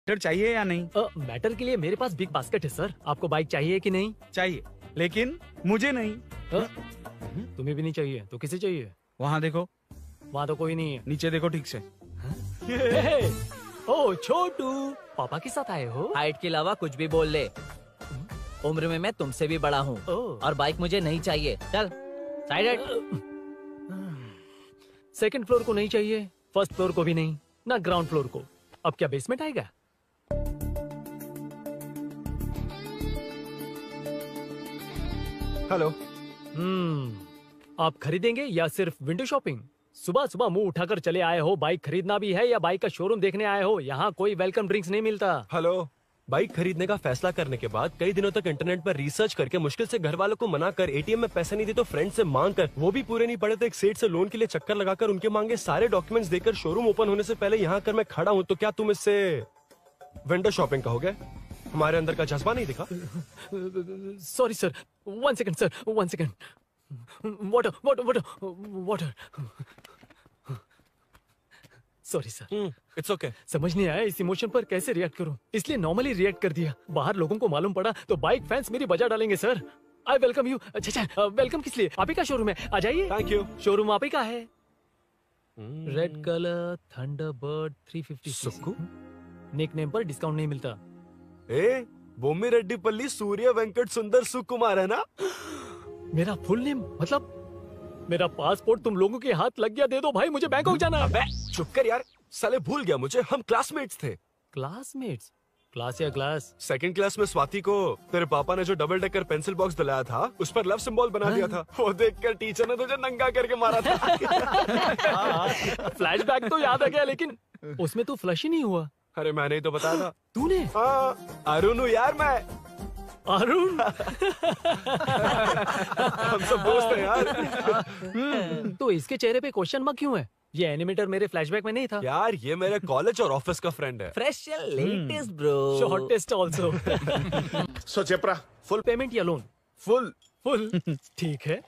Matter चाहिए या नहीं? मैटर के लिए मेरे पास बिग बास्केट है सर। आपको बाइक चाहिए कि नहीं? चाहिए, लेकिन मुझे नहीं। तुम्हें भी नहीं चाहिए तो किसे चाहिए? वहाँ देखो। वहाँ तो कोई नहीं है। नीचे देखो ठीक से। ओ छोटू, पापा के साथ आए हो? हाइट के अलावा कुछ भी बोल ले। उम्र में मैं तुमसे भी बड़ा हूँ और बाइक मुझे नहीं चाहिए। चल साइड। सेकंड फ्लोर को नहीं चाहिए, फर्स्ट फ्लोर को भी नहीं, ना ग्राउंड फ्लोर को। अब क्या बेसमेंट आएगा? हेलो। आप खरीदेंगे या सिर्फ विंडो शॉपिंग? सुबह सुबह मुंह उठाकर चले आए हो। बाइक खरीदना भी है या बाइक का शोरूम देखने आए हो? यहाँ कोई वेलकम ड्रिंक्स नहीं मिलता। हेलो, बाइक खरीदने का फैसला करने के बाद कई दिनों तक इंटरनेट पर रिसर्च करके मुश्किल से घर वालों को मना कर, एटीएम में पैसे नहीं दी तो फ्रेंड से मांग कर, वो भी पूरे नहीं पड़े तो एक सेठ से लोन के लिए चक्कर लगाकर उनके मांगे सारे डॉक्यूमेंट्स देकर शोरूम ओपन होने से पहले यहाँ आकर मैं खड़ा हूँ, तो क्या तुम इससे विंडो शॉपिंग कहोगे? हमारे अंदर का जज्बा नहीं दिखा? Sorry sir, 1 second sir, 1 second. Water water water water. Sorry sir. It's okay. समझ नहीं आया इस इमोशन पर कैसे रिएक्ट करूं, इसलिए नॉर्मली रिएक्ट कर दिया। बाहर लोगों को मालूम पड़ा तो बाइक फैंस मेरी बजा डालेंगे सर। I welcome you. अच्छा, वेलकम किस लिए? आप ही का शोरूम है, आ जाइए। Thank you. शोरूम आप ही का है। रेड कलर थंडरबर्ड 350 सुक्कू? निक नेम पर डिस्काउंट नहीं मिलता। ए, बोम्मी रेड्डी पल्ली सूर्य वेंकट सुंदर सुकुमार है ना? मेरा फुल नेम मतलब? मेरा पासपोर्ट तुम लोगों के हाथ लग गया, दे दो भाई, मुझे बैंकॉक जाना है। अबे चुप कर यार, साले भूल गया मुझे, हम क्लासमेट्स थे। क्लासमेट्स? क्लास या क्लास? सेकंड क्लास में स्वाति को तेरे पापा ने जो डबल डेकर पेंसिल बॉक्स दिलाया था, उस पर लव सिंबल बना दिया था। वो देखकर टीचर ने तुझे नंगा करके मारा था। फ्लैशबैक तो याद आ गया, लेकिन उसमें तो फ्लश ही नहीं हुआ। अरे मैंने ही तो बताया था। तूने? अरुण हूँ यार मैं। अरुण? हम सब दोस्त हैं यार। तो इसके चेहरे पे क्वेश्चन मार्क क्यों है? ये एनिमेटर मेरे फ्लैशबैक में नहीं था। यार ये मेरे कॉलेज और ऑफिस का फ्रेंड है। Fresh latest bro. Shortest also. So चेपरा, फुल पेमेंट या लोन? फुल। फुल ठीक है,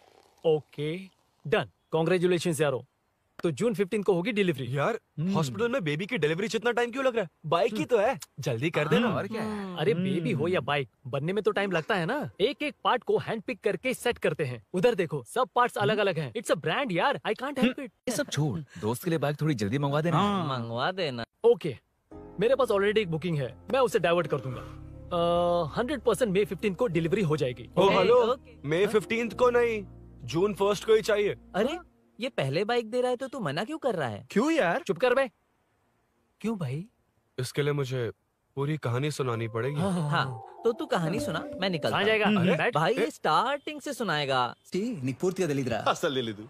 ओके डन। कांग्रेचुलेशंस यारो। तो जून 15 को होगी डिलीवरी। यार हॉस्पिटल में बेबी की डिलीवरी जितना टाइम क्यों लग रहा है? बाइक ही तो है, जल्दी कर देना। और क्या है? अरे बेबी हो या बाइक, बनने में तो टाइम लगता है ना। एक एक पार्ट को हैंड पिक करके सेट करते हैं। उधर देखो, सब पार्ट्स अलग अलग हैं। इट्स अ ब्रांड यार, आई कांट हेल्प इट। ये सब छोड़, दोस्त के लिए बाइक थोड़ी जल्दी मंगवा देना। मंगवा देना। ओके, मेरे पास ऑलरेडी एक बुकिंग है, मैं उसे डाइवर्ट कर दूंगा। 100% मई 15 को डिलीवरी हो जाएगी। ओ हेलो, मई 15 को नहीं, जून 1 को ही चाहिए। अरे ये पहले बाइक दे रहा है तो तू मना क्यों कर रहा है? क्यों यार? चुप कर बे। क्यों भाई? इसके लिए मुझे पूरी कहानी सुनानी पड़ेगी। हाँ तो तू कहानी सुना, मैं निकलता कहाँ हूँ। जाएगा? बैठ। भाई ये स्टार्टिंग से सुनाएगा। नीक पूर्तिया दलिद्रा। असल ले तू।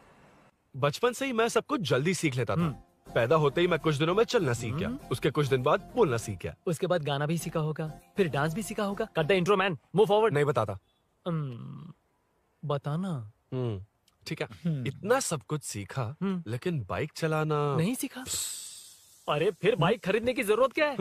बचपन से ही मैं सब कुछ जल्दी सीख लेता था। पैदा होते ही मैं कुछ दिनों में चलना सीख गया, उसके कुछ दिन बाद बोलना सीख गया। उसके बाद गाना भी सीखा होगा, फिर डांस भी सीखा होगा। Cut the intro man, move forward. नहीं बताता। बताना। ठीक है। इतना सब कुछ सीखा, लेकिन बाइक चलाना नहीं सीखा। अरे फिर बाइक खरीदने की जरूरत क्या है?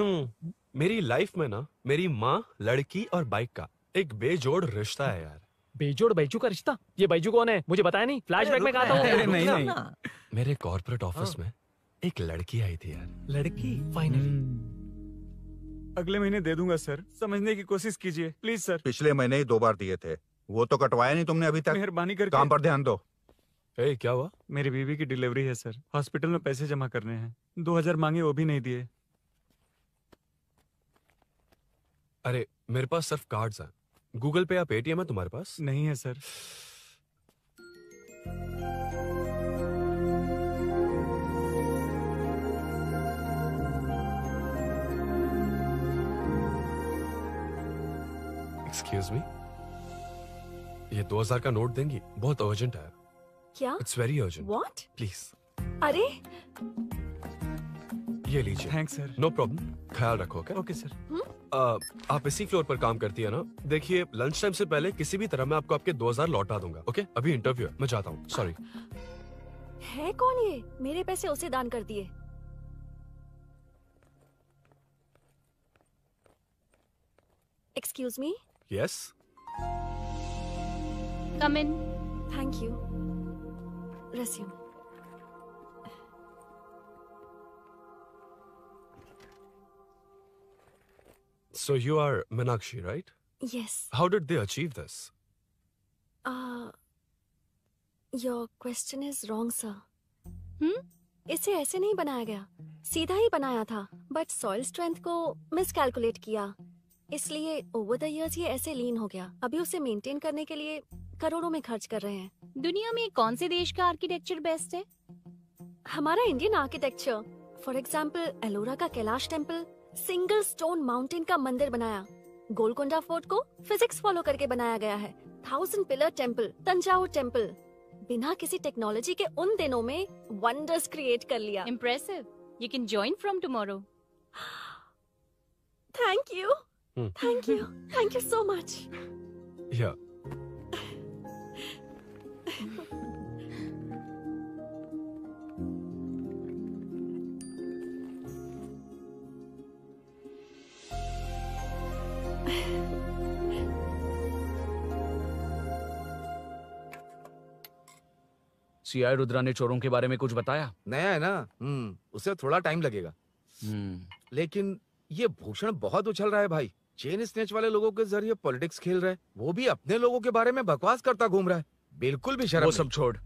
मेरी लाइफ में ना, मेरी माँ, लड़की और बाइक का एक बेजोड़ रिश्ता है यार। बेजोड़ बैजू का रिश्ता? ये बैजू कौन है? मुझे बताया नहीं। फ्लैशबैक में कहा था अरे वो। नहीं। मेरे कॉर्पोरेट ऑफिस में एक लड़की आई थी यार। लड़की? फाइनली। अगले महीने दे दूंगा सर, समझने की कोशिश कीजिए प्लीज सर। पिछले महीने ही 2 बार दिए थे, वो तो कटवाया नहीं तुमने अभी तक। मेहरबानी करके। काम पर ध्यान दो। ए, क्या हुआ? मेरी बीवी की डिलीवरी है सर, हॉस्पिटल में पैसे जमा करने हैं। 2000 मांगे, वो भी नहीं दिए। अरे मेरे पास सिर्फ कार्ड्स हैं। गूगल पे या पेटीएम है तुम्हारे पास? नहीं है सर। एक्सक्यूज मी, ये 2000 का नोट देंगी? बहुत अर्जेंट है। क्या? It's very urgent. What? Please अरे ये लीजिए। Thanks sir. नो प्रॉब्लम, ख्याल रखो। Okay sir. आप इसी फ्लोर पर काम करती है ना? देखिए लंच टाइम से पहले किसी भी तरह मैं आपको आपके 2000 लौटा दूंगा। ओके, अभी इंटरव्यू है, मैं जाता हूँ। सॉरी। है कौन ये? मेरे पैसे उसे दान कर दिए। Excuse me. Yes. Come in. Thank you. Resume. So you are Meenakshi, right? Yes. How did they achieve this? Your question is wrong, sir. इसे ऐसे नहीं बनाया गया, सीधा ही बनाया था, बट सॉइल स्ट्रेंथ को मिसकैलकुलेट किया, इसलिए ओवर द इयर्स ये ऐसे लीन हो गया। अभी उसे मेंटेन करने के लिए करोड़ों में खर्च कर रहे हैं। दुनिया में कौन से देश का आर्किटेक्चर बेस्ट है? हमारा Indian architecture, for example Ellora का Kailash temple, single stone mountain का मंदिर बनाया। गोलकोंडा फोर्ट को फिजिक्स फॉलो करके बनाया गया है। 1000 पिलर टेम्पल, तंजावुर टेम्पल, बिना किसी टेक्नोलॉजी के उन दिनों में वंडर्स क्रिएट कर लिया। Impressive. You can join from tomorrow. Thank you. Thank you. Thank you so much. Yeah. CI Rudra ने चोरों के बारे में कुछ बताया? नया है ना, उसे थोड़ा टाइम लगेगा। लेकिन ये भूषण बहुत उछल रहा है भाई। चेन स्नेच वाले लोगों के जरिए पॉलिटिक्स खेल रहा है, वो भी अपने लोगों के बारे में बकवास करता घूम रहा है। बिल्कुल भी शर्म वो नहीं। सब छोड़,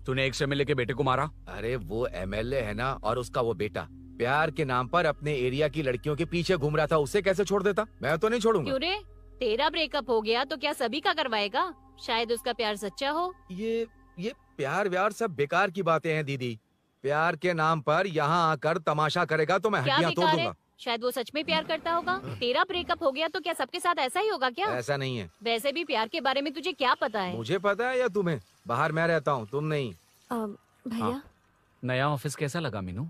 तूने एक एमएलए के बेटे को मारा? अरे वो एमएलए है ना, और उसका वो बेटा प्यार के नाम पर अपने एरिया की लड़कियों के पीछे घूम रहा था, उसे कैसे छोड़ देता? मैं तो नहीं छोड़ूंगा। क्यों रे? तेरा ब्रेकअप हो गया तो क्या सभी का करवाएगा? शायद उसका प्यार सच्चा हो। ये प्यार व्यार सब बेकार की बातें हैं दीदी। प्यार के नाम पर यहाँ आकर तमाशा करेगा तो मैं क्या हड्डियां तोड़ बेकार है? दूंगा। शायद वो सच में प्यार करता होगा। तेरा ब्रेकअप हो गया तो क्या सबके साथ ऐसा ही होगा क्या? ऐसा नहीं है। वैसे भी प्यार के बारे में तुझे क्या पता है? मुझे पता है या तुम्हें? बाहर मैं रहता हूँ, तुम नहीं। भैया नया ऑफिस कैसा लगा मीनू?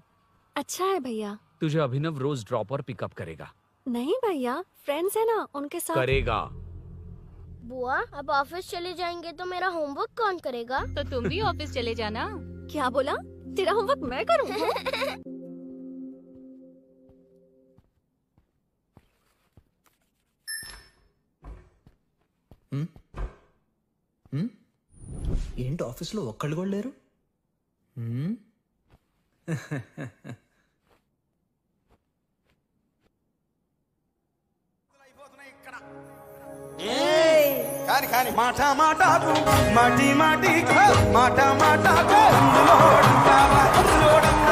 अच्छा है भैया। तुझे अभिनव रोज ड्रॉप और पिकअप करेगा। नहीं भैया, फ्रेंड्स है ना, उनके साथ करेगा। बुआ अब ऑफिस चले जाएंगे तो मेरा होमवर्क कौन करेगा? तो तुम भी ऑफिस चले जाना। क्या बोला? तेरा होमवर्क मैं करूँ? ఏంటి ఆఫీస్లో ఒక్కళ్ళు కూడా లేరు? కాని కాని మాట మాటకు మాటి మాటికి మాట మాటకు అందులోడన్న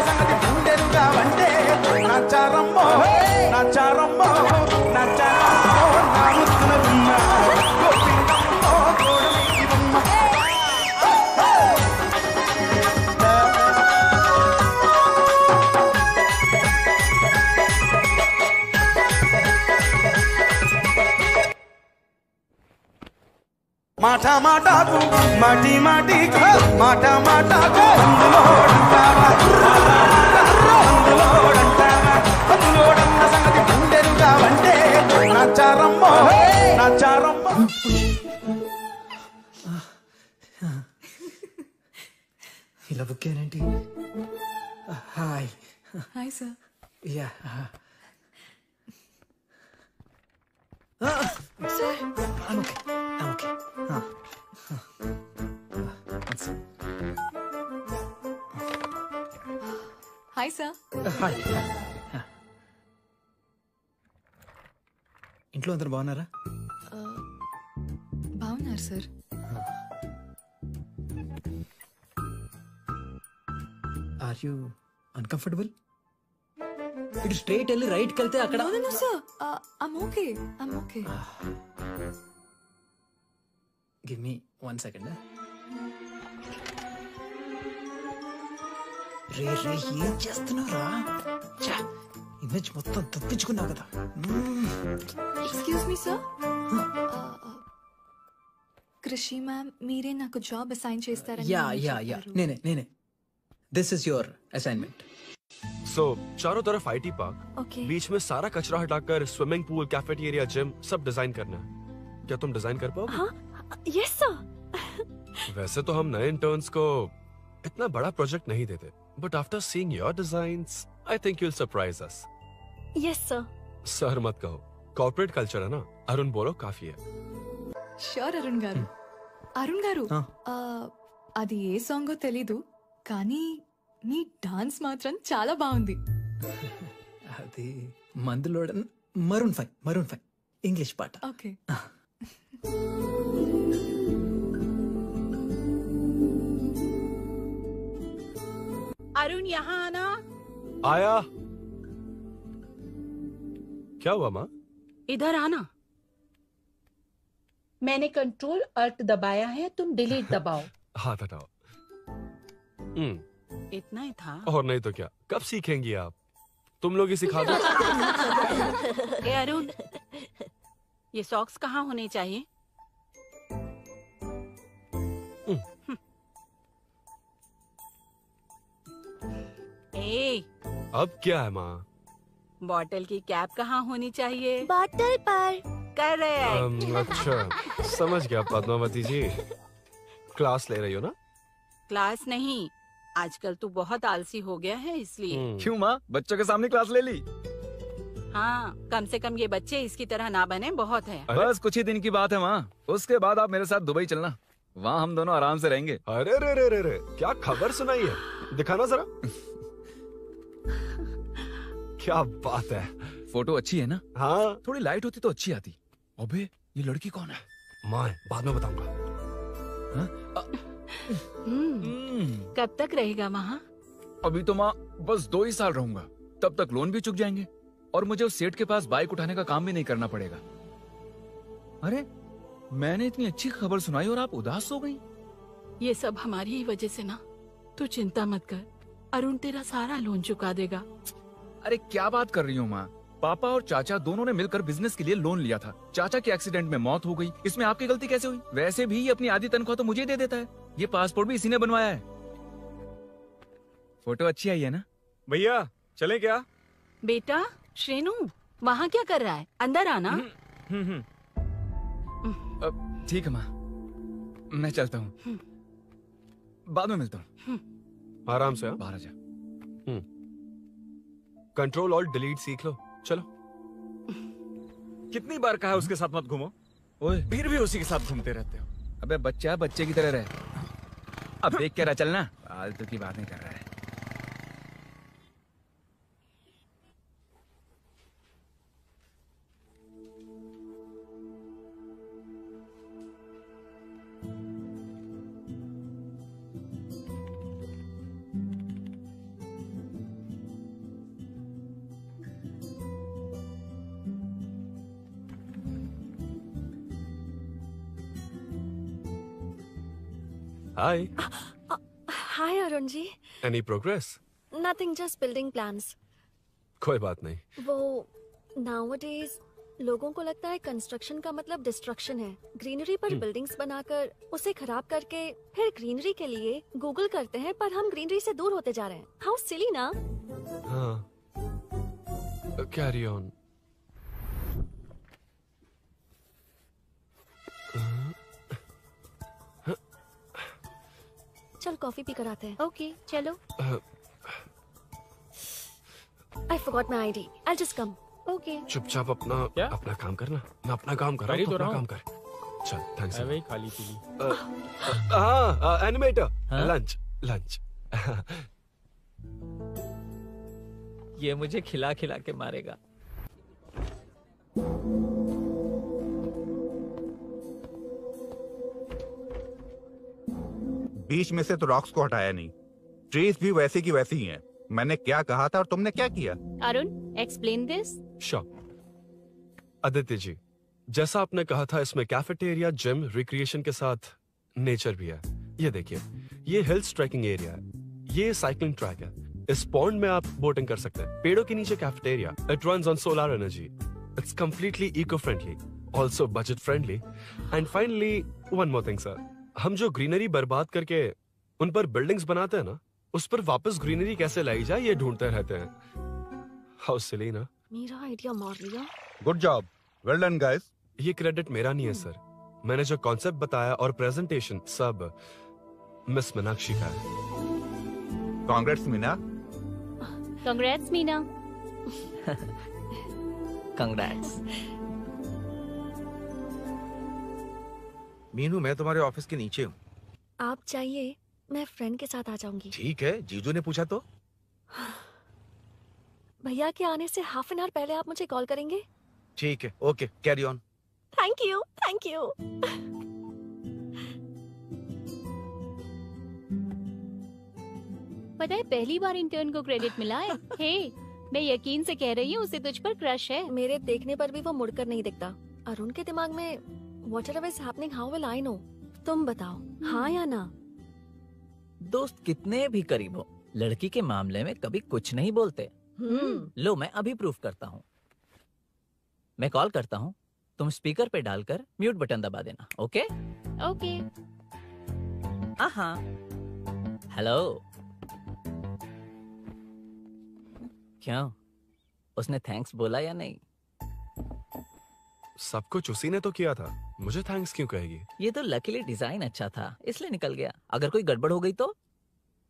సంగతి గుండెలుగా వంటే నచ్చారమ్మో నచ్చారమ్మో నచ్చారమ్మో నా ముద్దుల గుమ్మ గోపిందమ్మో గోడలి బొమ్మ మాట మాటకు మాటి మాటికి మాట మాటకు అందులోడన్న సంగతి గుండెలుగా వంటే నచ్చారమ్మో నచ్చారమ్మో. ఇలా బుక్ అయ్యానేంటి? Hi hi sir. Yeah sir okay. Hi sir. Hi. ఇంట్లో అందరు బాగున్నారా? బాగున్నారు సార్. Are you uncomfortable? ఇటు స్ట్రైట్ వెళ్ళి రైట్కి వెళ్తే అక్కడ. No sir, I'm okay. Give me 1 second. రే ఏం చేస్తున్నావురా? ఇమేజ్ మొత్తం తప్పించుకున్నావు కదా. Excuse me sir. Krishi ma'am, మీరే నాకు జాబ్ అసైన్ చేస్తారని యా నేనే. This is your assignment. So चारों तरफ आईटी पार्क, Okay. बीच में सारा कचरा हटाकर स्विमिंग पूल, कैफेटेरिया, जिम सब डिजाइन करना है। क्या तुम डिजाइन कर पाओगे? हाँ, यस सर. वैसे तो हम नए इंटर्न्स को इतना बड़ा प्रोजेक्ट नहीं देते, but after seeing your designs I think you will surprise us. Yes sir. Sir मत कहो, कॉर्पोरेट कल्चर है ना. अरुण बोलो, काफी है. షూర్ అరుణ్ గారు. అరుణ్ గారు, అది ఏ సాంగో తెలీదు కానీ మీ డాన్స్ మాత్రం చాలా బాగుంది. అది మందులోడన్ Maroon 5 English part. Okay. Arun यहाँ आना। आया। क्या हुआ माँ? इधर आना। मैंने कंट्रोल अल्ट दबाया है, तुम डिलीट दबाओ। हाथ हटाओ। इतना ही था। और नहीं तो क्या, कब सीखेंगी आप? तुम लोग ही सिखा दो। ए अरुण, ये सॉक्स कहाँ होने चाहिए? ए, अब क्या है माँ? बॉटल की कैप कहाँ होनी चाहिए? बॉटल पर। कर रहे हैं। अच्छा, समझ गया पद्मावती जी। क्लास ले रही हो ना? क्लास नहीं, आजकल तू बहुत आलसी हो गया है इसलिए। क्यों माँ, बच्चों के सामने क्लास ले ली? हाँ, कम से कम ये बच्चे इसकी तरह ना बने, बहुत है। बस कुछ ही दिन की बात है माँ, उसके बाद आप मेरे साथ दुबई चलना, वहाँ हम दोनों आराम से रहेंगे। अरे रे रे रे रे, क्या खबर सुनाई है, दिखाना जरा। क्या बात है। फोटो अच्छी है ना? हाँ। थोड़ी लाइट होती तो अच्छी आती। अबे ये लड़की कौन है? माँ, बाद में बताऊंगा। कब तक रहेगा वहाँ? अभी तो माँ बस 2 ही साल रहूंगा, तब तक लोन भी चुक जाएंगे और मुझे उस सेठ के पास बाइक उठाने का काम भी नहीं करना पड़ेगा। अरे मैंने इतनी अच्छी खबर सुनाई और आप उदास हो गई। ये सब हमारी ही वजह से ना, तू चिंता मत कर, अरुण तेरा सारा लोन चुका देगा। अरे क्या बात कर रही हो माँ, पापा और चाचा दोनों ने मिलकर बिजनेस के लिए लोन लिया था। चाचा के एक्सीडेंट में मौत हो गई, इसमें आपकी गलती कैसे हुई? वैसे भी ये अपनी आधी तनख्वाह तो मुझे दे देता है। ये पासपोर्ट भी इसी ने बनवाया है। फोटो अच्छी आई है ना? भैया चले क्या? बेटा श्रेनु, वहाँ क्या कर रहा है? अंदर आना। ठीक है माँ, मैं चलता हूँ, बाद में मिलता हूँ। आराम से। बाहर आ जा। कंट्रोल और डिलीट सीख लो, चलो। कितनी बार कहा उसके साथ मत घूमो, ओए फिर भी उसी के साथ घूमते रहते हो। अबे बच्चा बच्चे की तरह रहे, अब देख के रहा चलना, फालतू की बातें कर रहा है। Hi. Hi Arun ji. Any progress? Nothing, just building plans. कोई बात नहीं। वो नाउअडेज लोगों को लगता है कंस्ट्रक्शन का मतलब डिस्ट्रक्शन है। ग्रीनरी पर बिल्डिंग्स बनाकर उसे खराब करके फिर ग्रीनरी के लिए गूगल करते हैं, पर हम ग्रीनरी से दूर होते जा रहे हैं। हाउ सिली ना? हाँ, कैरी ऑन। चल कॉफी पी कर आते हैं। ओके चलो। I forgot my ID, I just come. Okay. चुपचाप अपना काम करना। मैं अपना काम कर रहा हूँ, अपना काम कर। चल, थैंक्स। वही खाली पीली। हाँ, एनिमेटर, लंच। ये मुझे खिला खिला के मारेगा। बीच में से तो रॉक्स को हटाया नहीं, ट्रीज भी वैसी की वैसी ही हैं। मैंने क्या कहा था और तुमने क्या किया? Arun explain this. आदित्य जी, जैसा आपने कहा था, इसमें कैफेटेरिया, जिम, रिक्रिएशन के साथ नेचर भी है। ये देखिए, ये हिल्स ट्रैकिंग एरिया है, ये साइकिलिंग ट्रैक है। इस पॉन्ड में आप बोटिंग कर सकते हैं। पेड़ों के नीचे cafeteria, it runs on solar energy. It's completely eco friendly, also budget friendly. And finally one more thing sir, हम जो ग्रीनरी बर्बाद करके उन पर बिल्डिंग्स बनाते हैं ना, उस पर वापस ग्रीनरी कैसे लाई जाए ये ढूंढते रहते हैं। हाउ सिली ना? मेरा आइडिया मार लिया। Good job, well done guys. ये क्रेडिट मेरा नहीं है सर, मैंने जो कॉन्सेप्ट बताया और प्रेजेंटेशन सब मिस मीनाक्षी का है। Congrats Meena. Congrats Meena. Congrats. Meenu, मैं तुम्हारे ऑफिस के नीचे हूँ। आप चाहिए मैं फ्रेंड के साथ आ जाऊंगी। ठीक है, जीजू ने पूछा तो। भैया के आने से हाफ एन आवर पहले आप मुझे कॉल करेंगे? ठीक है, okay, carry on. Thank you, thank you. पता है पहली बार इंटर्न को क्रेडिट मिला है। हे, मैं यकीन से कह रही हूँ उसे तुझ पर क्रश है। मेरे देखने पर भी वो मुड़कर नहीं दिखता। अरुण के दिमाग में whatever is happening, how will I know? तुम बताओ, हाँ या ना? दोस्त कितने भी करीब हो, लड़की के मामले में कभी कुछ नहीं बोलते। लो मैं अभी प्रूफ करता हूँ। मैं कॉल करता हूँ, तुम स्पीकर पे डालकर म्यूट बटन दबा देना। Okay okay. हाँ। हेलो। क्यों, उसने थैंक्स बोला या नहीं? सब कुछ उसी ने तो किया था, मुझे थैंक्स क्यों कहेगी? ये तो लकीली डिजाइन अच्छा था इसलिए निकल गया। अगर कोई गड़बड़ हो गई तो?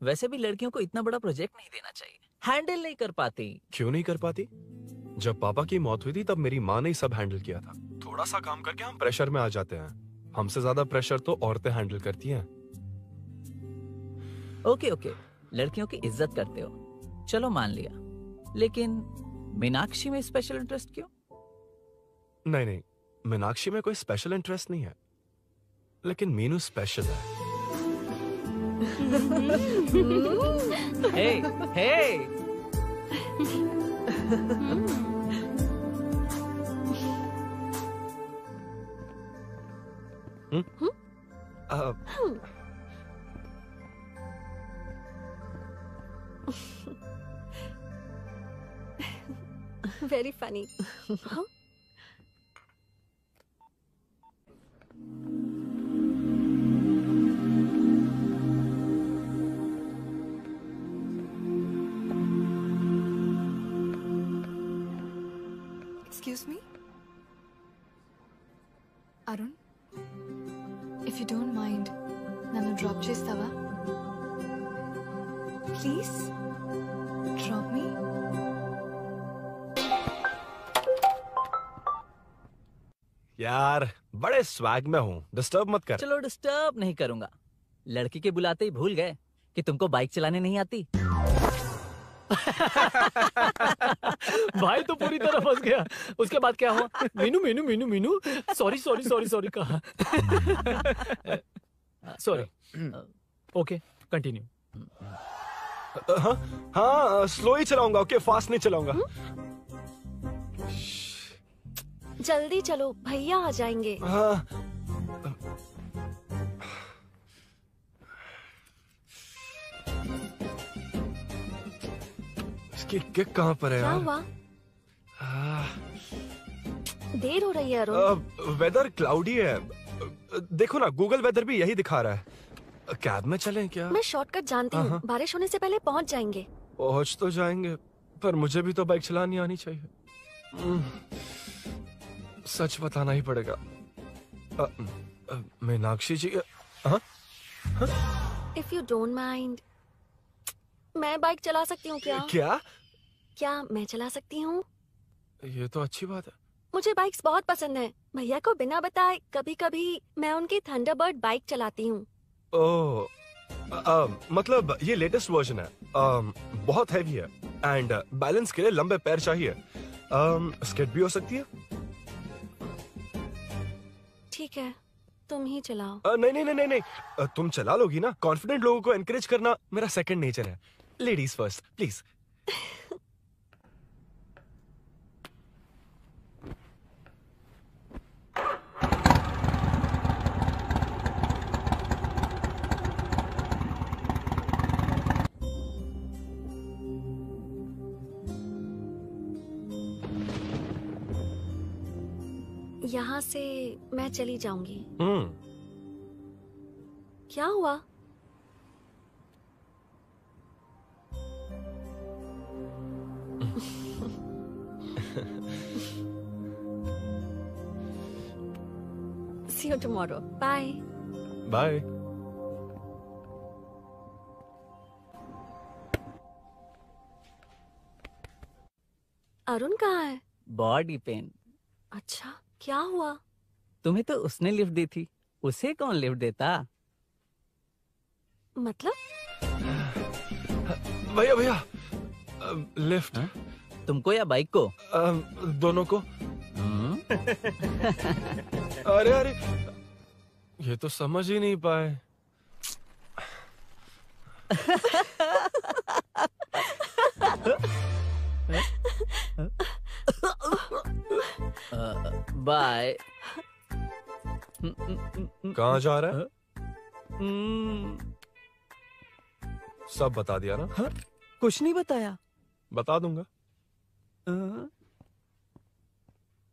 वैसे भी लड़कियों को इतना बड़ा प्रोजेक्ट नहीं देना चाहिए, हैंडल नहीं कर पाती। क्यों नहीं कर पाती? जब पापा की मौत हुई थी तब मेरी माँ ने ही सब हैंडल किया था। थोड़ा सा काम करके हम प्रेशर में आ जाते हैं। हमसे ज्यादा प्रेशर तो औरतें हैंडल करती हैं। ओके ओके, लड़कियों की इज्जत करते हो, चलो मान लिया। लेकिन मीनाक्षी में स्पेशल इंटरेस्ट क्यों? नहीं, मीनाक्षी में कोई स्पेशल इंटरेस्ट नहीं है, लेकिन मीनू स्पेशल है। हे Very funny. Huh? Excuse me? Arun? If you don't mind, nanu drop chestava? Please? Drop me? यार बड़े स्वैग में हूँ, डिस्टर्ब मत कर। चलो डिस्टर्ब नहीं करूंगा। लड़की के बुलाते ही भूल गए कि तुमको बाइक चलाने नहीं आती। भाई तो पूरी तरह फंस गया। उसके बाद क्या हुआ? Meenu Meenu Meenu Meenu sorry sorry sorry sorry कहा। सॉरी। Okay continue. हाँ स्लो ही चलाऊंगा, ओके फास्ट नहीं चलाऊंगा। जल्दी चलो, भैया आ जाएंगे। हाँ। इसकी किक कहाँ पर है क्या यार? हुआ? देर हो रही है अरुण। वेदर क्लाउडी है, देखो ना गूगल वेदर भी यही दिखा रहा है। कैब में चलें क्या? मैं शॉर्टकट जानती हूँ, बारिश होने से पहले पहुँच जाएंगे। पहुँच तो जाएंगे, पर मुझे भी तो बाइक चलानी आनी चाहिए। सच बताना ही पड़ेगा। मीनाक्षी जी, If you don't mind, मैं बाइक चला सकती हूँ क्या? क्या मैं चला सकती हूँ? ये तो अच्छी बात है। मुझे बाइक्स बहुत पसंद है। भैया को बिना बताए कभी कभी मैं उनकी थंडरबर्ड बाइक चलाती हूँ। मतलब ये लेटेस्ट वर्जन है, बहुत हैवी है एंड बैलेंस के लिए लंबे पैर चाहिए। स्किड भी हो सकती है। ठीक है, तुम ही चलाओ। नहीं, तुम चला लोगी ना। कॉन्फिडेंट लोगों को एनकरेज करना मेरा सेकंड नेचर है। Ladies first please. यहाँ से मैं चली जाऊंगी। क्या हुआ? See you tomorrow. Bye. Bye. Arun कहाँ है? Body pain. अच्छा, क्या हुआ? तुम्हें तो उसने लिफ्ट दी थी, उसे कौन लिफ्ट देता? मतलब? भैया लिफ्ट। तुमको या बाइक को? दोनों को। अरे अरे, ये तो समझ ही नहीं पाए। बाय। कहाँ जा रहा है? सब बता दिया ना? कुछ नहीं बताया। बता दूंगा।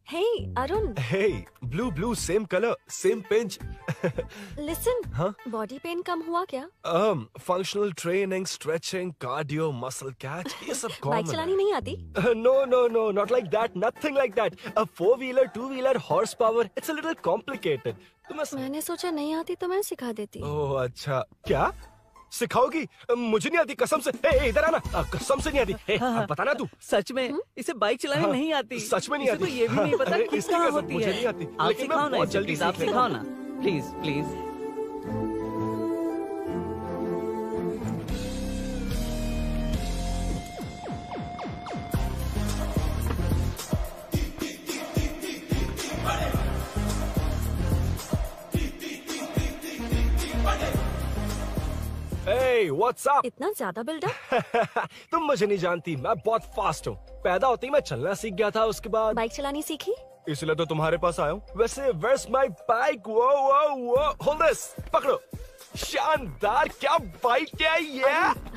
Hey, Arun. Hey, blue, same color, same pinch. Listen. हाँ? Body pain कम हुआ क्या? Functional training, stretching, cardio, muscle catch, ये सब common बाइक चलानी नहीं आती? No, not like that, nothing like that. A 4-wheeler, 2-wheeler, horsepower, it's a little complicated. मैंने सोचा नहीं आती तो मैं सिखा देती। ओह अच्छा, क्या? सिखाओगी? मुझे नहीं आती कसम से। ए, इधर आना, कसम से नहीं आती। ए, अब बताना तू। सच में इसे बाइक चलानी नहीं आती। सच में नहीं आती। इसे तो ये भी नहीं पता कि कहाँ होती मुझे है। नहीं आती। आप लेकिन मैं सिखाओ ना बहुत इसे, जल्दी प्लीज, आप सीख लेता सिखाओ हूँ। ना, प्लीज। Hey, what's up? इतना ज्यादा बिल्डअप? तुम मुझे नहीं जानती, मैं बहुत फास्ट हूँ। पैदा होते ही मैं चलना सीख गया था, उसके बाद बाइक चलानी सीखी? इसलिए तो तुम्हारे पास आया हूँ। वैसे where's my bike? वो hold this, पकड़ो। शानदार, क्या बाइक है ये?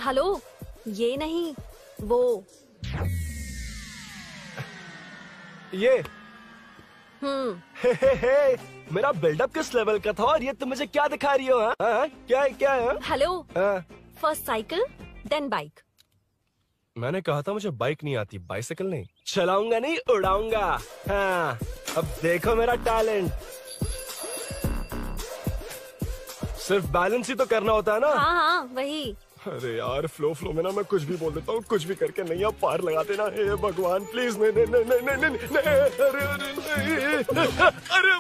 हेलो, ये नहीं, वो। ये हे, मेरा बिल्डअप किस लेवल का था और ये तुम मुझे क्या दिखा रही हो? क्या है? Hello, first cycle then bike. मैंने कहा था मुझे बाइक नहीं आती, बाइसाइकिल नहीं। चलाऊंगा नहीं, उड़ाऊंगा। हाँ, अब देखो मेरा टैलेंट। सिर्फ बैलेंस ही तो करना होता है ना? हाँ, वही। अरे यार, फ्लो में ना मैं कुछ भी बोल देता हूँ, कुछ भी करके नहीं आप पार लगा देना। हे भगवान प्लीज, नहीं, अरे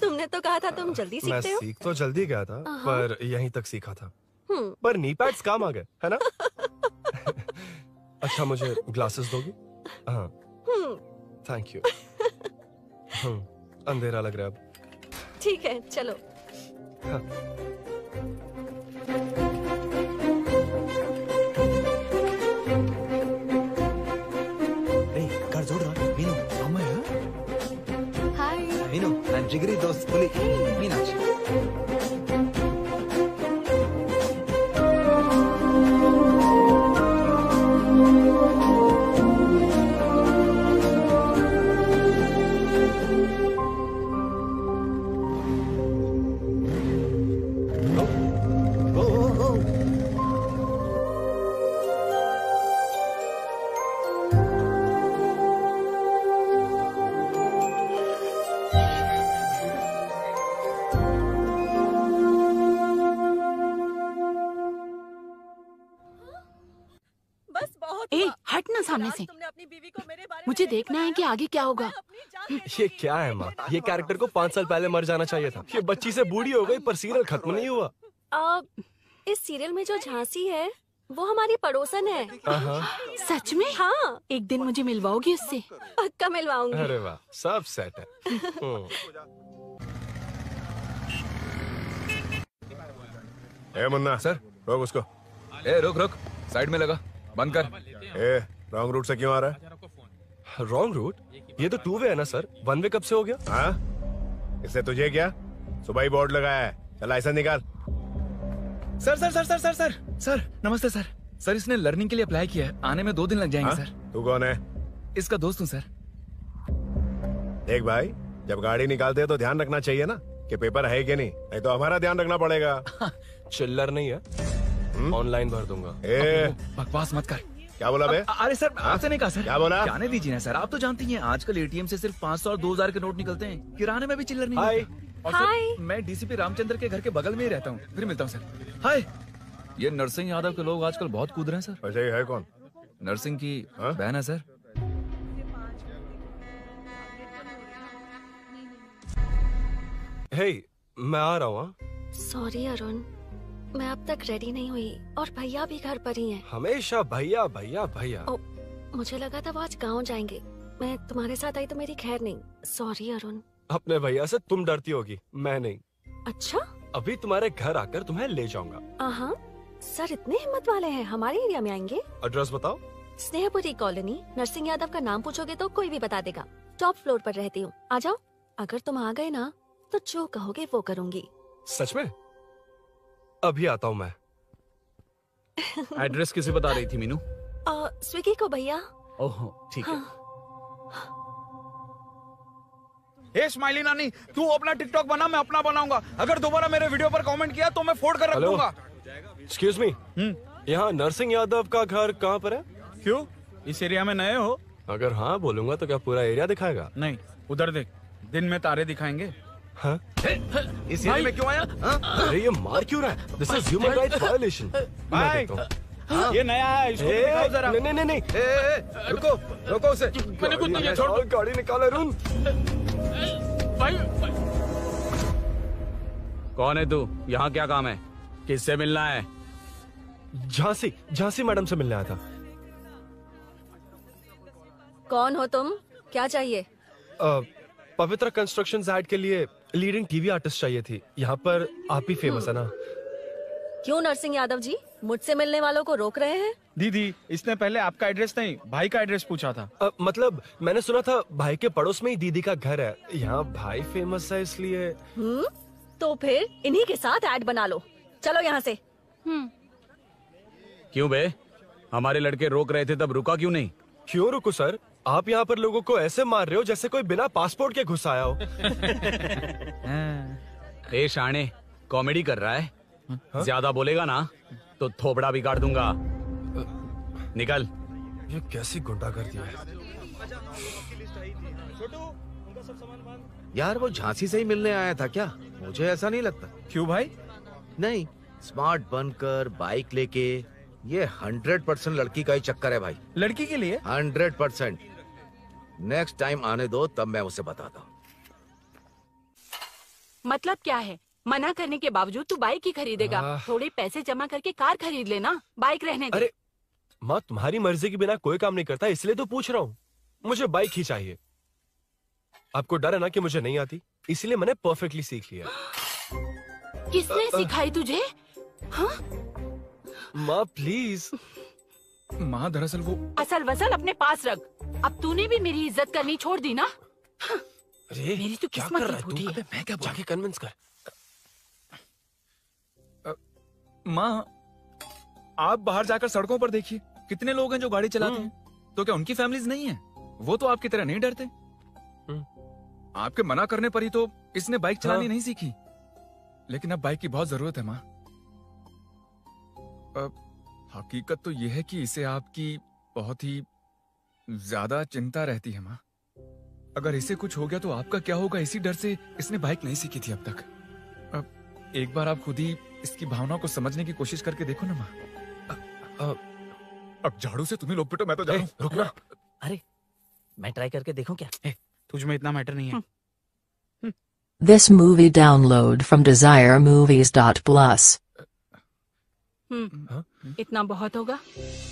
तुमने तो कहा था तुम जल्दी मैं सीखते हो। सीख तो जल्दी गया था, पर यहीं तक सीखा था। हम्म। पर नी पैड्स काम आ गए, है ना? अच्छा, मुझे ग्लासेस दोगी? हाँ, थैंक यू। अंधेरा लग रहा है अब। ठीक है, चलो। हाँ। कर जोड़ रहा मीनू, अमय। हाय मीनू, ना जिगरी दोस्त पुली मीनाक्षी। ए, हट ना सामने से। मुझे देखना है कि आगे क्या होगा। ये क्या है माँ? ये कैरेक्टर को 5 साल पहले मर जाना चाहिए था। ये बच्ची से बूढ़ी हो गई पर सीरियल खत्म नहीं हुआ। इस सीरियल में जो झांसी है वो हमारी पड़ोसन है। सच में? हाँ। एक दिन मुझे मिलवाओगी उससे? पक्का मिलवाऊंगी। अरे वाह, सब सेट है। ए मुन्ना सर, रोक उसको। ए रुक, साइड में लगा, बंद कर। ए, रॉन्ग रूट से क्यों आ रहा है? Wrong route? ये तो 2 वे है ना सर, 1 वे कब से हो गया? हाँ, इससे तुझे क्या? सुबह ही बोर्ड लगाया है, चल लाइसेंस निकाल। सर, नमस्ते सर। सर, इसने लर्निंग के लिए अप्लाई किया है, आने में 2 दिन लग जाएंगे। सर, तू कौन है? इसका दोस्त हूँ सर। देख भाई, जब गाड़ी निकालते हैं तो ध्यान रखना चाहिए ना कि पेपर है कि नहीं तो हमारा ध्यान रखना पड़ेगा। चिल्लर नहीं है, ऑनलाइन भर दूंगा। बकवास मत कर। क्या बोला बे? अरे सर, आपसे नहीं कहा सर। क्या बोला? जाने दीजिए ना सर, आप तो जानती हैं आजकल एटीएम से सिर्फ 500 और 2000 के नोट निकलते हैं, किराने में भी चिल्लर नहीं मिलता। और सर, मैं डीसीपी रामचंद्र के घर के बगल में ही रहता हूँ, फिर मिलता हूँ सर। हाय। ये नरसिंह यादव के लोग आजकल बहुत कूद रहे हैं सर। अच्छा, ये है कौन? नरसिंह की बहन है सर। हे, मैं आ रहा हूँ। सॉरी अरुण, मैं अब तक रेडी नहीं हुई और भैया भी घर पर ही हैं। हमेशा भैया भैया भैया। मुझे लगा था वो आज गाँव जाएंगे। मैं तुम्हारे साथ आई तो मेरी खैर नहीं। सॉरी अरुण। अपने भैया से तुम डरती होगी, मैं नहीं। अच्छा? अभी तुम्हारे घर आकर तुम्हें ले जाऊंगा। हाँ, सर इतने हिम्मत वाले हैं, हमारे एरिया में आएंगे? एड्रेस बताओ। स्नेहपुरी कॉलोनी। नरसिंह यादव का नाम पूछोगे तो कोई भी बता देगा। टॉप फ्लोर पर रहती हूँ, आ जाओ। अगर तुम आ गए ना तो जो कहोगे वो करूँगी। सच में? अभी आता हूँ मैं। एड्रेस किसे बता रही थी मीनू? स्विगी को भैया। ओह ठीक है। हे स्माइली नानी, तू अपना टिकटॉक बना, मैं अपना बनाऊंगा। अगर दोबारा मेरे वीडियो पर कमेंट किया तो मैं फोड़ कर रख दूंगा। एक्सक्यूज मी, यहाँ नरसिंह यादव का घर कहाँ पर है? क्यों, इस एरिया में नए हो? अगर हाँ बोलूंगा तो क्या पूरा एरिया दिखाएगा? नहीं, उधर देख, दिन में तारे दिखाएंगे। हाँ? इस एरिया में क्यों आया? अरे ये मार क्यों रहा है? This is human rights violation. भाई, ये नया है, इसको दिखाओ जरा। नहीं। रुको रुको उसे। मैंने कुछ नहीं किया, छोड़ दो। गाड़ी निकाल अरुण। कौन है तू? यहाँ क्या काम है? किससे मिलना है? झांसी मैडम से मिलने आया था। कौन हो तुम? क्या चाहिए? पवित्र कंस्ट्रक्शन ऐड के लिए लीडिंग टीवी आर्टिस्ट चाहिए थी। यहाँ पर आप ही फेमस है ना? क्यों नरसिंह यादव जी मुझसे मिलने वालों को रोक रहे हैं? दीदी, इसने पहले आपका एड्रेस नहीं, भाई का एड्रेस पूछा था। मतलब मैंने सुना था भाई के पड़ोस में ही दीदी का घर है। यहाँ भाई फेमस है इसलिए। तो फिर इन्हीं के साथ ऐड बना लो। चलो यहाँ से। क्यों बे? हमारे लड़के रोक रहे थे तब रुका क्यों नहीं? क्यों रुको सर? आप यहाँ पर लोगों को ऐसे मार रहे हो जैसे कोई बिना पासपोर्ट के घुस आया हो। ए शाणे, कॉमेडी कर रहा है? ज्यादा बोलेगा ना तो थोबड़ा बिगाड़ दूंगा। निकल। ये कैसी गुंडागर्दी है? यार वो झांसी से ही मिलने आया था क्या? मुझे ऐसा नहीं लगता। क्यों भाई? नहीं, स्मार्ट बनकर बाइक लेके, ये 100% लड़की का ही चक्कर है भाई। लड़की के लिए? 100%। नेक्स्ट टाइम आने दो, तब मैं उसे बताता हूँ। मतलब क्या है? मना करने के बावजूद तू बाइक ही खरीदेगा? थोड़े पैसे जमा करके कार खरीद लेना, बाइक रहने दे। अरे माँ, तुम्हारी मर्जी के बिना कोई काम नहीं करता, इसलिए तो पूछ रहा हूँ। मुझे बाइक ही चाहिए। आपको डर है ना कि मुझे नहीं आती, इसलिए मैंने परफेक्टली सीख लिया। किसने सिखाई तुझे? हाँ? माँ प्लीज। माँ दरअसल वो असल वसल अपने पास रख। अब तूने भी मेरी इज्जत करनी छोड़ दी ना? अरे मेरी तो क्या किस्मत कर ही रहा है फूटी तू? है। मैं क्या जाके कन्विंस कर। माँ, आप बाहर जाकर सड़कों पर देखिए, कितने लोग हैं जो गाड़ी चलाते हैं। तो क्या उनकी फैमिलीज नहीं है? वो तो आपकी तरह नहीं डरते। आपके मना करने पर ही तो इसने बाइक चलानी नहीं सीखी। लेकिन अब बाइक की बहुत जरूरत है माँ। हकीकत तो यह है कि इसे आपकी बहुत ही ज्यादा चिंता रहती है माँ। अगर इसे कुछ हो गया तो आपका क्या होगा, इसी डर से इसने बाइक नहीं सीखी थी अब तक। अब एक बार आप खुद ही इसकी भावना को समझने की कोशिश करके देखो ना माँ। अब झाड़ू से तुम्हें लोग पिटो, मैं तो जा रहा हूं। रुकना। अरे मैं ट्राई करके देखूं क्या? तुझ में इतना मैटर नहीं है। This movie download from desiremovies.plus. इतना बहुत होगा?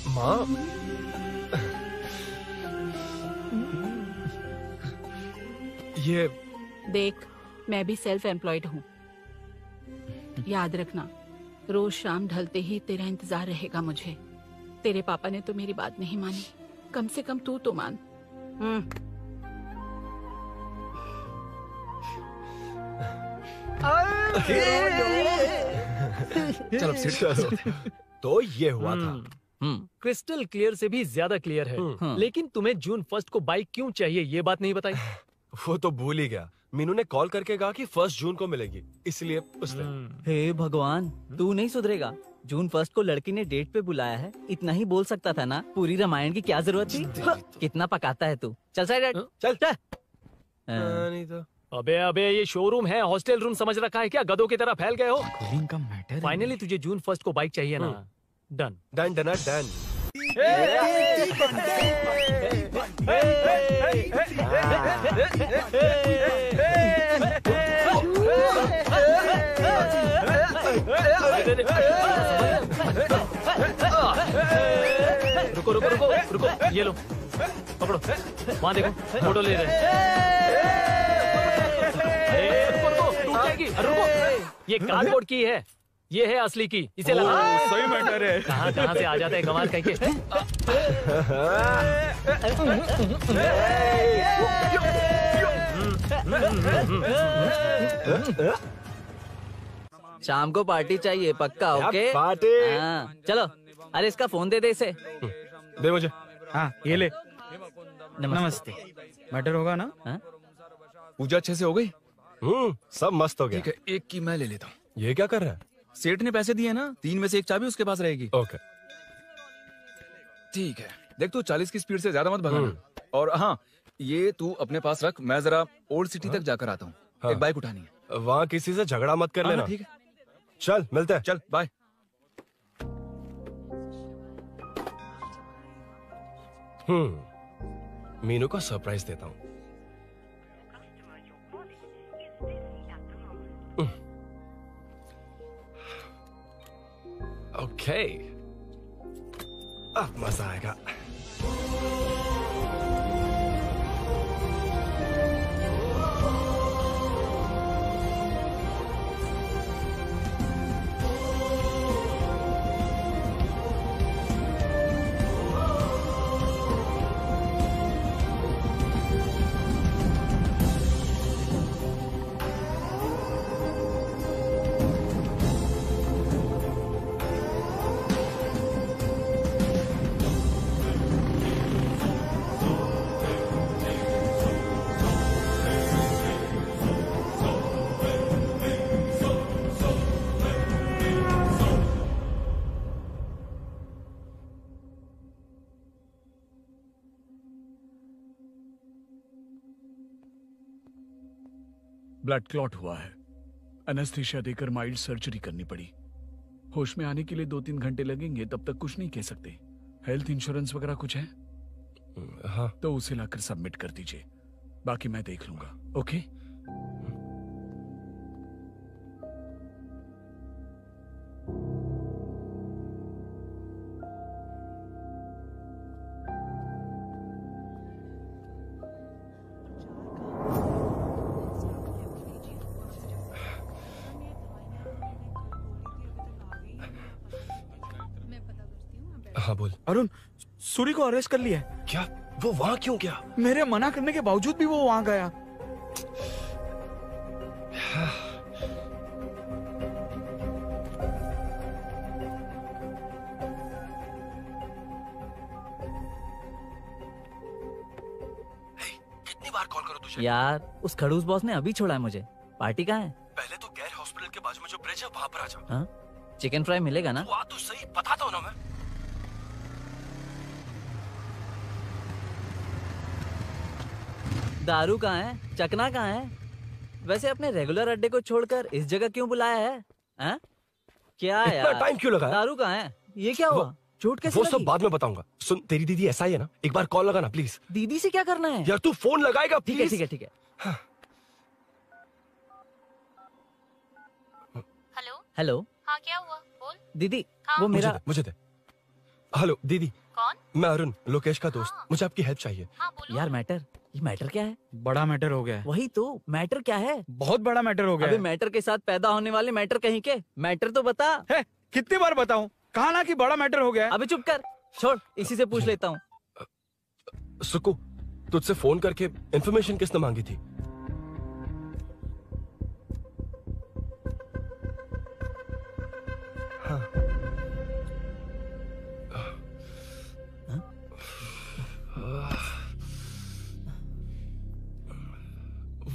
माँ, ये देख, मैं भी सेल्फ एम्प्लॉयड हूँ। याद रखना, रोज शाम ढलते ही तेरा इंतजार रहेगा मुझे। तेरे पापा ने तो मेरी बात नहीं मानी, कम से कम तू तो मान। चलो चलो। तो ये हुआ था। क्रिस्टल क्लियर से भी ज्यादा क्लियर है। लेकिन तुम्हें जून 1 को बाइक क्यों चाहिए, ये बात नहीं बताई। वो तो भूल ही गया। मीनू ने कॉल करके कहा कि 1 जून को मिलेगी, इसलिए उसने। हे भगवान, तू नहीं सुधरेगा। जून 1 को लड़की ने डेट पे बुलाया है, इतना ही बोल सकता था ना। पूरी रामायण की क्या जरूरत थी? कितना पकाता है तू। चल साइड, चल। नहीं तो। अबे ये शोरूम है, हॉस्टल रूम समझ रखा है क्या? गधों की तरह फैल गए हो। का मैटर। फाइनली तुझे जून 1 को बाइक चाहिए ना? Done done done done. रुको रुको रुको रुको, ये लो पकड़ो, वहाँ देखो फोटो ले रहे हैं। रुको रुको, टूट जाएगी, रुको। ये कार्डबोर्ड की है, ये है असली की, इसे लगा। सही मैटर है। कहाँ कहाँ से आ जाते हैं कमाल कहीं के। शाम को पार्टी चाहिए पक्का, ओके? पार्टी। हाँ, चलो। अरे इसका फोन दे इसे। दे मुझे। हाँ ये ले। नमस्ते। मैटर होगा ना? पूजा अच्छे से हो गई? सब मस्त हो गया। ठीक है, एक की मैं ले लेता हूँ। ये क्या कर रहा है? सेठ ने पैसे दिए ना, 3 में से 1 चाबी उसके पास रहेगी। ओके ठीक है, देख तू 40 की स्पीड से ज्यादा मत भगाना। और हाँ, ये तू अपने पास रख, मैं जरा ओल्ड सिटी तक जाकर आता हूँ। एक बाइक उठानी है। वहाँ किसी से झगड़ा मत कर लेना। ठीक है, चल मिलते हैं। चल बाय। मीनू को सरप्राइज देता हूँ। ओके, अब मजा आएगा। ब्लड क्लॉट हुआ है। एनेस्थीसिया देकर माइल्ड सर्जरी करनी पड़ी। होश में आने के लिए 2-3 घंटे लगेंगे, तब तक कुछ नहीं कह सकते। हेल्थ इंश्योरेंस वगैरह कुछ है? हाँ। तो उसे लाकर सबमिट कर दीजिए, बाकी मैं देख लूंगा। ओके? हाँ बोल। अरुण, सूरी को अरेस्ट कर लिया है। क्या? वो वहाँ क्यों गया? मेरे मना करने के बावजूद भी वो वहाँ गया। कितनी बार कॉल करो तुझे? यार उस खड़ूस बॉस ने अभी छोड़ा है मुझे। पार्टी कहाँ है? पहले तो गैर हॉस्पिटल के बाजू में जो ब्रिज है वहाँ पर आ जा। हाँ? चिकन फ्राई मिलेगा ना? वहाँ तो सही बताता हूँ ना मैं। दारू कहाँ है? चकना कहाँ है? वैसे अपने रेगुलर अड्डे को छोड़कर इस जगह क्यों बुलाया है? हाँ? क्या इतना यार? टाइम क्यों लगा? दारू कहाँ है? ये क्या हुआ? चोट कैसे वो लगी? सब बाद में बताऊंगा। सुन, तेरी दीदी ऐसा ही है ना, एक बार कॉल लगाना प्लीज। दीदी से क्या करना है? यार तू फोन लगाएगा ठीक है प्लीज? ठीक है ठीक है। Hello hello. हाँ क्या हुआ बोल। दीदी हाँ? वो मेरा मुझे दे। हेलो दीदी। कौन? मैं अरुण, लोकेश का दोस्त। मुझे आपकी हेल्प चाहिए। यार मैटर, ये मैटर क्या है? बड़ा मैटर हो गया है। वही तो, मैटर क्या है? बहुत बड़ा मैटर हो गया अबे है। मैटर के साथ पैदा होने वाले मैटर कहीं के, मैटर तो बता। है, कितनी बार बताऊं? कहा ना कि बड़ा मैटर हो गया है। अबे चुप कर, छोड़, इसी से पूछ लेता हूँ। सुकू, तुझसे फोन करके इन्फॉर्मेशन किसने मांगी थी? हाँ।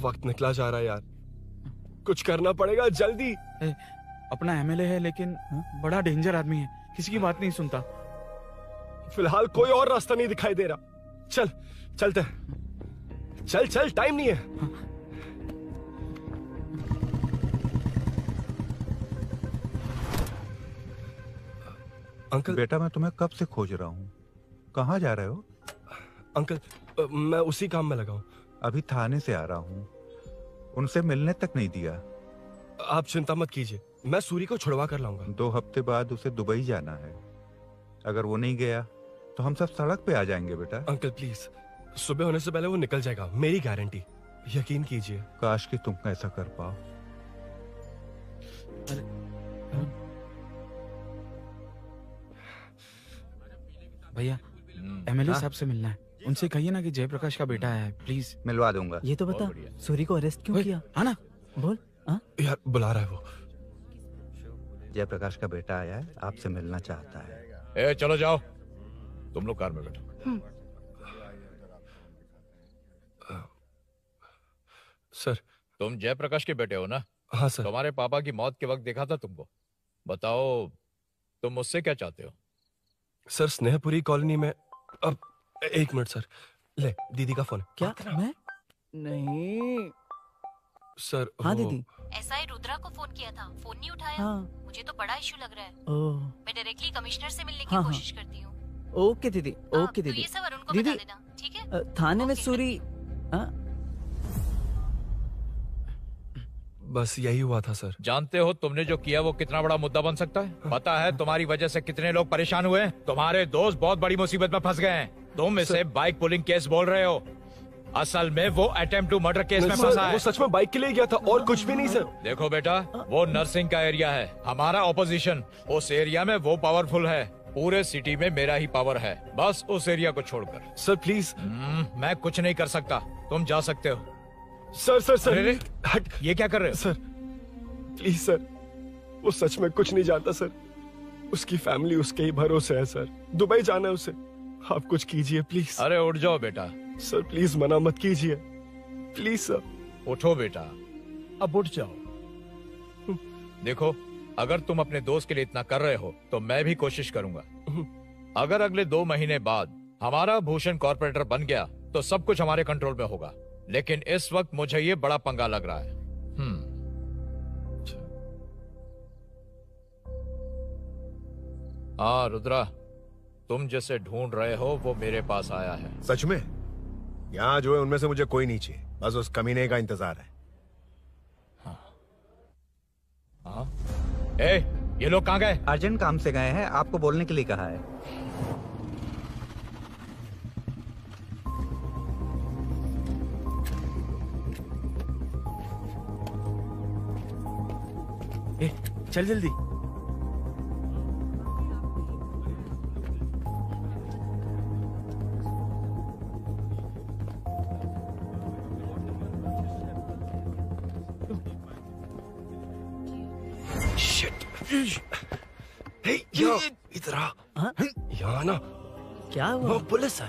वक्त निकला जा रहा है यार, कुछ करना पड़ेगा जल्दी। अपना एमएलए है लेकिन बड़ा डेंजर आदमी है, किसी की बात नहीं सुनता। फिलहाल कोई और रास्ता नहीं दिखाई दे रहा। चल चलते हैं। चल चल, टाइम नहीं है। अंकल। बेटा मैं तुम्हें कब से खोज रहा हूँ, कहाँ जा रहे हो? अंकल मैं उसी काम में लगा हूँ। अभी थाने से आ रहा हूँ, उनसे मिलने तक नहीं दिया। आप चिंता मत कीजिए, मैं सूरी को छुड़वा कर लाऊंगा। 2 हफ्ते बाद उसे दुबई जाना है। अगर वो नहीं गया तो हम सब सड़क पे आ जाएंगे बेटा। अंकल प्लीज, सुबह होने से पहले वो निकल जाएगा, मेरी गारंटी, यकीन कीजिए। काश कि तुम ऐसा कर पाओ। भैया एमएलए साहब से मिलना है। उनसे कहिए ना कि जयप्रकाश का बेटा है, प्लीज। मिलवा दूंगा। ये तो बता, सूरी को अरेस्ट क्यों किया? हाँ ना, बोल। यार बुला रहा है वो। जयप्रकाश का बेटा आया है, आपसे मिलना चाहता है। ए चलो जाओ, तुम लोग कार में बैठो। सर, तुम जयप्रकाश के बेटे हो ना? हाँ सर। तुम्हारे पापा की मौत के वक्त देखा था तुमको। बताओ तुम मुझसे क्या चाहते हो? सर, स्नेहपुरी कॉलोनी में। अब 1 मिनट सर, ले दीदी का फोन। क्या? मैं नहीं सर। हाँ दीदी। एसआई रुद्रा को फोन किया था, फोन नहीं उठाया। हाँ। मुझे तो बड़ा इशू लग रहा है। ओह। मैं डायरेक्टली कमिश्नर से मिलने की हाँ, कोशिश करती हूँ। ओके दीदी, ओके तो दीदी। ये सब अरुण को दीदी, बता देना, ठीक है? थाने में सूरी। बस यही हुआ था सर। जानते हो तुमने जो किया वो कितना बड़ा मुद्दा बन सकता है? पता है तुम्हारी वजह से कितने लोग परेशान हुए? तुम्हारे दोस्त बहुत बड़ी मुसीबत में फंस गए हैं। तुम इसे बाइक पुलिंग केस बोल रहे हो, असल में वो अटेम्प्ट टू मर्डर केस में फंसा है। वो सच में बाइक के लिए गया था और कुछ भी नहीं सर। देखो बेटा, वो नर्सिंग का एरिया है, हमारा ऑपोजिशन उस एरिया में वो पावरफुल है। पूरे सिटी में मेरा ही पावर है, बस उस एरिया को छोड़कर। Sir please. मैं कुछ नहीं कर सकता, तुम जा सकते हो। सर सर सर, अरे, ये क्या कर रहे हो? सर प्लीज सर, वो सच में कुछ नहीं जानता सर। उसकी फैमिली उसके ही भरोसे है सर। दुबई जाना है उसे, आप कुछ कीजिए प्लीज। अरे उठ जाओ बेटा। सर प्लीज मना मत कीजिए, प्लीज सर। उठो बेटा, अब उठ जाओ। देखो, अगर तुम अपने दोस्त के लिए इतना कर रहे हो तो मैं भी कोशिश करूंगा। अगर अगले 2 महीने बाद हमारा भूषण कॉर्पोरेटर बन गया तो सब कुछ हमारे कंट्रोल में होगा, लेकिन इस वक्त मुझे ये बड़ा पंगा लग रहा है। हाँ रुद्रा, तुम जिसे ढूंढ रहे हो वो मेरे पास आया है। सच में? यहाँ जो है उनमें से मुझे कोई नहीं चाहिए, बस उस कमीने का इंतजार है। हाँ? ए, ये लोग कहाँ गए? अर्जेंट काम से गए हैं, आपको बोलने के लिए कहा है। ए, चल जल्दी। इधर आ। यहाँ ना क्या हुआ? वो पुलिस है।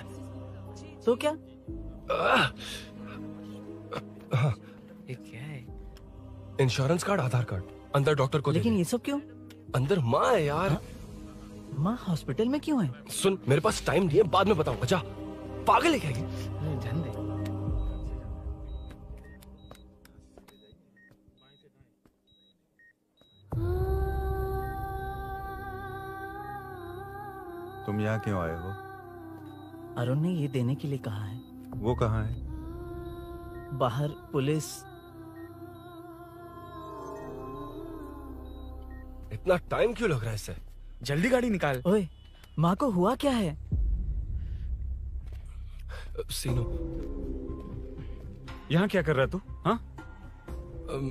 तो क्या? ये क्या है? इंश्योरेंस कार्ड, आधार कार्ड, अंदर डॉक्टर को। लेकिन ये सब क्यों? अंदर माँ है यार। माँ हॉस्पिटल में क्यों है? सुन, मेरे पास टाइम नहीं है, बाद में बताऊंगा। जा, पागल है क्या ये? ध्यान दे। तुम यहाँ क्यों आए हो? अरुण ने ये देने के लिए कहा है। वो कहाँ है? बाहर पुलिस। इतना टाइम क्यों लग रहा है इससे? जल्दी गाड़ी निकाल। ओए, माँ को हुआ क्या है? सीनू, यहाँ क्या कर रहा तू? हाँ?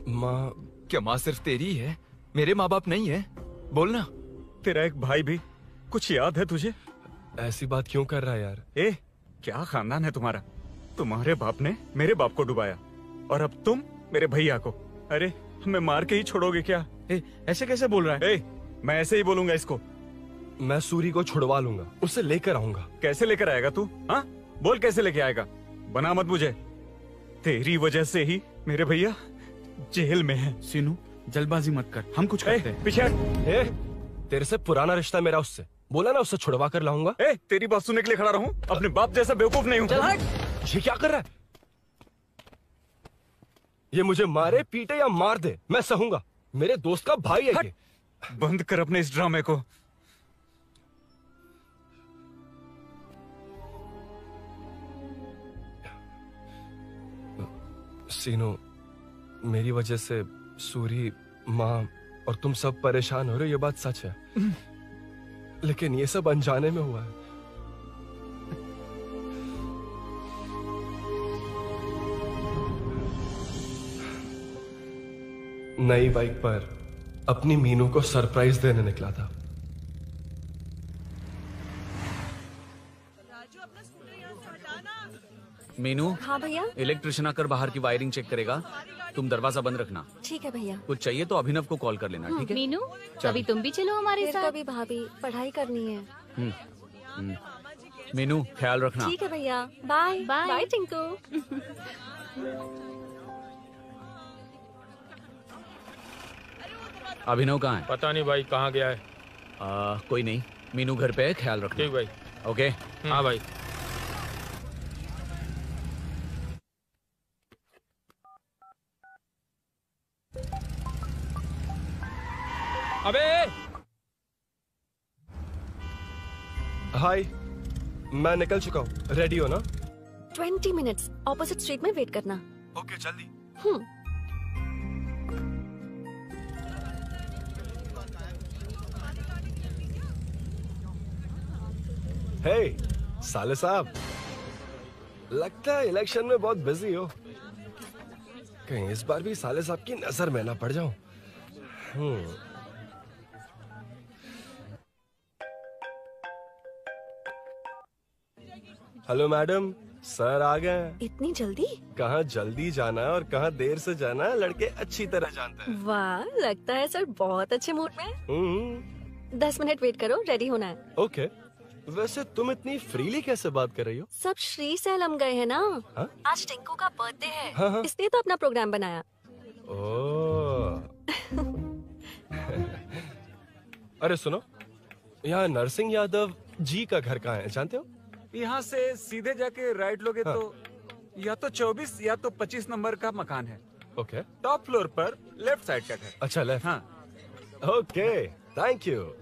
माँ। क्या माँ सिर्फ तेरी है? मेरे माँ बाप नहीं है? बोलना। तेरा एक भाई भी। कुछ याद है तुझे? ऐसी बात क्यों कर रहा है यार? ए, क्या खानदान है तुम्हारा? तुम्हारे बाप ने मेरे बाप को डुबाया और अब तुम मेरे भैया को। अरे हमें मार के ही छोड़ोगे क्या? ऐसे कैसे बोल रहा है? मैं ऐसे ही बोलूंगा इसको। मैं सूरी को छुड़वा लूंगा, उसे लेकर आऊंगा। कैसे लेकर आएगा तू? हाँ, बोल कैसे लेके आएगा? बना मत मुझे। तेरी वजह से ही मेरे भैया जेल में है। सीनू, जल्दबाजी मत कर, हम कुछ करते हैं। पीछे। तेरे से पुराना रिश्ता मेरा उससे। बोला ना उससे छुड़वा कर लाऊंगा। तेरी बात सुनने के लिए खड़ा रहूं? अपने बाप जैसा बेवकूफ नहीं हूं। ये क्या कर रहा है? ये मुझे मारे, पीटे या मार दे, मैं सहूंगा। मेरे दोस्त का भाई है ये। बंद कर अपने इस ड्रामे को। सीनू, मेरी वजह से सूरी, माँ और तुम सब परेशान हो रहे हो, ये बात सच है। लेकिन ये सब अनजाने में हुआ है। नई बाइक पर अपनी मीनू को सरप्राइज देने निकला था। मीनू। हाँ भैया। इलेक्ट्रिशियन आकर बाहर की वायरिंग चेक करेगा, तुम दरवाजा बंद रखना। ठीक है भैया। कुछ चाहिए तो अभिनव को कॉल कर लेना, ठीक है? मीनू, चल। कभी तुम भी चलो हमारे फिर साथ। कभी भाभी, पढ़ाई करनी है। मीनू ख्याल रखना। ठीक है भैया, बाय बाय। बाय टिंकू। अभिनव कहाँ है? पता नहीं भाई, कहाँ गया है। कोई नहीं, मीनू घर पे है, ख्याल रखना। ठीक भाई। ओके। हाँ भाई। अबे हाय, मैं निकल चुका हूँ। रेडी हो ना? 20 मिनट्स ऑपोजिट स्ट्रीट में वेट करना। ओके, जल्दी। हे साले साहब, लगता है इलेक्शन में बहुत बिजी हो। कहीं इस बार भी साले साहब की नजर में ना पड़ जाऊं। हेलो मैडम, सर आ गए। इतनी जल्दी? कहाँ जल्दी जाना है और कहाँ देर से जाना है, लड़के अच्छी तरह जानते हैं। वाह, लगता है सर बहुत अच्छे मूड में हैं। 10 मिनट वेट करो, रेडी होना है। ओके। वैसे तुम इतनी फ्रीली कैसे बात कर रही हो? सब श्री सैलम गए हैं ना। हाँ? आज टिंकू का बर्थडे है, हाँ। इसलिए तो अपना प्रोग्राम बनाया। ओह। अरे सुनो, यहाँ नरसिंह यादव जी का घर कहाँ है, जानते हो? यहाँ से सीधे जाके राइट लोगे तो या तो 24 या तो 25 नंबर का मकान है। ओके। टॉप फ्लोर पर लेफ्ट साइड का है। अच्छा, लेफ्ट। हाँ। Okay, thank you.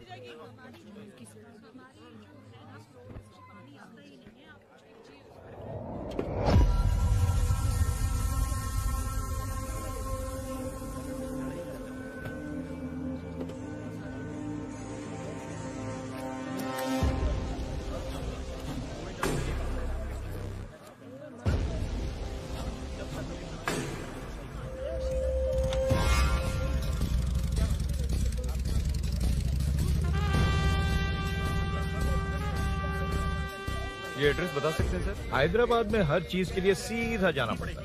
ये एड्रेस बता सकते हैं सर? हैदराबाद में हर चीज के लिए सीधा जाना पड़ेगा।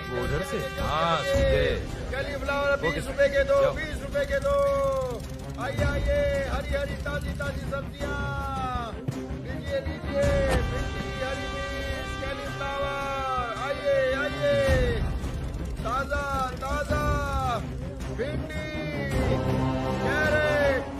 वो उधर से? हाँ, सीधे। कैलीफ्लावर 20 रुपए के दो, 20 रुपए के दो। आइए आइए, हरी हरी ताजी ताजी सब्जियाँ लीजिए लीजिए। भिंडी, हरी मिर्च, कैलीफ्लावर, आइए आइए। ताजा ताजा भिंडी, कैरेट।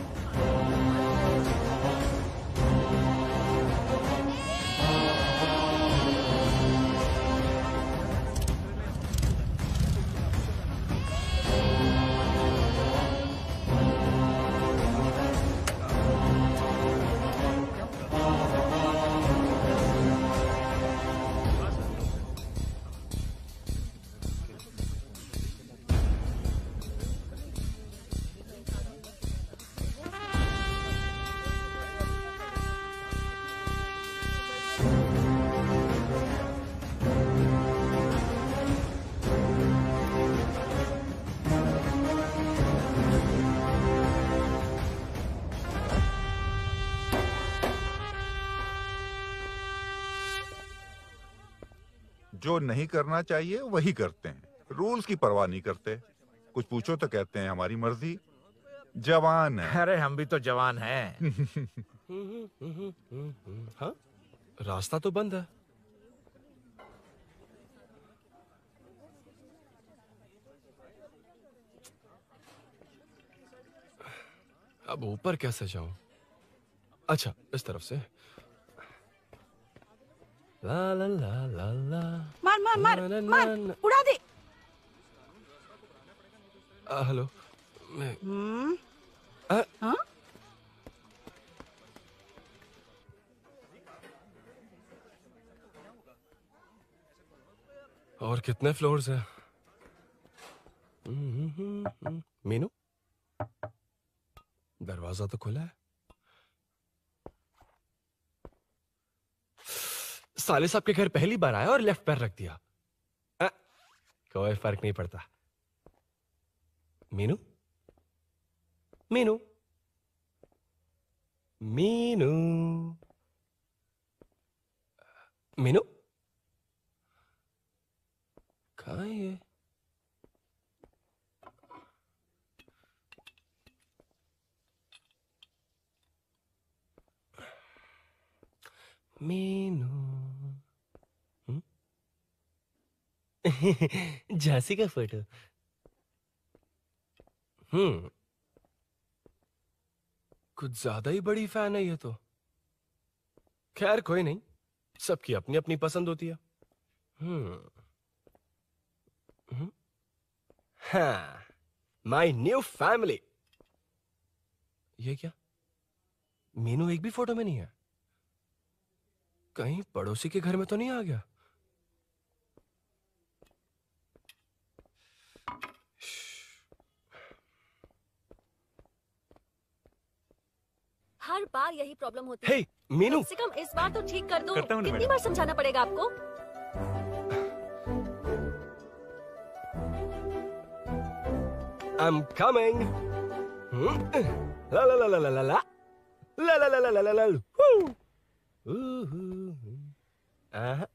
जो नहीं करना चाहिए वही करते हैं, रूल्स की परवाह नहीं करते। कुछ पूछो तो कहते हैं हमारी मर्जी। जवान है। अरे हम भी तो जवान हैं। हाँ, रास्ता तो बंद है। अब ऊपर कैसे जाऊं? अच्छा, इस तरफ से। ला ला ला ला ला। मार मार मार मार, उड़ा दे। हेलो, मैं हाँ? और कितने फ्लोर्स हैं? दरवाजा तो खुला है। साले साहब के घर पहली बार आया और लेफ्ट पैर रख दिया। कोई फर्क नहीं पड़ता। मीनू, मीनू, मीनू, मीनू, कहाँ है ये? मीनू, झांसी का फोटो। कुछ ज्यादा ही बड़ी फैन है ये तो। खैर कोई नहीं, सबकी अपनी अपनी पसंद होती है। हाँ, माई न्यू फैमिली। ये क्या? मीनू एक भी फोटो में नहीं है। कहीं पड़ोसी के घर में तो नहीं आ गया? हर बार यही प्रॉब्लम होती है। हे, मीनू, कम से कम इस बार तो ठीक कर दो। करता हूँ ना कितनी मैडम। बार समझाना पड़ेगा आपको? I'm coming. La la la la la la la. La la la la la la la. Woo. Aha.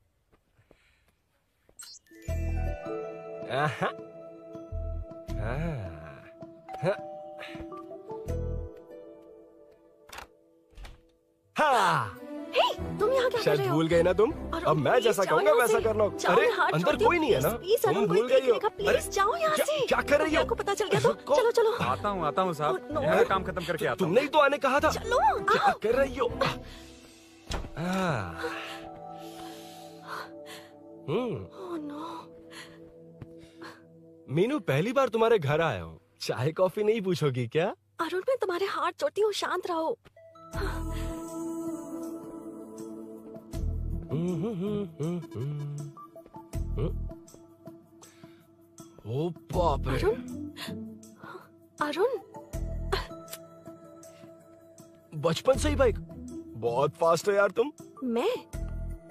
Aha. हाँ। हे, तुम यहाँ क्या कर शायद रहे हो? भूल गए ना तुम। अरुण, अब मैं प्लीज जैसा जाओ कहूँगा यहाँ वैसा से। करना। जाओ, अरे मैं हाथ अंदर छोड़ती कोई हूँ। नहीं है ना? प्लीज, अरुण, तुम कोई भूल गई हो। देख लेगा। प्लीज जाओ यहाँ से। क्या कर रही हो? को पता चल गया तो चलो चलो। आता हूँ साहब। मैं काम खत्म करके आता हूँ। तुमने ही तो आने कहा था। चलो, क्या कर रही हो? Oh no. मीनू, पहली बार तुम्हारे घर आया हूँ। चाय कॉफी नहीं पूछोगी क्या? अरुण, मैं तुम्हारे हाथ जोड़ती हूँ, शांत रहो। ओ बाप रे। अरुण, बचपन से ही बाइक। बहुत फास्ट हो यार तुम। मैं?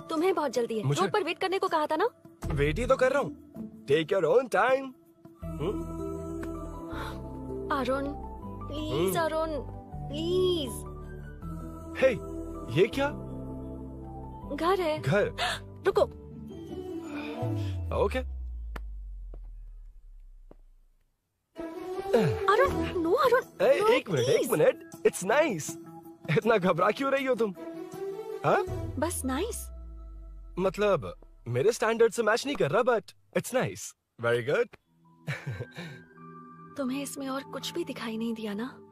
तुम्हें बहुत जल्दी है। मुझे- रोड पर वेट करने को कहा था ना? वेट ही तो कर रहा हूँ। Take your own time. Arun, please Arun, please. Hey, ये क्या? घर है। घर? रुको। Okay. Arun, no Arun. No, एक मिनट। It's nice. इतना घबरा क्यों रही हो तुम? हाँ? बस नाइस। मतलब मेरे स्टैंडर्ड से मैच नहीं कर रहा, but it's nice. Very good. तुम्हें इसमें और कुछ भी दिखाई नहीं दिया ना?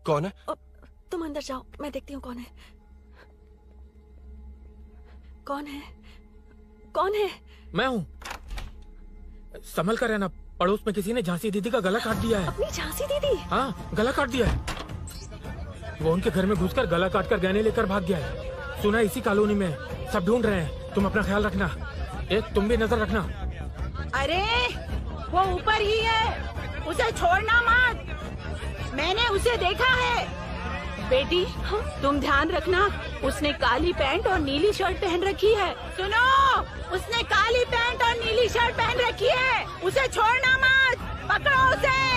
कौन है? तुम अंदर जाओ, मैं देखती हूँ कौन है। कौन है? कौन है? मैं हूँ। संभल कर रहना। पड़ोस में किसी ने झांसी दीदी का गला काट दिया है। अपनी झांसी दीदी? हाँ, गला काट दिया है। वो उनके घर में घुसकर गला काट कर गहने लेकर भाग गया है। सुना इसी कॉलोनी में। सब ढूंढ रहे हैं। तुम अपना ख्याल रखना। एक तुम भी नजर रखना। अरे वो ऊपर ही है, उसे छोड़ना मत। मैंने उसे देखा है। बेटी, तुम ध्यान रखना। उसने काली पैंट और नीली शर्ट पहन रखी है। सुनो, उसने काली पैंट और नीली शर्ट पहन रखी है। उसे छोड़ना मत। पकड़ो उसे।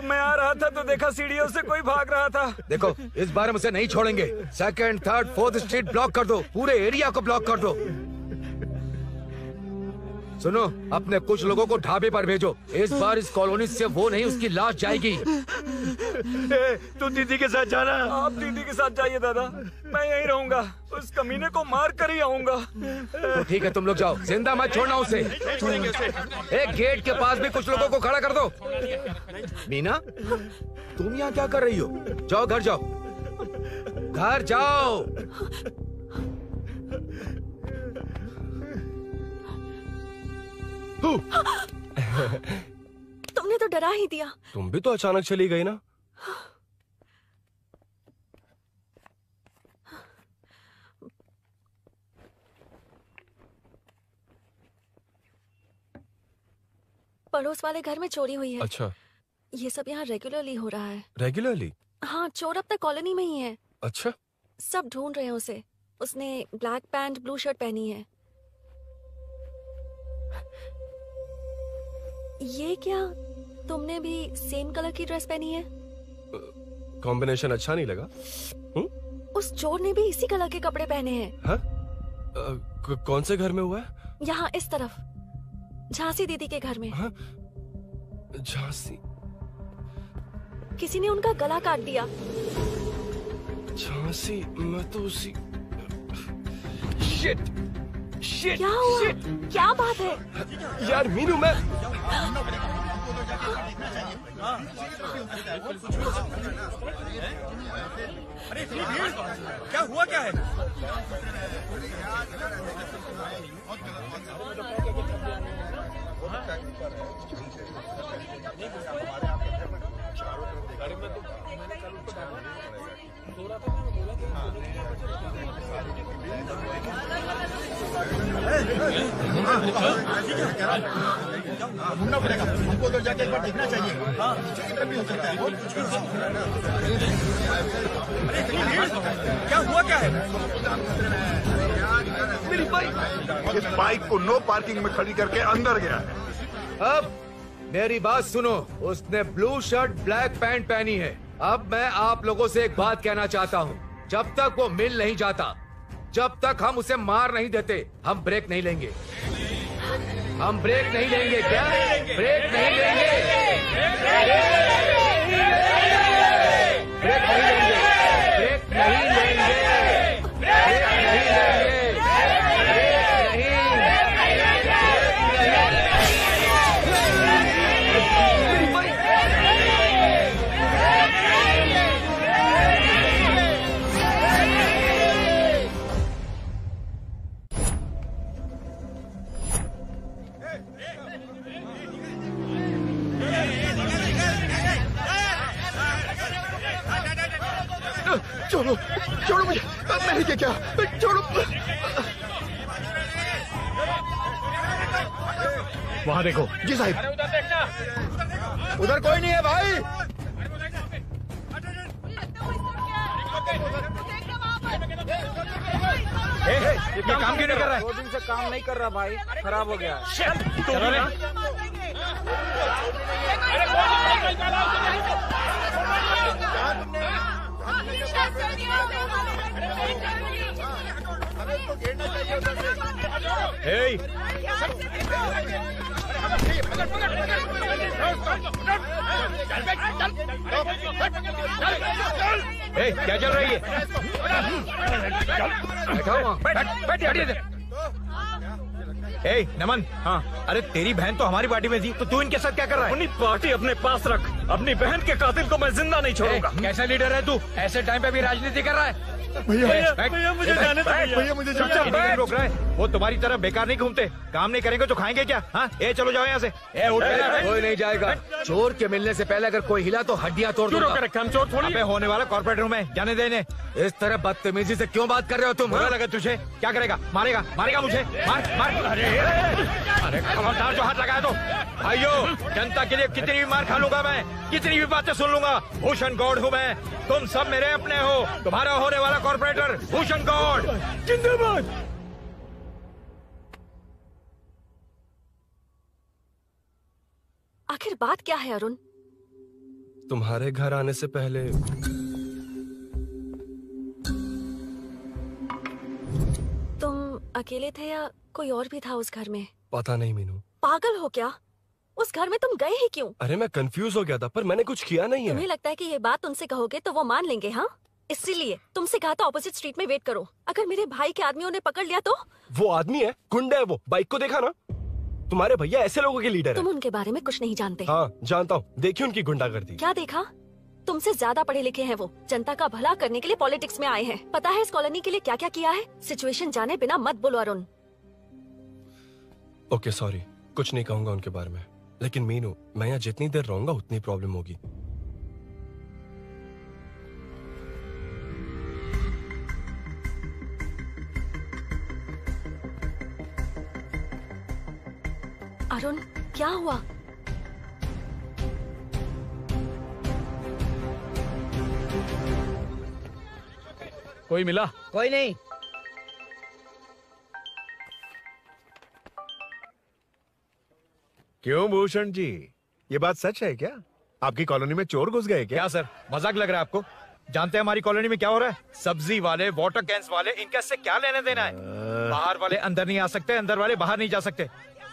मैं आ रहा था तो देखा सीढ़ियों से कोई भाग रहा था। देखो इस बार हम उसे नहीं छोड़ेंगे। 2nd, 3rd, 4th street block कर दो, पूरे एरिया को ब्लॉक कर दो। सुनो, अपने कुछ लोगों को ढाबे पर भेजो। इस बार इस कॉलोनी से वो नहीं, उसकी लाश जाएगी। तू दीदी के साथ जाना। आप दीदी के साथ जाइए दादा, मैं यहीं रहूंगा। उस कमीने को मार कर ही आऊंगा। तो ठीक है, तुम लोग जाओ, जिंदा मत छोड़ना उसे। एक गेट के पास भी कुछ लोगों को खड़ा कर दो। मीना, तुम यहाँ क्या कर रही हो? जाओ घर जाओ, घर जाओ। तुमने तो डरा ही दिया। तुम भी तो अचानक चली गई ना। पड़ोस वाले घर में चोरी हुई है। अच्छा, ये सब यहाँ रेगुलरली हो रहा है। रेगुलरली? हाँ, चोर अब तक कॉलोनी में ही है। अच्छा, सब ढूंढ रहे हैं उसे। उसने ब्लैक पैंट ब्लू शर्ट पहनी है। ये क्या, तुमने भी सेम कलर की ड्रेस पहनी है? कॉम्बिनेशन अच्छा नहीं लगा? उस चोर ने भी इसी कलर के कपड़े पहने हैं। हाँ? कौन से घर में हुआ है? यहाँ इस तरफ, झांसी दीदी के घर में। हाँ? झांसी? किसी ने उनका गला काट दिया। झांसी? मैं तो उसी... शिट! शिट! क्या हुआ? शिट! क्या बात है? यार मीनू, मैं... क्या हुआ, क्या है? ढूंढना पड़ेगा हमको, तो जाके एक बार देखना चाहिए। भी हो सकता है। क्या हुआ, क्या है? मेरी बाइक, इस बाइक को नो पार्किंग में खड़ी करके अंदर गया है। अब मेरी बात सुनो, उसने ब्लू शर्ट ब्लैक पैंट पहनी है। अब मैं आप लोगों से एक बात कहना चाहता हूँ, जब तक वो मिल नहीं जाता, जब तक हम उसे मार नहीं देते, हम ब्रेक नहीं लेंगे। हम ब्रेक नहीं लेंगे। क्या ब्रेक नहीं लेंगे? ब्रेक नहीं लेंगे। ब्रेक नहीं लेंगे। ब्रेक नहीं लेंगे। छोड़ो, छोड़ो मुझे, मैंने क्या, छोड़ो। वहाँ देखो। जी साहब। उधर कोई नहीं है भाई। ये काम क्यों नहीं कर रहा है? 2 दिन से काम नहीं कर रहा भाई, खराब हो गया। Hey! Hey, क्या चल रही है? ए, नमन। हाँ, अरे तेरी बहन तो हमारी पार्टी में थी, तो तू इनके साथ क्या कर रहा है? अपनी पार्टी अपने पास रख, अपनी बहन के कातिल को मैं जिंदा नहीं छोड़ूंगा। कैसा लीडर है तू? ऐसे टाइम पे भी राजनीति कर रहा है? भैया मुझे जाने दो भैया, मुझे चुपचाप रोक रहा है। वो तुम्हारी तरह बेकार नहीं घूमते, काम नहीं करेंगे तो खाएंगे क्या? हाँ, ए चलो जाओ यहाँ से। ए उठ कोई नहीं जाएगा। चोर के मिलने से पहले अगर कोई हिला तो हड्डियां तोड़ दूंगा। हम चोर थोड़ी होने वाला कॉर्पोरेट रूम है, जाने देने। इस तरह बदतमीजी से क्यों बात कर रहे हो तुम? बुरा लगा तुझे? क्या करेगा? मारेगा, मारेगा मुझे? मार मार। अरे खबरदार जो हाथ लगाया तो। भाइयों, जनता के लिए कितनी भी मार खा लूंगा मैं, कितनी भी बातें सुन लूंगा। भूषण गौड़ हूँ मैं, तुम सब मेरे अपने हो। तुम्हारा होने वाला कॉर्पोरेटर भूषण गौड़ जिंदाबाद। आखिर बात क्या है अरुण? तुम्हारे घर आने से पहले तुम अकेले थे या कोई और भी था उस घर में? पता नहीं मीनू। पागल हो क्या? उस घर में तुम गए ही क्यों? अरे मैं कंफ्यूज हो गया था, पर मैंने कुछ किया नहीं तुम्हें है। लगता है कि ये बात उनसे कहोगे तो वो मान लेंगे? हाँ, इसीलिए तुमसे कहा था ऑपोजिट स्ट्रीट में वेट करो। अगर मेरे भाई के आदमियों ने पकड़ लिया तो? वो आदमी है, गुंडा है वो। बाइक को देखा ना? तुम्हारे भैया ऐसे लोगों के लीडर तुम है। उनके बारे में कुछ नहीं जानते। हाँ जानता हूँ, देखिए उनकी गुंडागर्दी। क्या देखा? तुमसे ज्यादा पढ़े लिखे हैं वो। जनता का भला करने के लिए पॉलिटिक्स में आए हैं। पता है इस कॉलोनी के लिए क्या क्या किया है? सिचुएशन जाने बिना मत बोलो अरुण। ओके सॉरी, कुछ नहीं कहूंगा उनके बारे में। लेकिन मीनू, मैं यहाँ जितनी देर रहूंगा उतनी प्रॉब्लम होगी। अरुण, क्या हुआ? कोई मिला? कोई नहीं। क्यों भूषण जी, ये बात सच है क्या? आपकी कॉलोनी में चोर घुस गए क्या? सर, मजाक लग रहा है आपको? जानते हैं हमारी कॉलोनी में क्या हो रहा है? सब्जी वाले, वाटर कैंस वाले, इनका इससे क्या लेने देना है? बाहर वाले अंदर नहीं आ सकते, अंदर वाले बाहर नहीं जा सकते।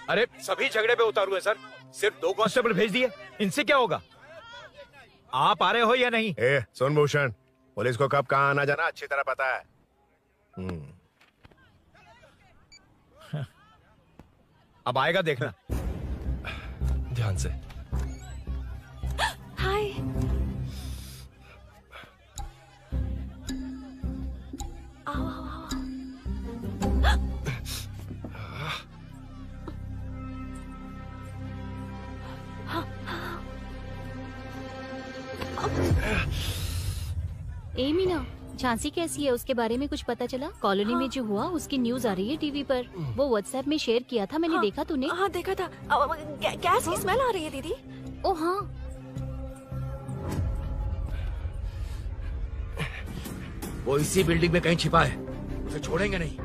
अरे सभी झगड़े पे उतारू है सर। सिर्फ 2 कांस्टेबल भेज दिए, इनसे क्या होगा? आप आ रहे हो या नहीं? ए, सुन भूषण, पुलिस को कब कहाँ आना जाना अच्छी तरह पता है। अब आएगा देखना। ध्यान से। हाय। आओ आओ आओ। ए मीना, झांसी कैसी है? उसके बारे में कुछ पता चला? कॉलोनी में जो हुआ उसकी न्यूज आ रही है टीवी पर। वो व्हाट्सएप में शेयर किया था मैंने। देखा तूने? हाँ देखा था। गैस की स्मेल आ रही है दीदी। ओ हाँ। वो इसी बिल्डिंग में कहीं छिपा है, उसे छोड़ेंगे नहीं।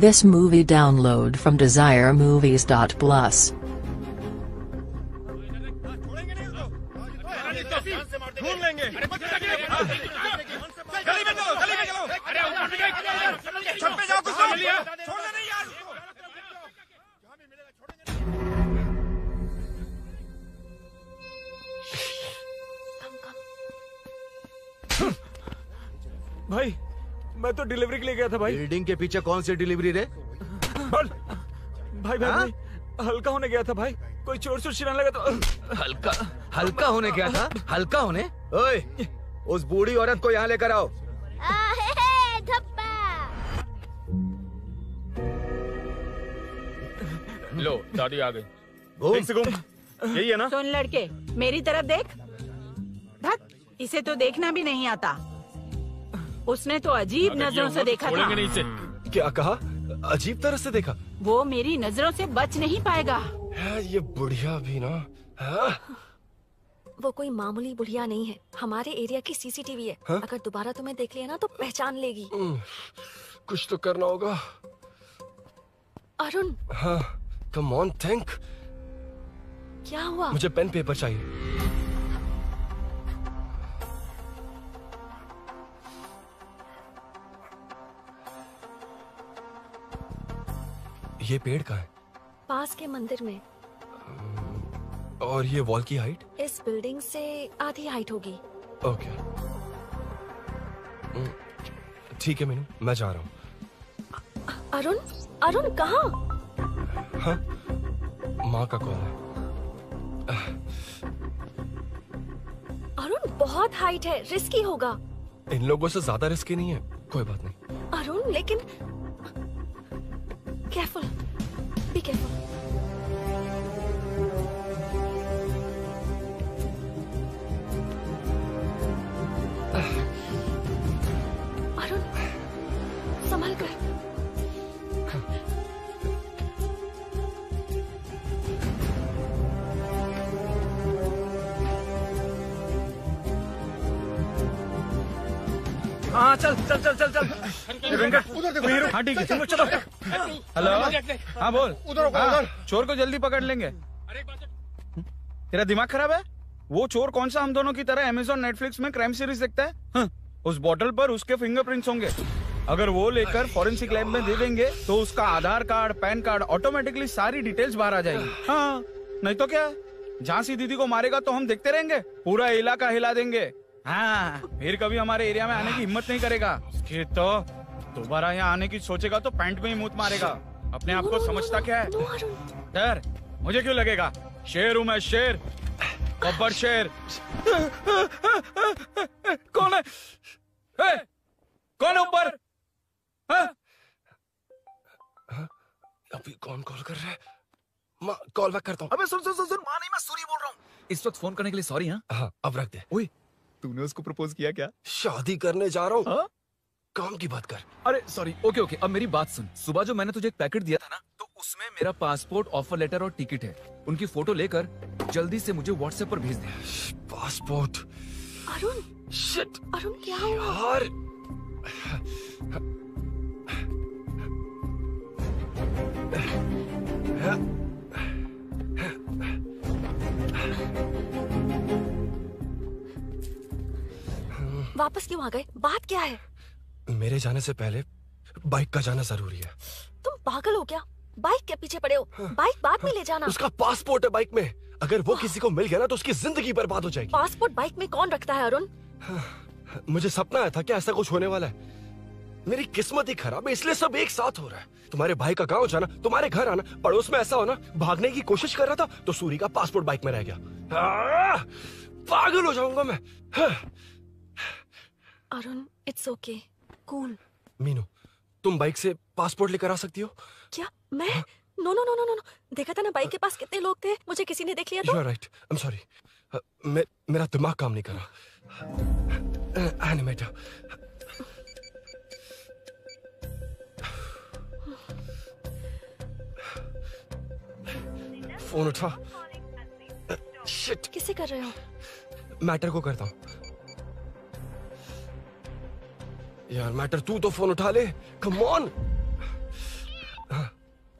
This movie download from DesireMovies.plus. ढूंढ लेंगे। गली में चलो, गली में चलो। छत पे जाओ, कुछ छोड़ दे नहीं यार। भाई, मैं तो डिलीवरी के लिए गया था भाई। बिल्डिंग के पीछे कौन सी डिलीवरी रे? भाई भाई, हल्का होने गया था भाई। कोई चोर चोर चिल्लाने लगा तो हल्का होने गया था? हल्का होने? ओए, उस बूढ़ी औरत को यहाँ लेकर आओ। लो, दादी आ गई। घूम। यही है ना? सुन लड़के, मेरी तरफ देख। धत, इसे तो देखना भी नहीं आता। उसने तो अजीब नजरों से देखा था। नहीं इसे। क्या कहा? अजीब तरह से देखा? वो मेरी नजरों से बच नहीं पाएगा। ये बुढ़िया भी ना। वो कोई मामूली बुढ़िया नहीं है, हमारे एरिया की सीसीटीवी है। अगर दोबारा तुम्हें देख लिया ना तो पहचान लेगी। कुछ तो करना होगा। अरुण। हाँ, कम ऑन थिंक। क्या हुआ? मुझे पेन पेपर चाहिए। ये पेड़ का है? पास के मंदिर में। और ये वॉल की हाइट? इस बिल्डिंग से आधी हाइट होगी। ओके, ठीक है मीनू, मैं जा रहा हूँ। अरुण, अरुण कहाँ? हाँ, माँ का कॉल है। अरुण बहुत हाइट है, रिस्की होगा। इन लोगों से ज्यादा रिस्की नहीं है। कोई बात नहीं। अरुण लेकिन केयरफुल, बी केयरफुल। अरुण संभाल कर। हाँ चल चल चल चल चल वेंकट हाँ ठीक है तुम लोग चलो। हेलो हाँ बोल। उधर चोर को जल्दी पकड़ लेंगे। तेरा दिमाग खराब है? वो चोर कौन सा हम दोनों की तरह अमेज़न नेटफ्लिक्स में क्राइम सीरीज देखता है? उस बॉटल पर उसके फिंगरप्रिंट्स होंगे। अगर वो लेकर फॉरेंसिक लैब में दे देंगे तो उसका आधार कार्ड पैन कार्ड ऑटोमेटिकली सारी डिटेल्स बाहर आ जाएगी। हाँ नहीं तो क्या, झांसी दीदी को मारेगा तो हम देखते रहेंगे, पूरा इलाका हिला देंगे। हाँ फिर कभी हमारे एरिया में आने की हिम्मत नहीं करेगा। फिर तो दोबारा यहाँ आने की सोचेगा तो पैंट में ही मूत मारेगा। अपने आप को समझता क्या है? डर मुझे क्यों लगेगा? शेर हूँ मैं, शेर, गब्बर शेर। कौन है? कौन है ऊपर? अभी कौन कॉल कर रहा है? माँ कॉल बैक करता हूँ। अबे सुन सुन सुन सुन, माँ नहीं, मैं सूरी बोल रहा हूँ। इस वक्त फोन करने के लिए सॉरी। हाँ अब रख दे। ओए तूने उसको प्रपोज किया क्या? शादी करने जा रहा हूँ। काम की बात कर। अरे सॉरी, ओके ओके, अब मेरी बात सुन। सुबह जो मैंने तुझे एक पैकेट दिया था ना, तो उसमें मेरा पासपोर्ट, ऑफर लेटर और टिकट है। उनकी फोटो लेकर जल्दी से मुझे व्हाट्सएप पर भेज दे। पासपोर्ट। अरुण शिट अरुण क्या हुआ? यार वापस क्यों आ गए? बात क्या है? मेरे जाने से पहले बाइक का जाना जरूरी है। तुम पागल हो क्या? बाइक के पीछे पड़े हो? बाइक बाद में ले जाना। उसका पासपोर्ट है बाइक में, अगर वो किसी को मिल गया ना तो उसकी जिंदगी बर्बाद हो जाएगी। पासपोर्ट बाइक में कौन रखता है अरुण? मुझे सपना आया था कि ऐसा कुछ होने वाला है। मेरी किस्मत ही खराब है, इसलिए सब एक साथ हो रहा है। तुम्हारे भाई का गांव जाना, तुम्हारे घर आना, पड़ोस में ऐसा होना, भागने की कोशिश कर रहा था तो सूरी का पासपोर्ट बाइक में रह गया। पागल हो जाऊंगा मैं। Arun it's okay, cool. Meenu तुम बाइक से पासपोर्ट लेकर आ सकती हो? क्या मैं? No no no no no, देखा था ना बाइक के पास कितने लोग थे, मुझे किसी ने देख लिया तो। You are right. I'm sorry. मेरा दिमाग काम नहीं कर रहा। एनिमेटर। फोन उठा। शिट। किसे कर रहे हो? मैटर को करता हूँ। यार मैटर तू तो फोन उठा ले, कम ऑन।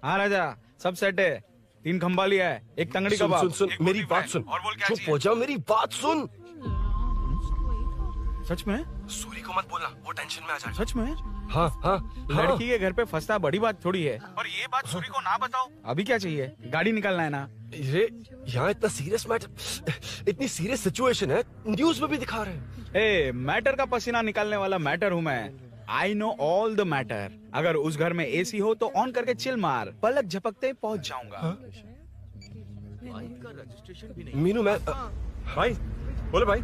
हाँ राजा सब सेट है, 3 खंबा लिया है, एक तंगड़ी कबाब। सुन सुन मेरी बात सुन, चुप हो जा, मेरी बात सुन। सच में? सूरी को मत बोलना, वो टेंशन में आ जाएगा। सच में? हाँ हाँ। लड़की के घर पे फंसना बड़ी बात थोड़ी है। और ये बात सूरी को ना बताओ। अभी क्या चाहिए? गाड़ी निकालना है ना? ये यहाँ इतना सीरियस मैटर, इतनी सीरियस सिचुएशन है, न्यूज में भी दिखा रहे हैं। ए मैटर का पसीना निकालने वाला मैटर हूँ मैं। I know all the matter. अगर उस घर में एसी हो तो ऑन करके चिल मार, पलक झपकते पहुंच जाऊंगा। मीनू मैं भाई बोलो भाई।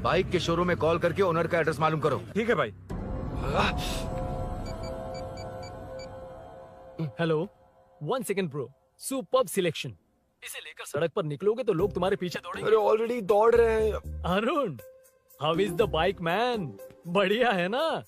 बाइक के शोरूम में कॉल करके ओनर का एड्रेस मालूम करो। ठीक है भाई। Hello 1 second bro, superb selection. इसे लेकर सड़क पर निकलोगे तो लोग तुम्हारे पीछे दौड़ेंगे। अरे ऑलरेडी दौड़ रहे हैं। Arun how is the bike man? बढ़िया है ना?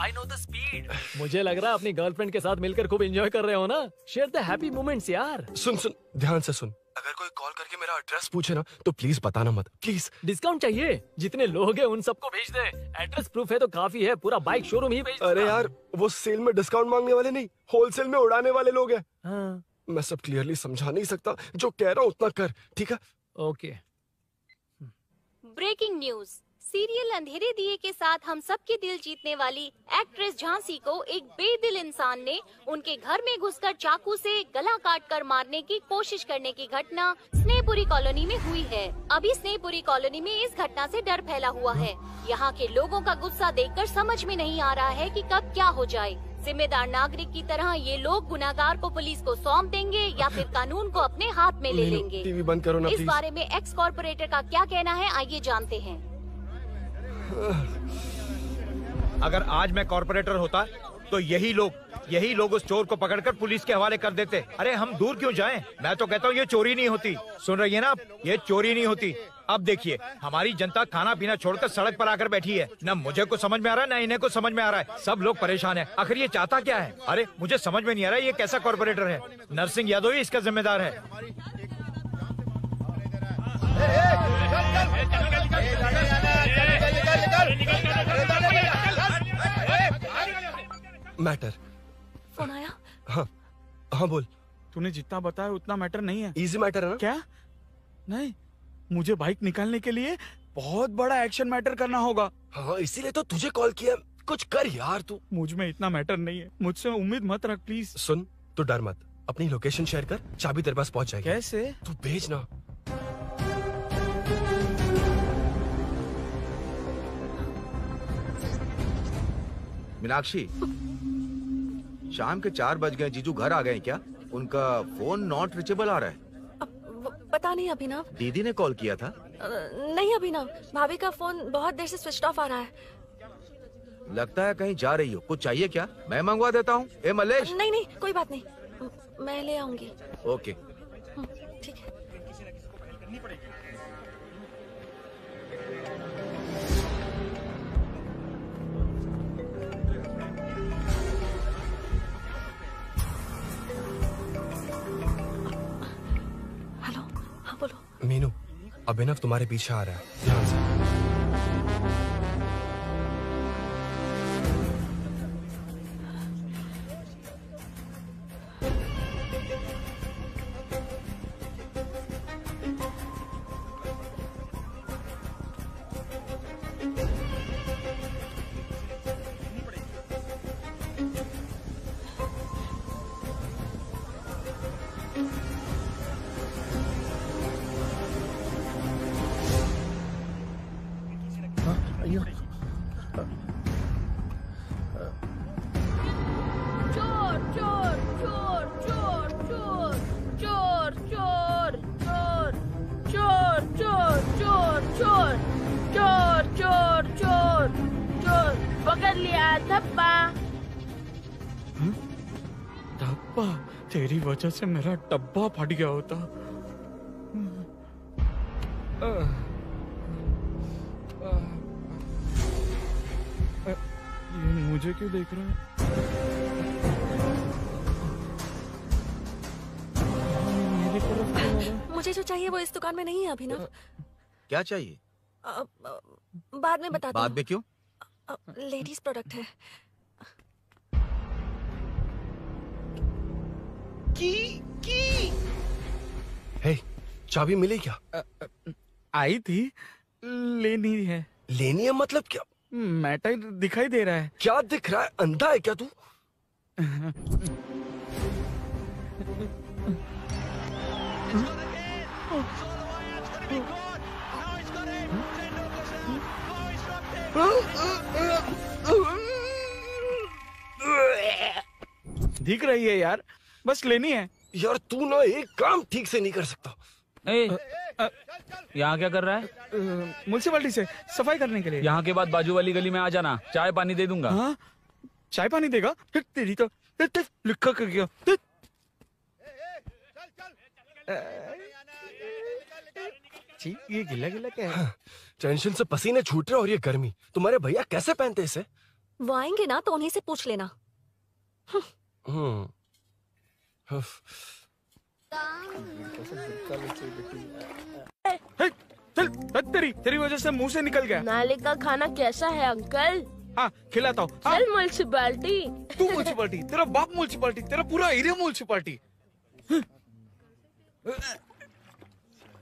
I know the speed. मुझे लग रहा है अपनी गर्लफ्रेंड के साथ मिलकर खूब एंजॉय कर रहे हो ना? शेयर द हैप्पी मोमेंट्स यार। सुन सुन ध्यान से सुन, अगर कोई कॉल करके मेरा एड्रेस पूछे ना तो प्लीज बताना मत, प्लीज। डिस्काउंट चाहिए? जितने लोग हैं उन सबको भेज दे। एड्रेस प्रूफ है तो काफी है, पूरा बाइक शोरूम ही भेज दे। अरे यार वो सेल में डिस्काउंट मांगने वाले नहीं, होलसेल में उड़ाने वाले लोग हैं। हाँ। मैं सब क्लियरली समझा नहीं सकता, जो कह रहा हूँ उतना कर, ठीक है? ओके। Breaking news. सीरियल अंधेरे दिए के साथ हम सबके दिल जीतने वाली एक्ट्रेस झांसी को एक बेदिल इंसान ने उनके घर में घुसकर चाकू से गला काटकर मारने की कोशिश करने की घटना स्नेहपुरी कॉलोनी में हुई है। अभी स्नेहपुरी कॉलोनी में इस घटना से डर फैला हुआ है। यहाँ के लोगों का गुस्सा देखकर समझ में नहीं आ रहा है कि कब क्या हो जाए। जिम्मेदार नागरिक की तरह ये लोग गुनाहगार को पुलिस को सौंप देंगे या फिर कानून को अपने हाथ में ले लेंगे। टीवी बंद करो ना इस प्लीज। बारे में एक्स कॉर्पोरेटर का क्या कहना है, आइए जानते हैं। अगर आज मैं कॉर्पोरेटर होता तो यही लोग उस चोर को पकड़कर पुलिस के हवाले कर देते। अरे हम दूर क्यों जाएं? मैं तो कहता हूँ ये चोरी नहीं होती। सुन रही है ना आप? ये चोरी नहीं होती। अब देखिए हमारी जनता खाना पीना छोड़कर सड़क पर आकर बैठी है। ना मुझे कुछ समझ में आ रहा है, ना इन्हें कुछ समझ में आ रहा है। सब लोग परेशान हैं। आखिर ये चाहता क्या है? अरे मुझे समझ में नहीं आ रहा है ये कैसा कॉर्पोरेटर है। नरसिंह यादव ही इसका जिम्मेदार है। मैटर। फोन आया? हाँ हाँ बोल। तूने जितना बताया उतना मैटर नहीं है। इजी मैटर है ना? क्या? नहीं, मुझे बाइक निकालने के लिए बहुत बड़ा एक्शन मैटर करना होगा। हाँ इसीलिए तो तुझे कॉल किया। कुछ कर यार तू। मुझ में इतना मैटर नहीं है, मुझसे उम्मीद मत रख प्लीज। सुन, तू डर मत, अपनी लोकेशन शेयर कर, चाबी तेरे पास पहुंच जाएगी। कैसे? तू भेज ना। मीनाक्षी, शाम के 4 बज गए, जीजू घर आ गए क्या? उनका फोन नॉट रिचेबल आ रहा है। पता नहीं अभिनव। दीदी ने कॉल किया था? नहीं अभिनव, भाभी का फोन बहुत देर से स्विच ऑफ आ रहा है। लगता है कहीं जा रही हो। कुछ चाहिए क्या? मैं मंगवा देता हूँ। ए मलेश। नहीं नहीं कोई बात नहीं, मैं ले आऊंगी। ओके ठीक है। हेलो, हाँ बोलो। मीनू, अभिनव तुम्हारे पीछे आ रहा है, ध्यान से। तेरी वजह से मेरा डब्बा फट गया होता। ये मुझे क्यों देख रहा है? मेरी तरफ क्यों आ रहा है? मुझे जो चाहिए वो इस दुकान में नहीं है अभिनव। क्या चाहिए? बाद में बताती हूँ। बाद में क्यों? लेडीज प्रोडक्ट है। हे, चाबी मिली क्या? आई थी, लेनी है। लेनी है मतलब क्या? मैटर दिखाई दे रहा है। क्या दिख रहा है? अंधा है क्या तू? दिख रही है यार, बस लेनी है। यार तू ना एक काम ठीक से नहीं कर सकता। यहाँ क्या कर रहा है? म्युनिसिपैलिटी से सफाई करने के लिए। यहाँ के बाद बाजू वाली गली में आ जाना, चाय पानी दे दूंगा। हाँ? चाय पानी देगा? तेरी तो लिखा कर गया। ये गिला गिला क्या है? टेंशन से पसीने छूट रहे और ये गर्मी, तुम्हारे भैया कैसे पहनते इसे? वो आएंगे ना तो उन्हीं से पूछ लेना। तेरी वजह से मुंह से निकल गया। नाले का खाना कैसा है अंकल? हाँ खिलाता हूँ। चल म्युनिसिपैलिटी। तू म्युनिसिपैलिटी, तेरा बाप म्युनिसिपैलिटी, तेरा पूरा area municipality.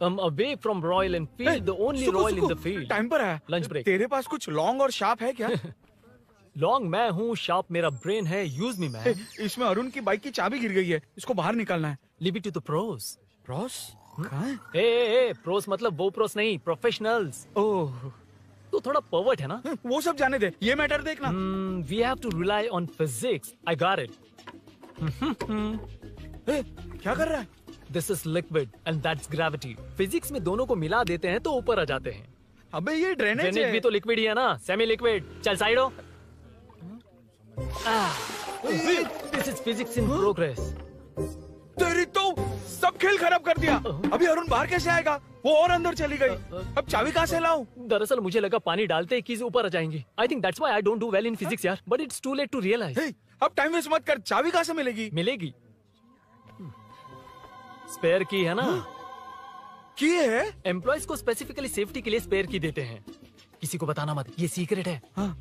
Away from Royal Enfield, the only Royal in the field. Time पर है। Lunch break. तेरे पास कुछ लॉन्ग और शार्प है क्या? लॉन्ग मैं हूँ, शार्प मेरा ब्रेन है। Use me man. इसमें अरुण की बाइक की चाबी गिर गई है, इसको बाहर निकालना है। Leave it to the pros. Pros? कहाँ है? ए प्रोस मतलब वो प्रोस नहीं, प्रोफेशनल्स। ओह, तू थोड़ा पर्वर्ट है ना? वो सब जाने दे, ये मैटर देखना। We have to rely on physics. I got it. क्या कर रहा है? This is liquid and that's gravity. Physics में दोनों को मिला देते हैं तो ऊपर आ जाते हैं। अबे ये ड्रेनेज है। भी तो लिक्विड ही है ना, सेमी लिक्विड। चल साइड हो। This is physics in progress. तेरी तो सब खेल खराब कर दिया। अभी अरुण बाहर कैसे आएगा? वो और अंदर चली गई। अब चाबी कहाँ से लाऊं? दरअसल मुझे लगा पानी डालते ही कीज ऊपर आ जाएंगी। I think that's why I don't do well in physics यार। But it's too late to realize. अब टाइम वेस्ट मत कर, चाबी कहाँ से मिलेगी? मिलेगी। स्पेयर की है ना? की है? एम्प्लॉयज को स्पेसिफिकली सेफ्टी के लिए स्पेयर की देते हैं। किसी को बताना मत, ये सीक्रेट है। हाँ।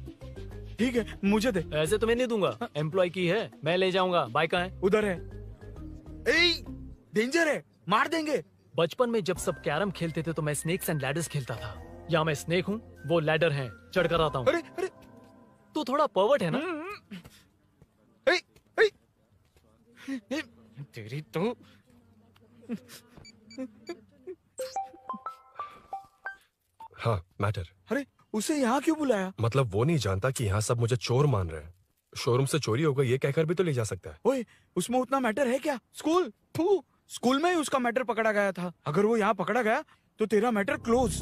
ठीक है, मुझे दे। ऐसे तो मैं नहीं दूंगा, एम्प्लॉय की है, मैं ले जाऊंगा। बाइक कहाँ है? उधर है। डेंजर है, मार देंगे। बचपन में जब सब कैरम खेलते थे तो मैं स्नेक्स एंड लैडर्स खेलता था। या मैं स्नेक हूँ, वो लैडर है, चढ़ कर आता हूँ। अरे अरे, तू थोड़ा पर्वर्ट है ना? तेरी तो हाँ, मैटर। अरे उसे यहाँ क्यों बुलाया? मतलब वो नहीं जानता कि यहाँ सब मुझे चोर मान रहे हैं। शोरूम से चोरी हो गई ये कहकर भी तो ले जा सकता है। ओए, उसमें उतना मैटर है क्या? स्कूल में ही उसका मैटर पकड़ा गया था। अगर वो यहाँ पकड़ा गया तो तेरा matter close.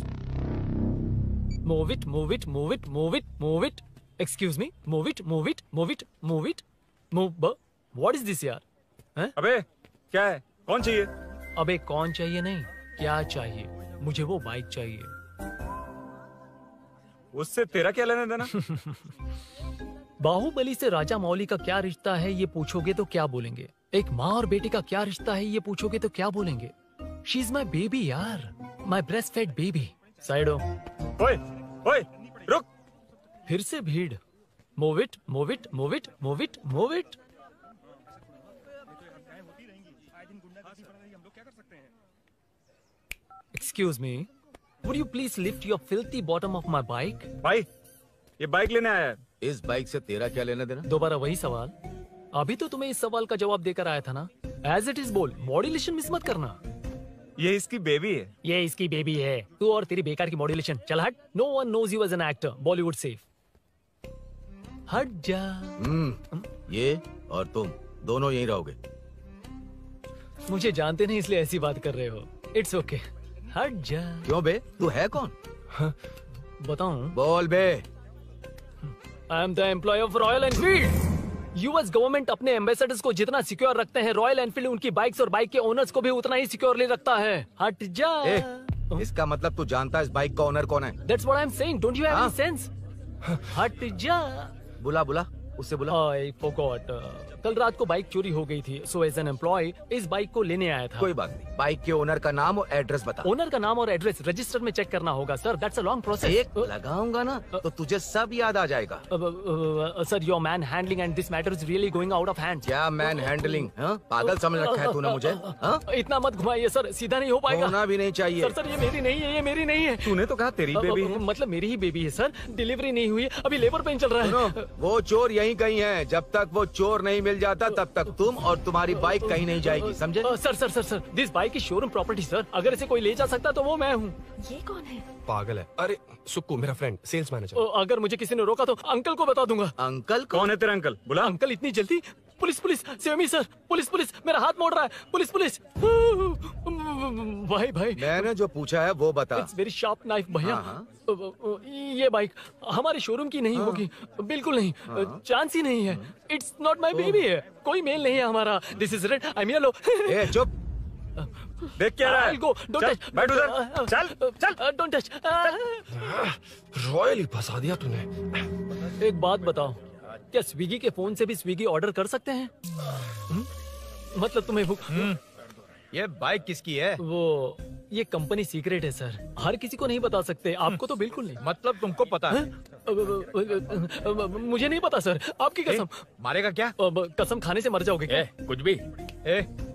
Move it, move it, move it, move it, move it. Excuse me, move it, move it, move it, move it, move. What is this यार? हैं? अबे क्या है? कौन चाहिए? अबे कौन चाहिए नहीं, क्या चाहिए? मुझे वो बाइक चाहिए। उससे तेरा क्या लेना देना? बाहुबली से राजा मौली का क्या रिश्ता है ये पूछोगे तो क्या बोलेंगे? एक माँ और बेटे का क्या रिश्ता है ये पूछोगे तो क्या बोलेंगे? शी इज माई बेबी यार, my breast fed baby. Side हो। ओए रुक। फिर से भीड़। Move it, move it, move it, move it, move it. Excuse me, would you please lift your filthy bottom of my bike? भाई, ये bike लेने आया है। इस बाइक से तेरा क्या लेना देना? दोबारा वही सवाल। अभी तो तुम्हें इस सवाल का जवाब देकर आया था ना। एज इट इज बोल, मॉड्यूलेशन मिस मत करना। ये इसकी बेबी है। ये इसकी बेबी है। तू और तेरी बेकार की मॉड्यूलेशन। चल हट। No one knows you as an actor. Bollywood safe. हट जा। ये और तुम दोनों यहीं रहोगे। मुझे जानते नहीं इसलिए ऐसी बात कर रहे हो। It's okay. हट जा। क्यों बे? तू है कौन? बताऊं? बोल बे। I am the employ of Royal Enfield. US government अपने एम्बेसडर्स को जितना सिक्योर रखते हैं, रॉयल एनफील्ड उनकी बाइक्स और बाइक के ओनर्स को भी उतना ही सिक्योरली रखता है। हट जा। इसका मतलब तू जानता है इस बाइक का ओनर कौन है? That's what I'm saying. Don't you have any sense? हट जा। बुला उससे बुला। I forgot. कल रात को बाइक चोरी हो गई थी, so as an employee इस बाइक को लेने आया था। कोई बात नहीं, बाइक के ओनर का नाम और एड्रेस बता। ओनर का नाम और एड्रेस रजिस्टर में चेक करना होगा sir. That's a long process. एक लगाऊंगा ना तो तुझे सब याद आ जाएगा। Sir, your man handling and this matter is really going out of hand. क्या मैन हैंडलिंग? पागल समझ रखा है तूने मुझे? इतना मत घुमाइए सर, सीधा नहीं हो पाएगा। होना भी नहीं चाहिए। सर ये मेरी नहीं है, ये मेरी नहीं है। तूने तो कहा तेरी बेबी है। मतलब मेरी ही बेबी है सर। डिलीवरी नहीं हुई, अभी लेबर पेन चल रहा है। वो चोर यहीं कहीं है। जब तक वो चोर नहीं मिल जाता तब तक तुम और तुम्हारी बाइक कहीं नहीं जाएगी, समझे? Sir this bike is showroom property sir. अगर इसे कोई ले जा सकता तो वो मैं हूँ। ये कौन है? पागल है। अरे सुक्कू, मेरा फ्रेंड, सेल्स मैनेजर। अगर मुझे किसी ने रोका तो अंकल को बता दूंगा। अंकल? कौन है तेरा अंकल? बुला। अंकल इतनी जल्दी? Police save me sir. Police मेरा हाथ मोड़ रहा है। पुलिस। भाई मैंने जो पूछा है वो बता। इट्स वेरी शार्प नाइफ भैया। ये बाइक हमारे शोरूम की नहीं होगी, बिल्कुल नहीं। चांस ही नहीं है। इट्स नॉट माई बेबी है। कोई मेल नहीं है हमारा। This is red, I am yellow. चुप। देख क्या रहा है? I'll go. Don't touch. बैठ उधर। चल। Don't touch. रॉयल ही फंसा दिया तूने। एक बात बताओ, क्या स्विगी के फोन से भी स्विगी ऑर्डर कर सकते हैं? मतलब तुम्हें ये बाइक किसकी है? वो ये कंपनी सीक्रेट है सर, हर किसी को नहीं बता सकते। आपको तो बिल्कुल नहीं। मतलब तुमको पता है? मुझे नहीं पता सर, आपकी कसम। मारेगा क्या? कसम खाने से मर जाओगे क्या? कुछ भी।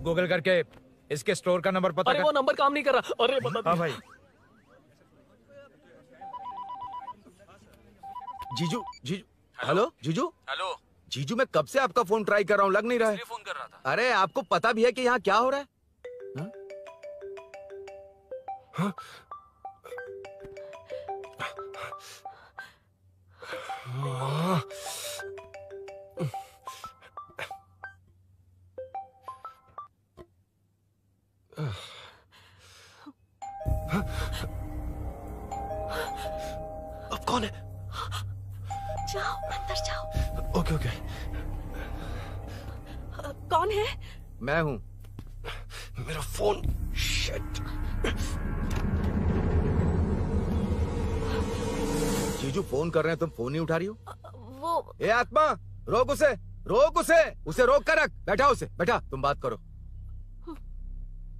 गूगल करके इसके स्टोर का नंबर पता कर। वो नंबर काम नहीं कर रहा। अरे बता। हाँ भाई। जीजू हेलो जीजू मैं कब से आपका फोन ट्राई कर रहा हूँ, लग नहीं रहा है। फोन कर रहा था। अरे आपको पता भी है कि यहाँ क्या हो रहा है? अब कौन है? जाओ अंदर जाओ। ओके। कौन है? मैं हूँ। मेरा फोन। शिट। जीजू फोन कर रहे हैं, तुम फोन नहीं उठा रही हो? वो ए आत्मा, रोक उसे रोक कर रख। बैठा तुम बात करो।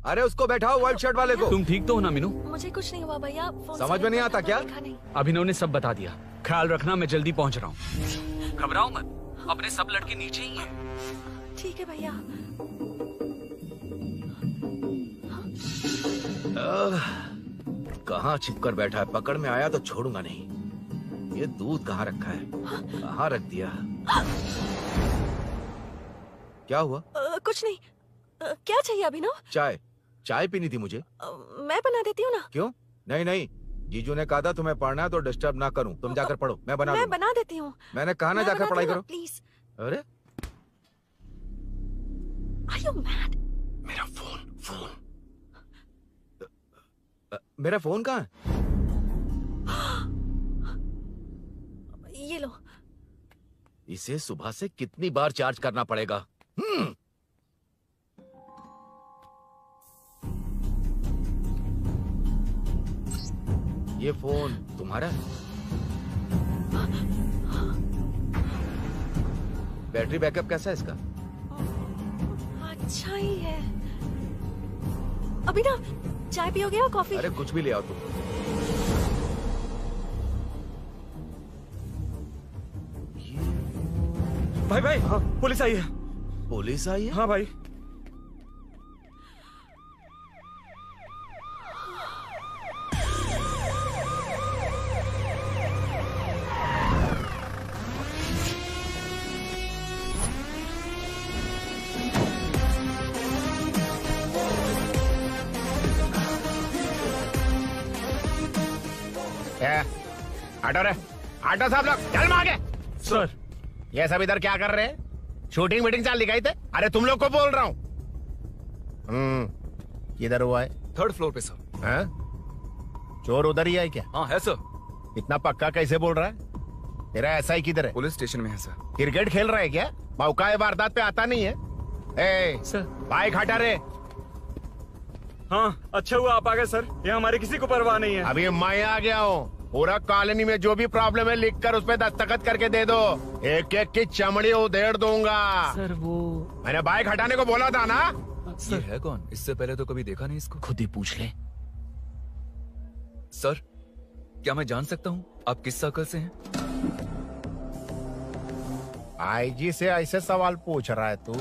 अरे उसको बैठाओ, व्हाइट शर्ट वाले को। तुम ठीक तो हो ना मीनू? मुझे कुछ नहीं हुआ भैया। समझ में नहीं आता क्या? अभिनव ने सब बता दिया। ख्याल रखना, मैं जल्दी पहुंच रहा हूँ। घबराओ मत, अपने सब लड़के नीचे ही हैं। ठीक है भैया। कहाँ छिपकर बैठा है? पकड़ में आया तो छोड़ूंगा नहीं। ये दूध कहाँ रखा है? कहाँ रख दिया? क्या हुआ? कुछ नहीं। क्या चाहिए अभिनव? चाय। चाय पीनी थी मुझे। मैं बना देती हूँ ना। क्यों? नहीं नहीं, जीजू ने कहा था तुम्हें पढ़ना है तो डिस्टर्ब ना करूं। तुम जाकर पढ़ो, मैं बना देती हूँ। मैंने कहा ना जाकर पढ़ाई करो प्लीज। अरे Are you mad? मेरा फोन मेरा फोन कहाँ है? ये लो। इसे सुबह से कितनी बार चार्ज करना पड़ेगा? ये फोन तुम्हारा है? बैटरी बैकअप कैसा है इसका? अच्छा ही है। अभिनव, चाय पियोगे या कॉफी? अरे कुछ भी ले आओ तुम। भाई भाई, हाँ, पुलिस आई है। पुलिस आई है? हाँ भाई। आटो रे, आटो साहब लोग चल मांगे। सर, ये सब इधर क्या कर रहे हैं? शूटिंग मीटिंग चाल दिखाई थे? अरे तुम लोग को बोल रहा हूँ। किधर हुआ है? 3rd फ्लोर पे सर। हैं? चोर उधर ही है क्या? हाँ है सर। इतना पक्का कैसे बोल रहा है? तेरा ऐसा ही किधर है? पुलिस स्टेशन में है सर। क्रिकेट खेल रहा है क्या? मौका वारदात पे आता नहीं है? ए सर, बाइक हटा रे। हाँ, अच्छा हुआ आप आ गए सर। ये हमारे किसी को परवाह नहीं है। अभी मैं आ गया हूँ। पूरा कॉलोनी में जो भी प्रॉब्लम है लिख कर उस पे दस्तखत करके दे दो। एक एक की चमड़ी उधेड़ दूंगा। सर वो मैंने बाइक हटाने को बोला था ना। ये है कौन? इससे पहले तो कभी देखा नहीं इसको। खुद ही पूछ ले। सर, क्या मैं जान सकता हूँ आप किस सर्कल से हैं? आईजी से ऐसे सवाल पूछ रहा है तू?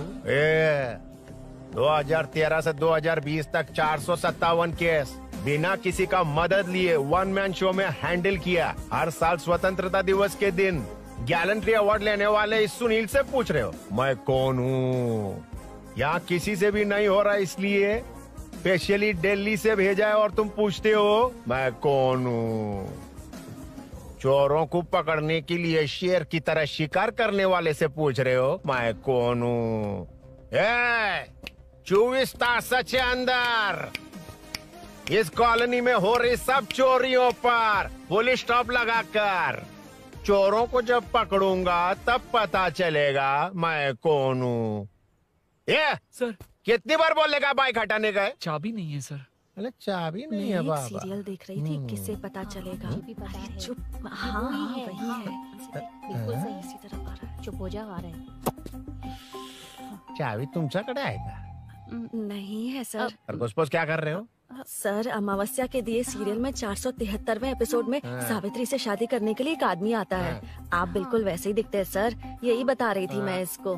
2013 से 2020 तक 457 केस बिना किसी का मदद लिए 1 मैन शो में हैंडल किया। हर साल स्वतंत्रता दिवस के दिन गैलेंट्री अवार्ड लेने वाले इस सुनील से पूछ रहे हो मैं कौन हूँ? यहाँ किसी से भी नहीं हो रहा, इसलिए स्पेशली दिल्ली से भेजा है और तुम पूछते हो मैं कौन हूँ? चोरों को पकड़ने के लिए शेर की तरह शिकार करने वाले से पूछ रहे हो मैं कौन हूँ? 24 तास के अंदर इस कॉलोनी में हो रही सब चोरियों पर पुलिस स्टॉप लगाकर चोरों को जब पकड़ूंगा तब पता चलेगा मैं कौन हूँ। ये सर कितनी बार बोलेगा बाइक हटाने का? चाबी नहीं है सर। अरे चाबी नहीं मैं है एक बाबा। सीरियल देख रही थी, किससे पता चलेगा? अरे चुप। हाँ वही है, वही हाँ। है। बिल्कुल सही। इसी तरफ आ रहा है। चुप हो जा, आ रहा है। चाबी तुमच्याकडे आहे का? नहीं है सर। और घुसपौस क्या कर रहे हो? सर, अमावस्या के दिए सीरियल में 473वें एपिसोड में हाँ। सावित्री से शादी करने के लिए एक आदमी आता है। आप बिल्कुल वैसे ही दिखते हैं सर। यही बता रही थी मैं इसको।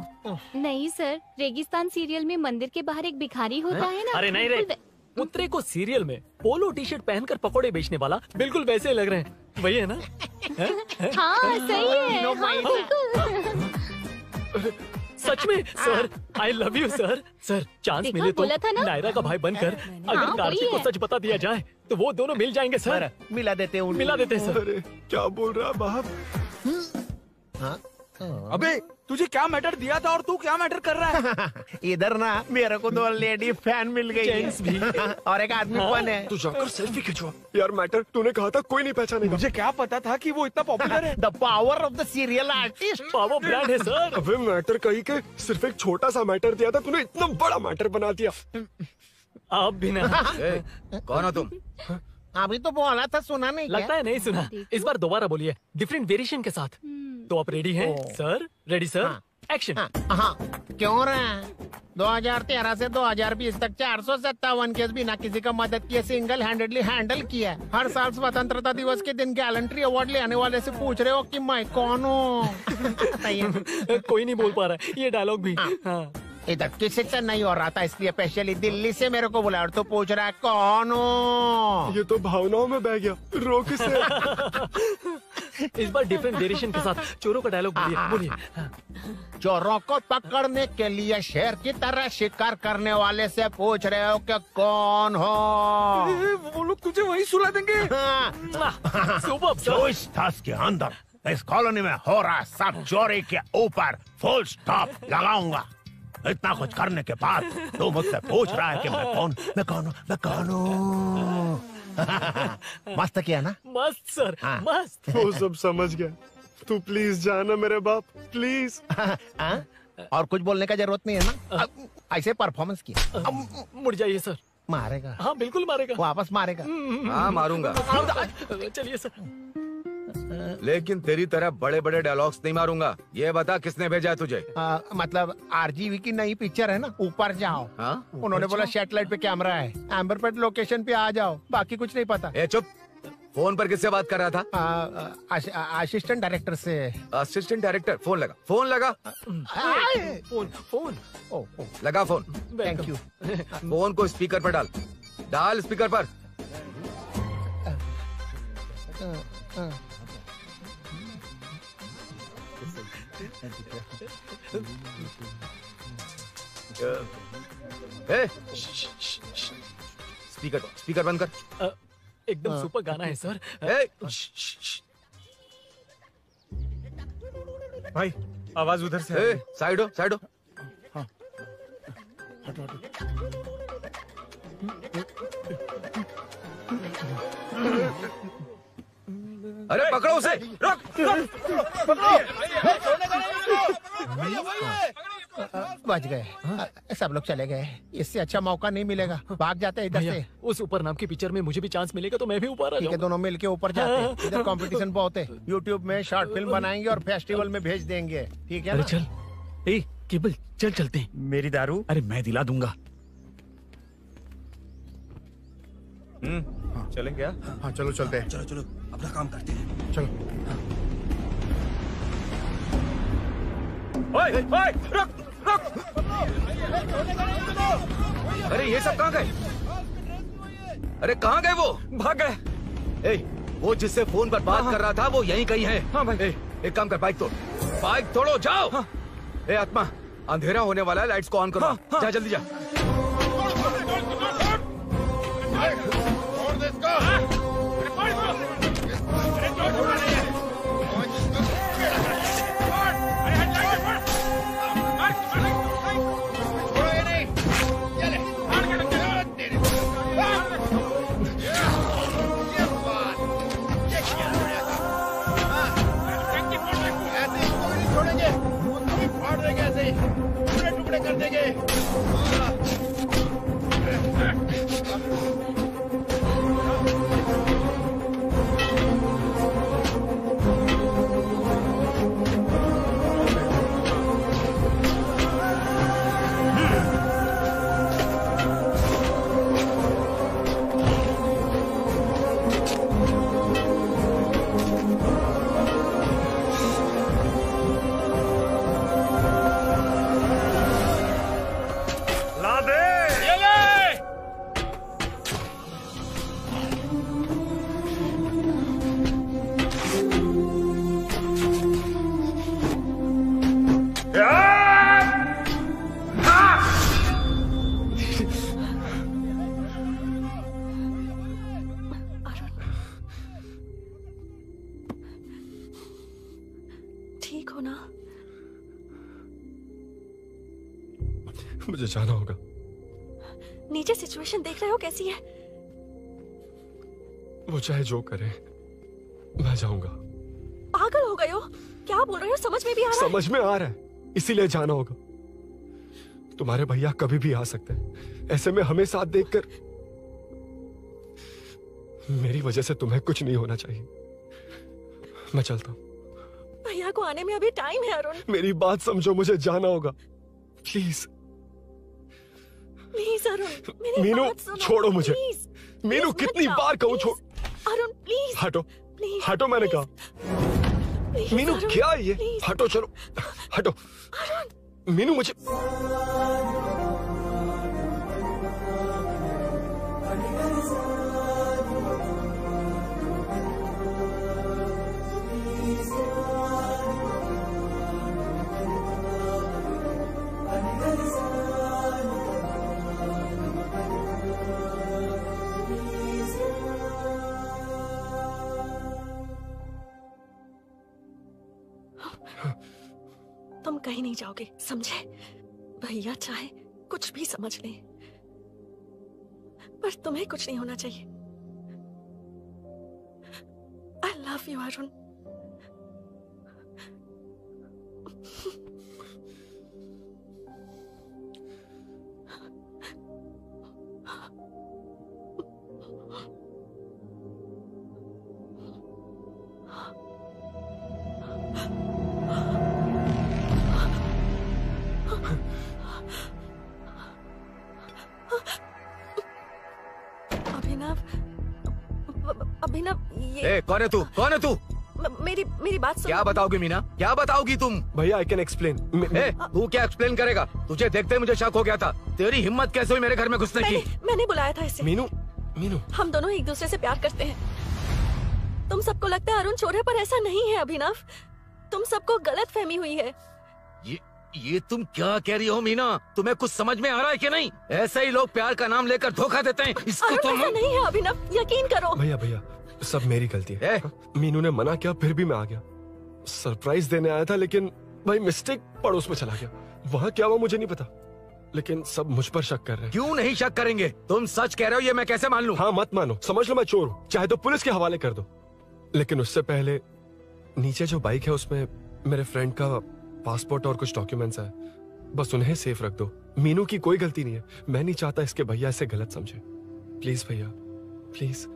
नहीं सर, रेगिस्तान सीरियल में मंदिर के बाहर एक भिखारी होता है ना। अरे नहीं रे, पुत्रे को सीरियल में पोलो टी शर्ट पहनकर पकोड़े बेचने वाला बिल्कुल वैसे ही लग रहे हैं। वही है ना? हाँ सही है। हाँ, बिल्कुल। सच में sir, I love you sir. Sir chance देखा, मिले तो बोला था ना? नायरा का भाई बनकर अगर हाँ, कार्तिक वही को है। सच बता दिया जाए तो वो दोनों मिल जाएंगे सर। मिला देते हैं उनको। मिला देते हैं सर। अरे क्या बोल रहा बाप? हाँ? अबे तुझे क्या मैटर दिया था और तू क्या मैटर कर रहा है? इधर ना मेरे को 2 लेडी फैन मिल गई जेंट्स भी। है और एक आदमी कौन है? तू जाकर सेल्फी खिंचवा। यार मैटर तूने कहा था कोई नहीं पहचानेगा। मुझे क्या पता था कि वो इतना पॉपुलर है? The power of the serial artist. Power brand है सर। अबे मैटर कहीं के सिर्फ एक छोटा सा मैटर दिया था, तूने इतना बड़ा मैटर बना दिया। आप भी ना। कौन हो तुम? अभी तो बोला था, सुना नहीं क्या? लगता है नहीं सुना। इस बार दोबारा बोलिए, डिफरेंट वेरिएशन के साथ। तो आप रेडी हैं सर? Ready sir? एक्शन। हाँ, क्यों रहा? 2013 से 2020 तक 457 केस बिना किसी का मदद किए सिंगल हैंडेडली हैंडल किया है। हर साल स्वतंत्रता दिवस के दिन गैलेंट्री अवार्ड लेने वाले से पूछ रहे हो कि मैं कौन हूँ? कोई नहीं बोल पा रहा है ये डायलॉग भी। हाँ। इधर किसी से नहीं हो रहा था इसलिए स्पेशली दिल्ली से मेरे को बुलाया और तू पूछ रहा है कौन हूँ? ये तो भावनाओं में बह गया। रोक इसे। इस बार डिफरेंट वेरिएशन के साथ चोरों का डायलॉग बोलिए। चोरों को पकड़ने के लिए शेर की तरह शिकार करने वाले से पूछ रहे हो कि कौन हो? वो लोग तुझे वही सुला देंगे। जो इस दस के अंदर इस कॉलोनी में हो रहा सब चोरी के ऊपर फुल स्टॉप लगाऊंगा। इतना कुछ करने के बाद तू मुझसे पूछ रहा है कि मैं कौन हूँ? मस्त किया ना? मस्त सर, मस्त। वो सब समझ गया। तू प्लीज जाना मेरे बाप, प्लीज। और कुछ बोलने का जरूरत नहीं है ना? ऐसे परफॉर्मेंस किया। मुड़ जाइए सर। मारेगा? हाँ बिल्कुल मारेगा। वापस मारेगा? हाँ मारूंगा। चलिए सर। लेकिन तेरी तरह बड़े बड़े डायलॉग्स नहीं मारूंगा। ये बता किसने भेजा है तुझे? मतलब आरजीवी की नई पिक्चर है ना, ऊपर जाओ। उन्होंने बोला सैटेलाइट पे कैमरा है, एम्बर पेट लोकेशन पे आ जाओ, बाकी कुछ नहीं पता। ए चुप। फोन पर किससे बात कर रहा था? असिस्टेंट डायरेक्टर से। Assistant director? फोन लगा, फोन लगा। फोन लगा फोन। Thank you. फोन को स्पीकर पर डाल, डाल स्पीकर पर। स्पीकर बंद कर। एकदम सुपर गाना है सर। भाई आवाज उधर से। साइड हो, साइड हो। अरे पकड़ो उसे। रुक, बच गए। सब लोग चले गए। इससे अच्छा मौका नहीं मिलेगा। भाग जाते हैं इधर से। उस ऊपर नाम की पिक्चर में मुझे भी चांस मिलेगा तो मैं भी ऊपर आ जाऊंगा। दोनों मिलके ऊपर जाते हैं। इधर कंपटीशन बहुत है। यूट्यूब में शॉर्ट फिल्म बनाएंगे और फेस्टिवल में भेज देंगे। ठीक है अरे ना? चल, ए केबल चल चलते हैं। मेरी दारू? अरे मैं दिला दूंगा। चलें क्या? हाँ चलो चलते हैं। चलो अपना काम करते हैं। चलो। ओए, ओए, रुक, रुक। अरे ये सब कहाँ गए? अरे कहाँ गए वो? भाग गए। ए, वो जिससे फोन पर बात कर रहा था वो यहीं कहीं है। हाँ भाई। एक काम कर, बाइक तोड़, बाइक तोड़ो, जाओ। ए आत्मा, अंधेरा होने वाला है, लाइट्स को ऑन करो। जा जल्दी जा। टुकड़े कर देंगे। ठीक हो ना? मुझे जाना होगा। नीचे सिचुएशन देख रहे हो कैसी है? वो चाहे जो करे, मैं जाऊंगा। पागल हो गए हो? क्या बोल रहे हो? समझ में भी आ रहा है? समझ में आ रहा है, इसीलिए जाना होगा। तुम्हारे भैया कभी भी आ सकते हैं। ऐसे में हमें साथ देखकर मेरी वजह से तुम्हें कुछ नहीं होना चाहिए। मैं चलता हूँ। भैया को आने में अभी टाइम है अरुण। मेरी बात समझो, मुझे जाना होगा। प्लीज प्लीज अरुण, मेरी मीनू बात सुनो, छोड़ो मुझे। प्लीज, मीनू प्लीज कितनी मत बार जाओ, कहूँ छोड़। प्लीज। अरुण प्लीज हटो प्लीज, हटो, मैंने कहा। प्लीज, मीनू अरुण, क्या ये? प्लीज। हटो, चलो हटो। मीनू मुझे तुम कहीं नहीं जाओगे, समझे? भैया चाहे कुछ भी समझ लें, पर तुम्हें कुछ नहीं होना चाहिए। I love you Arun. Abhinav, ये कौन है तू? कौन है तू? मेरी बात सुनो। क्या बताओगी मीना? क्या बताओगी तुम? भैया आई कैन एक्सप्लेन। तू क्या एक्सप्लेन करेगा? तुझे देखते ही मुझे शक हो गया था। तेरी हिम्मत कैसे हुई मेरे घर में घुसने की? मैंने बुलाया था इसे। मीनू, मीनू, हम दोनों एक दूसरे से प्यार करते हैं। तुम सबको लगता है अरुण चोर है, पर ऐसा नहीं है अभिनव। तुम सबको गलत फहमी हुई है। ये तुम क्या कह रही हो मीना? तुम्हें कुछ समझ में आ रहा है कि नहीं? ऐसे ही लोग प्यार का नाम लेकर धोखा देते हैं। इसको तुम ऐसा नहीं है अभिनव, यकीन करो। भैया भैया सब मेरी गलती है। मीनू ने मना किया, फिर भी मैं आ गया। सरप्राइज देने आया था, लेकिन भाई मिस्टेक पड़ोस में चला गया। वहाँ क्या हुआ मुझे नहीं पता, लेकिन सब मुझ पर शक कर रहे हैं। क्यों नहीं शक करेंगे? तुम सच कह रहे हो, ये मैं कैसे मान लूं? हाँ मत मानो, समझ लो मैं चोर हूँ, चाहे तो पुलिस के हवाले कर दो। लेकिन उससे पहले नीचे जो बाइक है उसमें मेरे फ्रेंड का पासपोर्ट और कुछ डॉक्यूमेंट्स है, बस उन्हें सेफ रख दो। मीनू की कोई गलती नहीं है। मैं नहीं चाहता इसके भैया इसे गलत समझे। प्लीज भैया, प्लीज।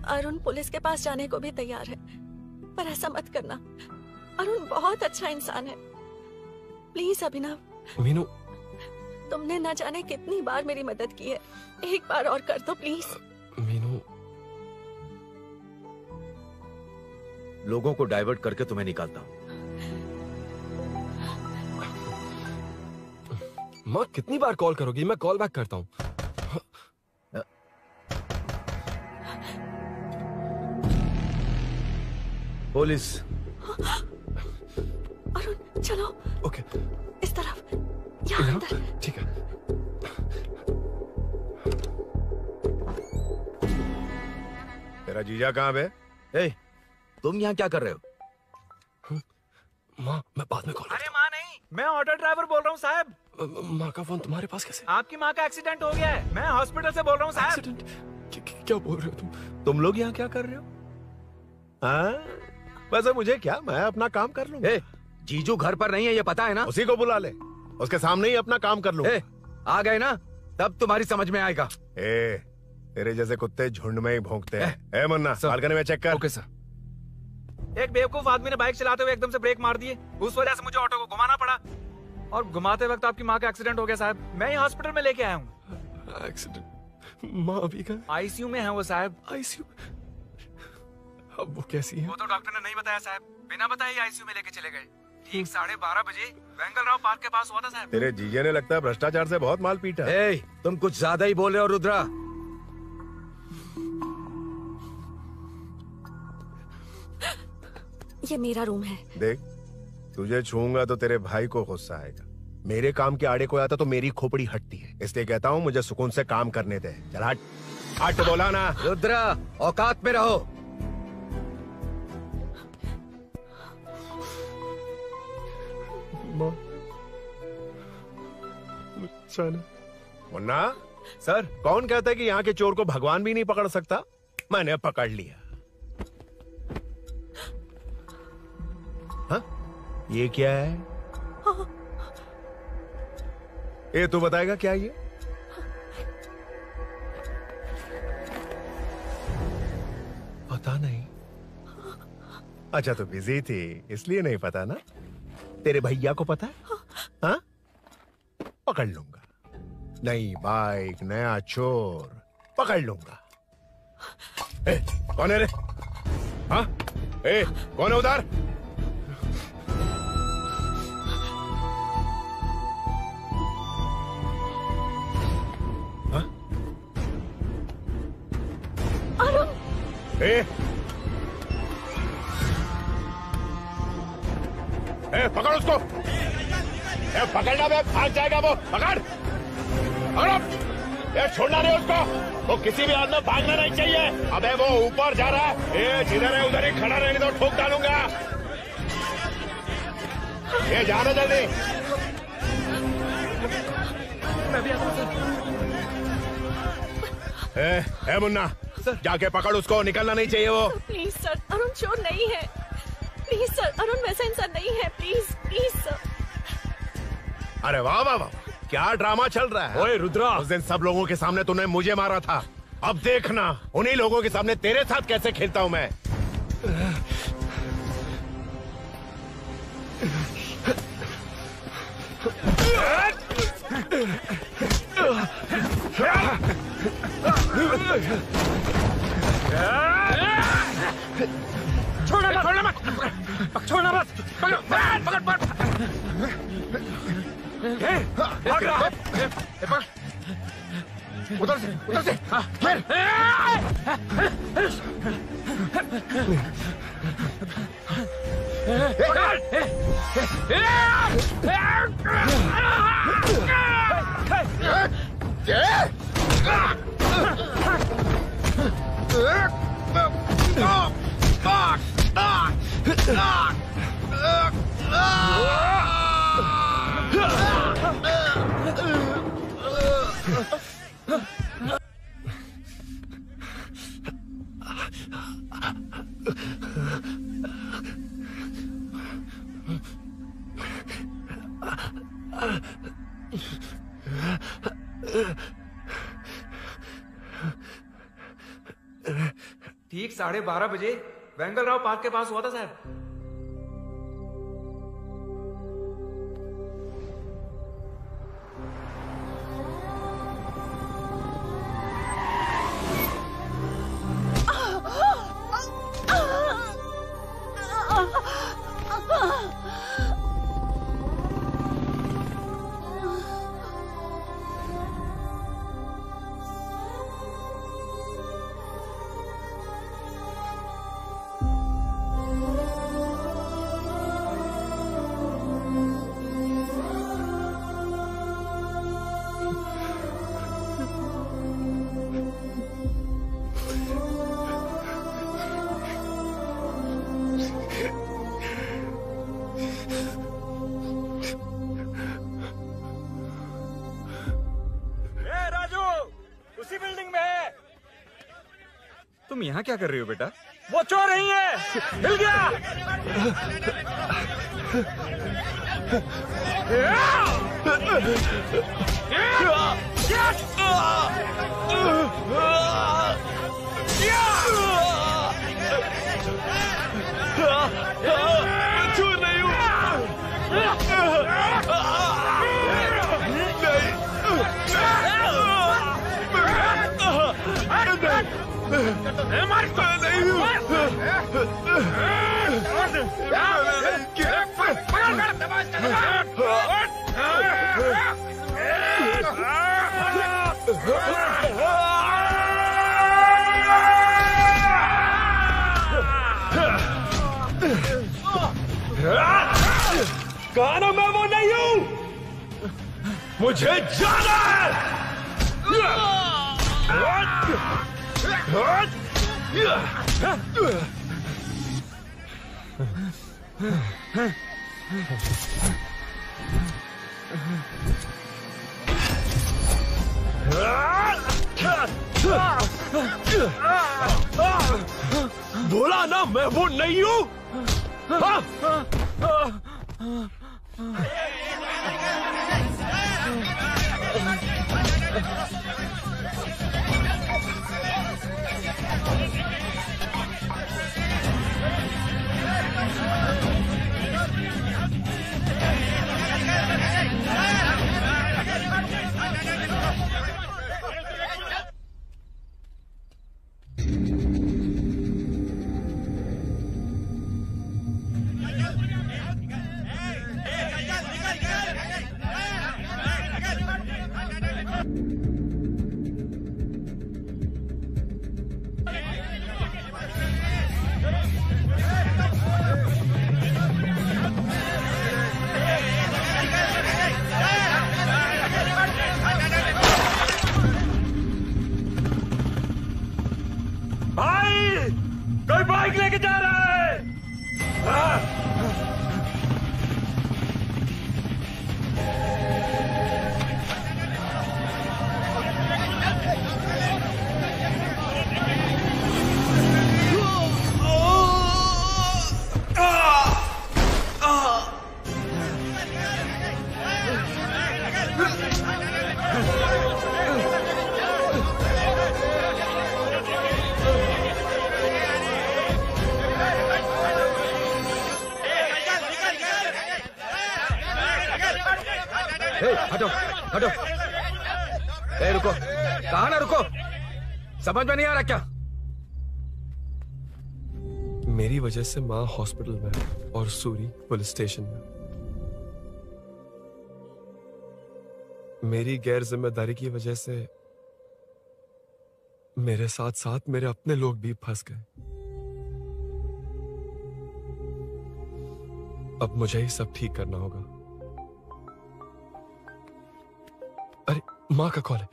अरुण पुलिस के पास जाने को भी तैयार है, पर ऐसा मत करना। अरुण बहुत अच्छा इंसान है। प्लीज अभिनव। मीनू, तुमने न जाने कितनी बार मेरी मदद की है, एक बार और कर दो प्लीज। मीनू, लोगों को डाइवर्ट करके तुम्हें निकालता हूँ। माँ कितनी बार कॉल करोगी? मैं कॉल बैक करता हूँ। पुलिस। अरुण चलो। ओके। इस तरफ, यहाँ अंदर। ठीक है। तेरा जीजा कहाँ पे? तुम यहाँ क्या कर रहे हो? माँ मैं बाद में कॉल। अरे माँ नहीं, मैं ऑटो ड्राइवर बोल रहा हूँ साहब। माँ का फोन तुम्हारे पास कैसे? आपकी माँ का एक्सीडेंट हो गया है, मैं हॉस्पिटल से बोल रहा हूँ साहब। क्या बोल रहे हो तुम लोग यहाँ क्या कर रहे हो? वैसे मुझे क्या, मैं अपना काम कर लूँ। जीजू घर पर नहीं है, ये पता है ना? उसी को बुला ले, उसके सामने ही अपना काम कर लूँ। आ गए ना, तब तुम्हारी समझ में आएगा। तेरे जैसे कुत्ते झुंड में ही भौंकते हैं। मुन्ना बालकनी में चेक कर। Okay sir. एक बेवकूफ आदमी ने बाइक चलाते हुए एकदम से ब्रेक मार दिए, उस वजह से मुझे ऑटो को घुमाना पड़ा, और घुमाते वक्त आपकी माँ का एक्सीडेंट हो गया साहब। मैं ही हॉस्पिटल में लेके आया हूँ। एक्सीडेंट? माँ अभी कहाँ? आईसीयू में है वो साहब। आईसीयू? अब वो कैसी है? वो तो डॉक्टर ने नहीं बताया साहब, बिना बताए आईसीयू में लेके चले गए। ठीक 12:30 बजे वेंगल राव पार्क के पास हुआ था साहब। तेरे जीजे ने लगता है भ्रष्टाचार से बहुत माल पीटा। तुम कुछ ज्यादा ही बोल रहे हो रुद्रा। ये मेरा रूम है। देख, तुझे छूंगा तो तेरे भाई को गुस्सा आएगा। मेरे काम के आड़े को आता तो मेरी खोपड़ी हटती है, इसलिए कहता हूँ मुझे सुकून से काम करने दे। चल हट, हट बोला ना। रुद्रा औकात में रहो। मुन्ना सर, कौन कहता है कि यहाँ के चोर को भगवान भी नहीं पकड़ सकता? मैंने पकड़ लिया। हाँ? ये क्या है? ये तू बताएगा क्या ये? पता नहीं। अच्छा तो बिजी थी इसलिए नहीं पता ना? तेरे भैया को पता है? हाँ? पकड़ लूंगा। नई बाइक, नया चोर, पकड़ लूंगा। ए, कौन है रे? हाँ? ए, कौन है उधर? हाँ? ए, पकड़ उसको। पकड़ना बे, भाग जाएगा वो। पकड़, पकड़ो। छोड़ना नहीं उसको। वो किसी भी हाल में भागना नहीं चाहिए। अबे वो ऊपर जा रहा है। जिधर है उधर ही खड़ा रहने दो, ठोक डालूंगा। जाना जल्दी। मैं भी आता हूं सर। मुन्ना, जाके पकड़ उसको, निकलना नहीं चाहिए वो। प्लीज सर, अरुण चोर नहीं है। प्लीज सर, अरुण वैसा इंसान नहीं है। Please please sir. अरे वाह वाह वाह, क्या ड्रामा चल रहा है। ओए रुद्रा, उस दिन सब लोगों के सामने तूने मुझे मारा था। अब देखना उन्हीं लोगों के सामने तेरे साथ कैसे खेलता हूं मैं। छोड़ना मत, छोड़ना मत, छोड़ना मत, पकड़, पकड़, पकड़, भाग रहा है, उधर से, ठीक 12:30 बजे वेंगल राव पार्क के पास हुआ था साहब। तुम यहाँ क्या कर रही हो बेटा? वो चोर नहीं है, हिल गया। चोर नहीं हूँ। कहा ना मैं वो नहीं हूँ, मुझे जाना है। बोला ना मैं वो नहीं हूँ। कोई बाइक लेके जा रहा है। हटो हटो। ए रुको, कहा ना रुको, समझ में नहीं आ रहा क्या? मेरी वजह से माँ हॉस्पिटल में और सूरी पुलिस स्टेशन में। मेरी गैर जिम्मेदारी की वजह से मेरे साथ साथ मेरे अपने लोग भी फंस गए। अब मुझे ही सब ठीक करना होगा। अरे माँ का कॉल है।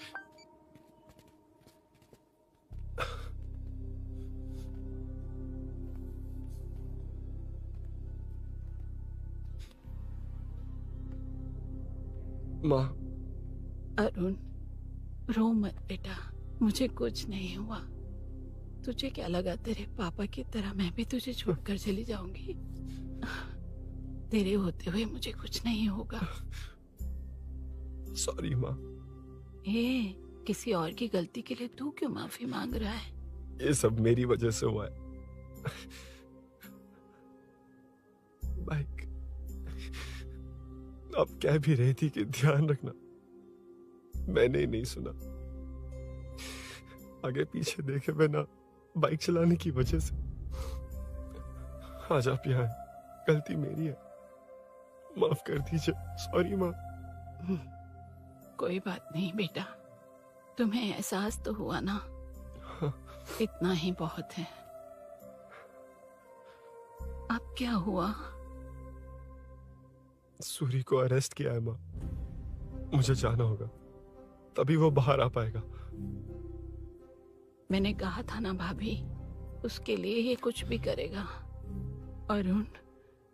माँ। अरुण, रो मत बेटा, मुझे कुछ नहीं हुआ। तुझे क्या लगा तेरे पापा की तरह मैं भी तुझे छोड़कर चली जाऊंगी? तेरे होते हुए मुझे कुछ नहीं होगा। सॉरी माँ। ए, किसी और की गलती के लिए तू क्यों माफी मांग रहा है? ये सब मेरी वजह से हुआ है। बाइक अब कह भी रही थी कि ध्यान रखना, मैंने ही नहीं सुना। आगे पीछे देखे बिना बाइक चलाने की वजह से आज आप यहाँ हैं। गलती मेरी है, माफ कर दीजिए। सॉरी माँ। कोई बात नहीं बेटा, तुम्हें एहसास तो हुआ ना, इतना ही बहुत है। अब क्या हुआ? सूरी को अरेस्ट किया है माँ, मुझे जाना होगा, तभी वो बाहर आ पाएगा। मैंने कहा था ना भाभी, उसके लिए ये कुछ भी करेगा। अरुण,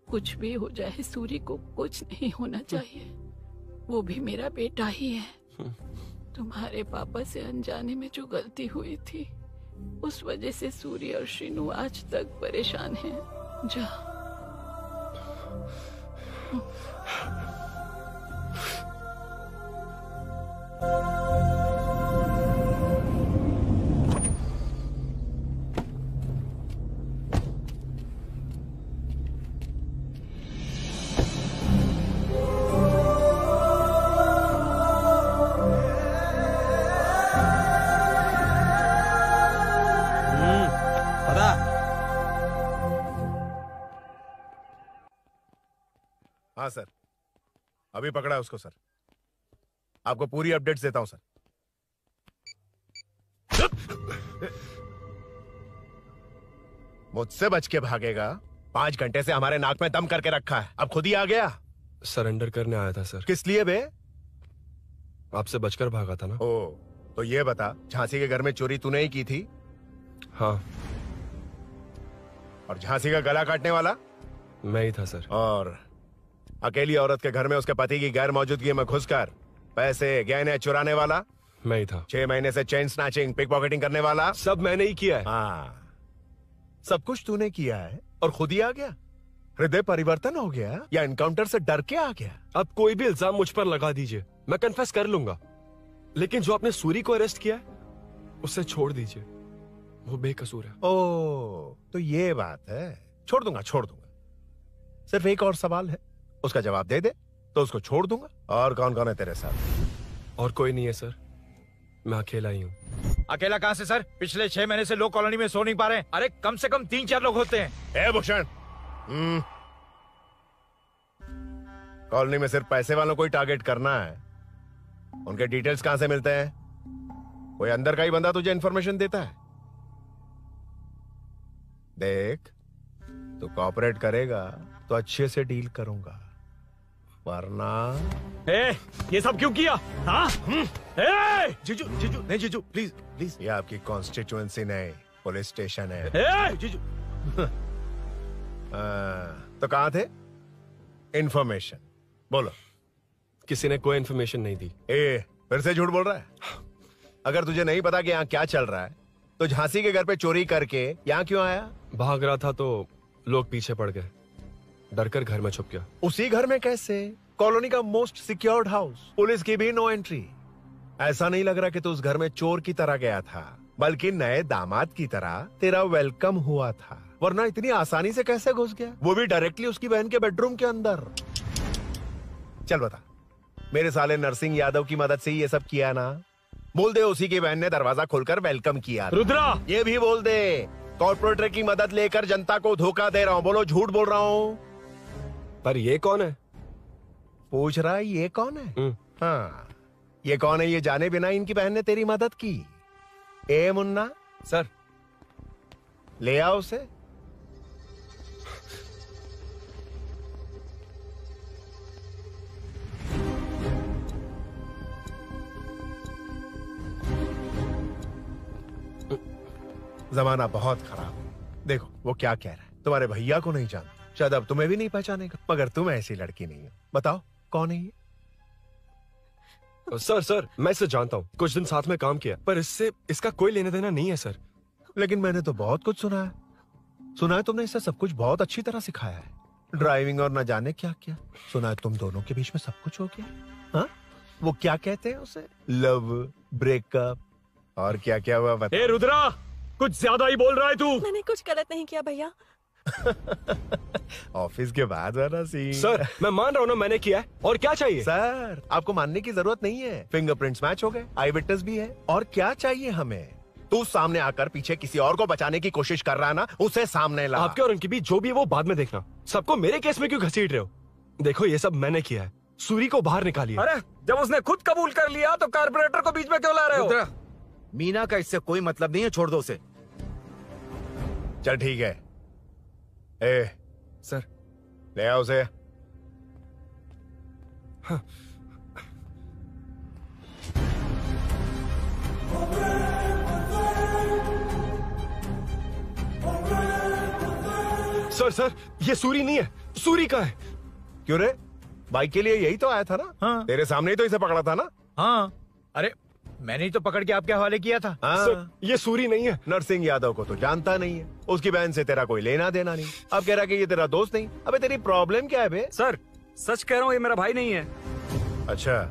कुछ भी हो जाए सूरी को कुछ नहीं होना चाहिए। वो भी मेरा बेटा ही है। तुम्हारे पापा से अनजाने में जो गलती हुई थी, उस वजह से सूरी और श्रीनु आज तक परेशान हैं। जा। हाँ सर, अभी पकड़ा है उसको सर। आपको पूरी अपडेट्स देता हूं सर। मुझसे बच के भागेगा? 5 घंटे से हमारे नाक में दम करके रखा है, अब खुद ही आ गया। सरेंडर करने आया था सर। किस लिए बे? आपसे बचकर भागा था ना। ओ, तो ये बता, झांसी के घर में चोरी तूने ही की थी? हाँ। और झांसी का गला काटने वाला? मैं ही था सर। और अकेली औरत के घर में उसके पति की गैर मौजूदगी में घुसकर पैसे गहने चुराने वाला? मैं ही था। 6 महीने से चेन स्नैचिंग, पिक पॉकेटिंग करने वाला? सब मैंने ही किया है। हाँ, सब कुछ तूने किया है और खुद ही आ गया? हृदय परिवर्तन हो गया या एनकाउंटर से डर के आ गया? अब कोई भी इल्जाम मुझ पर लगा दीजिए, मैं कन्फेस कर लूंगा। लेकिन जो आपने सूरी को अरेस्ट किया है, उसे छोड़ दीजिए, वो बेकसूर है। ओ, तो ये बात है। छोड़ दूंगा, छोड़ दूंगा। सिर्फ एक और सवाल है, उसका जवाब दे दे तो उसको छोड़ दूंगा। और कौन कौन है तेरे साथ? और कोई नहीं है सर, मैं अकेला ही हूँ। अकेला कहाँ से सर? पिछले 6 महीने से लोग कॉलोनी में सो नहीं पा रहे हैं। अरे कम से कम 3-4 लोग होते हैं। ए भूषण, कॉलोनी में सिर्फ पैसे वालों को ही टारगेट करना है। उनके डिटेल्स कहां से मिलते हैं? कोई अंदर का ही बंदा तुझे इंफॉर्मेशन देता है? देख, तू कोऑपरेट करेगा तो अच्छे से डील करूंगा, वरना ये सब क्यों किया? हाँ? जीजू जीजू नहीं, जीजू प्लीज प्लीज। ये आपकी कॉन्स्टिट्यूएंसी नहीं, पुलिस स्टेशन है। जीजू। तो कहाँ थे? इन्फॉर्मेशन बोलो। किसी ने कोई इन्फॉर्मेशन नहीं दी। फिर से झूठ बोल रहा है? अगर तुझे नहीं पता कि यहाँ क्या चल रहा है तो झांसी के घर पे चोरी करके यहाँ क्यों आया? भाग रहा था तो लोग पीछे पड़ गए, डरकर घर में छुप गया। उसी घर में कैसे? कॉलोनी का मोस्ट सिक्योर्ड हाउस, पुलिस की भी नो एंट्री। ऐसा नहीं लग रहा कि तू उस घर में चोर की तरह गया था, बल्कि नए दामाद की तरह तेरा वेलकम हुआ था। वरना इतनी आसानी से कैसे घुस गया, वो भी डायरेक्टली उसकी बहन के बेडरूम के अंदर? चल बता, मेरे साले नरसिंह यादव की मदद से ही ये सब किया ना? बोल दे उसी की बहन ने दरवाजा खोलकर वेलकम किया। रुद्रा, ये भी बोल दे कॉर्पोरेटर की मदद लेकर जनता को धोखा दे रहा हूँ। बोलो झूठ बोल रहा हूँ। पर ये कौन है? पूछ रहा है ये कौन है? हाँ, ये कौन है ये जाने बिना इनकी बहन ने तेरी मदद की। ए मुन्ना सर, ले आओ उसे। जमाना बहुत खराब है। देखो वो क्या कह रहा है, तुम्हारे भैया को नहीं जानता, शायद अब तुम्हें भी नहीं पहचानेगा, मगर तुम ऐसी लड़की नहीं हो। बताओ कौन है ये? सर मैं इसे जानता हूँ, कुछ दिन साथ में काम किया, पर इससे इसका कोई लेना देना नहीं है सर। लेकिन मैंने तो बहुत कुछ सुना है तुमने इसे सब कुछ बहुत अच्छी तरह सिखाया है, ड्राइविंग और न जाने क्या क्या। सुना है तुम दोनों के बीच में सब कुछ हो गया। हाँ, वो क्या कहते हैं उसे, लव, ब्रेकअप और क्या क्या हुआ बता। ए रुद्रा, कुछ ज्यादा ही बोल रहा है तू। मैंने कुछ गलत नहीं किया भैया। ऑफिस के बाद वाला सीन। सर मैं मान रहा हूँ ना मैंने किया है, और क्या चाहिए? सर आपको मानने की जरूरत नहीं है, फिंगरप्रिंट्स मैच हो गए, आई विटनेस भी है, और क्या चाहिए हमें? तू सामने आकर पीछे किसी और को बचाने की कोशिश कर रहा है ना, उसे सामने ला। आपके और उनके बीच जो भी है वो बाद में देखना, सबको मेरे केस में क्यों घसीट रहे हो? देखो ये सब मैंने किया है, सूरी को बाहर निकालिए। अरे जब उसने खुद कबूल कर लिया तो कारपोरेटर को बीच में क्यों ला रहे हो? मीना का इससे कोई मतलब नहीं है, छोड़ दो उसे। चल ठीक है। ए सर, ले आओ उसे। हाँ। सर ये सूरी नहीं है, सूरी का है। क्यों रे, बाइक के लिए यही तो आया था ना? हाँ। तेरे सामने ही तो इसे पकड़ा था ना? हाँ, अरे मैंने ही तो पकड़ के आपके हवाले किया था। हाँ। सर ये सूरी नहीं है। नरसिंह यादव को तो जानता नहीं है, उसकी बहन से तेरा कोई लेना देना नहीं, अब कह रहा कि ये तेरा दोस्त नहीं। अबे तेरी प्रॉब्लम क्या है बे? सर सच कह रहा हूँ, ये मेरा भाई नहीं है। अच्छा,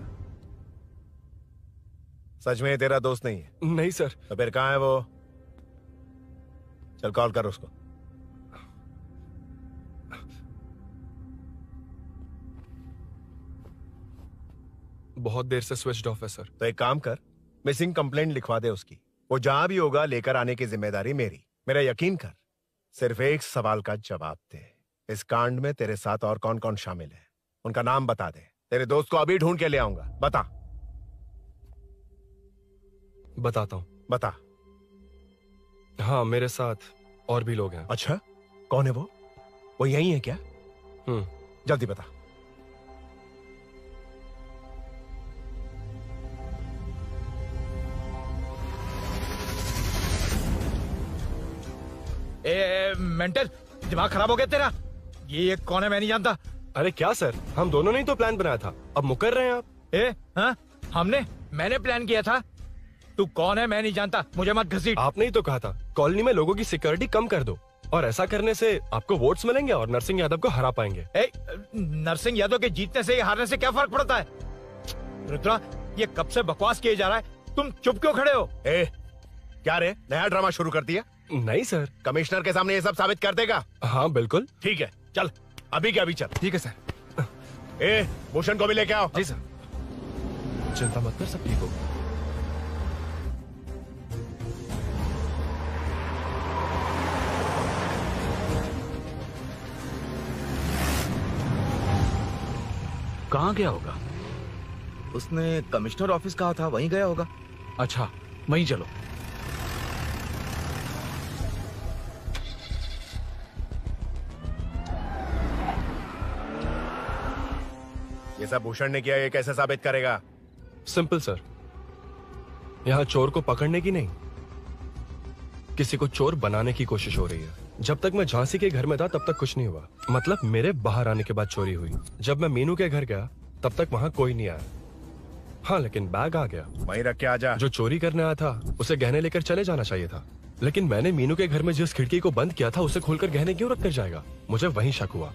सच में ये तेरा दोस्त नहीं है? नहीं सर। तो फिर कहाँ है वो? चल कॉल कर उसको। बहुत देर से स्विच ऑफ है सर। तो एक काम कर, मिसिंग कंप्लेंट लिखवा दे उसकी, वो जहां भी होगा लेकर आने की जिम्मेदारी मेरी। मेरा यकीन कर, सिर्फ एक सवाल का जवाब दे, इस कांड में तेरे साथ और कौन कौन शामिल है, उनका नाम बता दे। तेरे दोस्त को अभी ढूंढ के ले आऊंगा। बता। बताता हूँ। बता। हाँ, मेरे साथ और भी लोग हैं। अच्छा, कौन है वो यही है क्या? जल्दी बता। मेंटल, दिमाग खराब हो गया तेरा? ये कौन है, मैं नहीं जानता। अरे क्या सर, हम दोनों ने ही तो प्लान बनाया था, अब मुकर रहे हैं आप। हाँ, मैंने प्लान किया था। तू कौन है मैं नहीं जानता, मुझे मत घसीट। आपने ही तो कहा था कॉलोनी में लोगों की सिक्योरिटी कम कर दो, और ऐसा करने से आपको वोट्स मिलेंगे और नरसिंह यादव को हरा पाएंगे। नरसिंह यादव के जीतने से या हारने से क्या फर्क पड़ता है? रुद्रा, ये कब से बकवास किए जा रहा है, तुम चुप क्यों खड़े हो? क्या रे, नया ड्रामा शुरू कर दिया? नहीं सर। कमिश्नर के सामने ये सब साबित कर देगा? हाँ बिल्कुल। ठीक है, चल अभी के अभी चल। ठीक है सर। भूषण को भी लेके आओ। जी सर। चिंता मत कर, सब ठीक होगा। कहाँ गया होगा? उसने कमिश्नर ऑफिस कहा था, वहीं गया होगा। अच्छा, वहीं चलो। ये सब भूषण ने किया, ये कैसे साबित करेगा? सिंपल सर, यहाँ चोर को पकड़ने की नहीं, किसी को चोर बनाने की कोशिश हो रही है। जब तक मैं झांसी के घर में था तब तक कुछ नहीं हुआ, मतलब मेरे बाहर आने के बाद चोरी हुई। जब मैं मीनू के घर गया तब तक वहाँ कोई नहीं आया। हाँ, लेकिन बैग आ गया। वहीं रख के आ जा। जो चोरी करने आया था उसे गहने लेकर चले जाना चाहिए था, लेकिन मैंने मीनू के घर में जिस खिड़की को बंद किया था उसे खोलकर गहने क्यों रख कर जाएगा। मुझे वहीं शक हुआ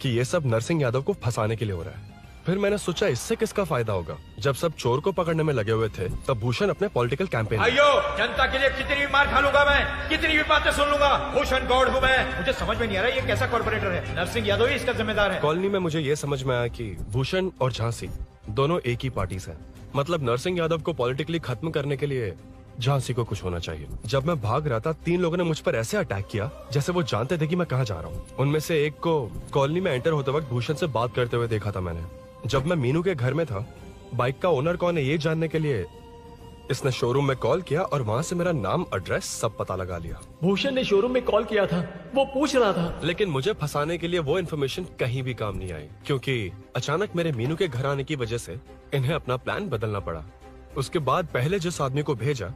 कि ये सब नरसिंह यादव को फंसाने के लिए हो रहा है। फिर मैंने सोचा इससे किसका फायदा होगा। जब सब चोर को पकड़ने में लगे हुए थे तब भूषण अपने पॉलिटिकल कैंपेन। अयो, जनता के लिए कितनी भी मार खा लूंगा मैं, कितनी भी बातें सुन लूंगा, भूषण गॉड हूँ मैं। मुझे समझ में नहीं आ रहा ये कैसा कॉर्पोरेटर है। नरसिंह यादव ही इसका जिम्मेदार है। कॉलोनी में मुझे ये समझ में आया कि भूषण और झांसी दोनों एक ही पार्टी से, मतलब नरसिंह यादव को पॉलिटिकली खत्म करने के लिए झांसी को कुछ होना चाहिए। जब मैं भाग रहा था 3 लोगों ने मुझ पर ऐसे अटैक किया जैसे वो जानते थे कि मैं कहाँ जा रहा हूँ। उनमें से एक को कॉलोनी में एंटर होते वक्त भूषण से बात करते हुए देखा था मैंने। जब मैं मीनू के घर में था, बाइक का ओनर कौन है ये जानने के लिए इसने शोरूम में कॉल किया और वहाँ से मेरा नाम, एड्रेस सब पता लगा लिया। भूषण ने शोरूम में कॉल किया था, वो पूछ रहा था। लेकिन मुझे फंसाने के लिए वो इन्फॉर्मेशन कहीं भी काम नहीं आई, क्योंकि अचानक मेरे मीनू के घर आने की वजह से इन्हें अपना प्लान बदलना पड़ा। उसके बाद पहले जिस आदमी को भेजा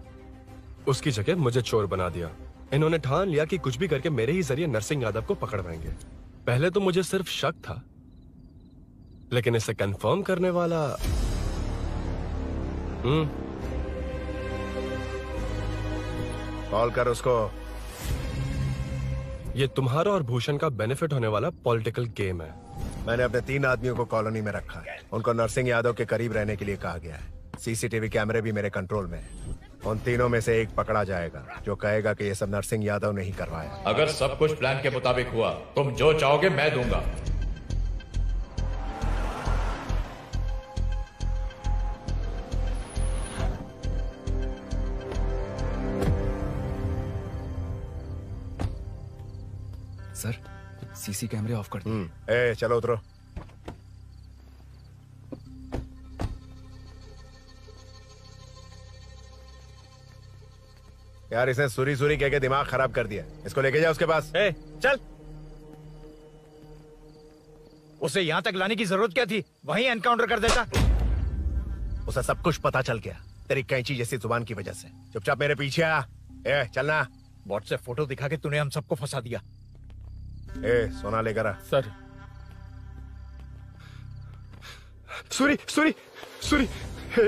उसकी जगह मुझे चोर बना दिया। इन्होंने ठान लिया कि कुछ भी करके मेरे ही जरिए नरसिंह यादव को पकड़वाएंगे। पहले तो मुझे सिर्फ शक था, लेकिन इसे कंफर्म करने वाला कॉल कर उसको। ये तुम्हारा और भूषण का बेनिफिट होने वाला पॉलिटिकल गेम है। मैंने अपने 3 आदमियों को कॉलोनी में रखा है। उनको नरसिंह यादव के करीब रहने के लिए कहा गया है। सीसीटीवी कैमरे भी मेरे कंट्रोल में है। उन तीनों में से एक पकड़ा जाएगा जो कहेगा कि ये सब नरसिंह यादव ने ही करवाया। अगर सब कुछ प्लान के मुताबिक हुआ, तुम जो चाहोगे मैं दूंगा। सर, सीसी कैमरे ऑफ कर दो। चलो उतरो। यार इसने सुरी सुरी कह के दिमाग खराब कर दिया। इसको लेके जा उसके पास। चल। उसे यहाँ तक लाने की जरूरत क्या थी? वहीं एनकाउंटर कर देता। उसे सब कुछ पता चल गया तेरी कैंची जैसी जुबान की वजह से। चुपचाप मेरे पीछे आ। चलना। व्हाट्सएप फोटो दिखा के तूने हम सबको फंसा दिया। सोना लेकर आ। सर। सूरी सूरी सूरी,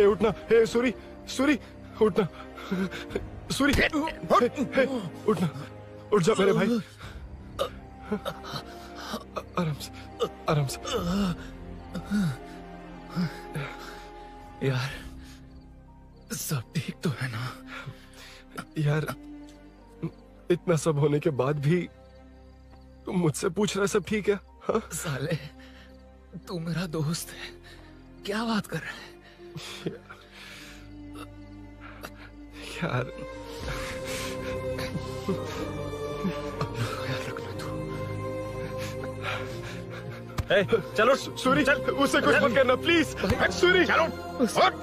उठना। सूरी सूरी उठना। सूरी उठना, उठ जा मेरे भाई। आराम से, आराम से। यार सब ठीक तो है ना? यार इतना सब होने के बाद भी तुम मुझसे पूछ रहा सब ठीक है? हाँ? साले तू मेरा दोस्त है, क्या बात कर रहा है? यार चलो सूरी, चल उसे कुछ मत करना प्लीज। सूरी चलो,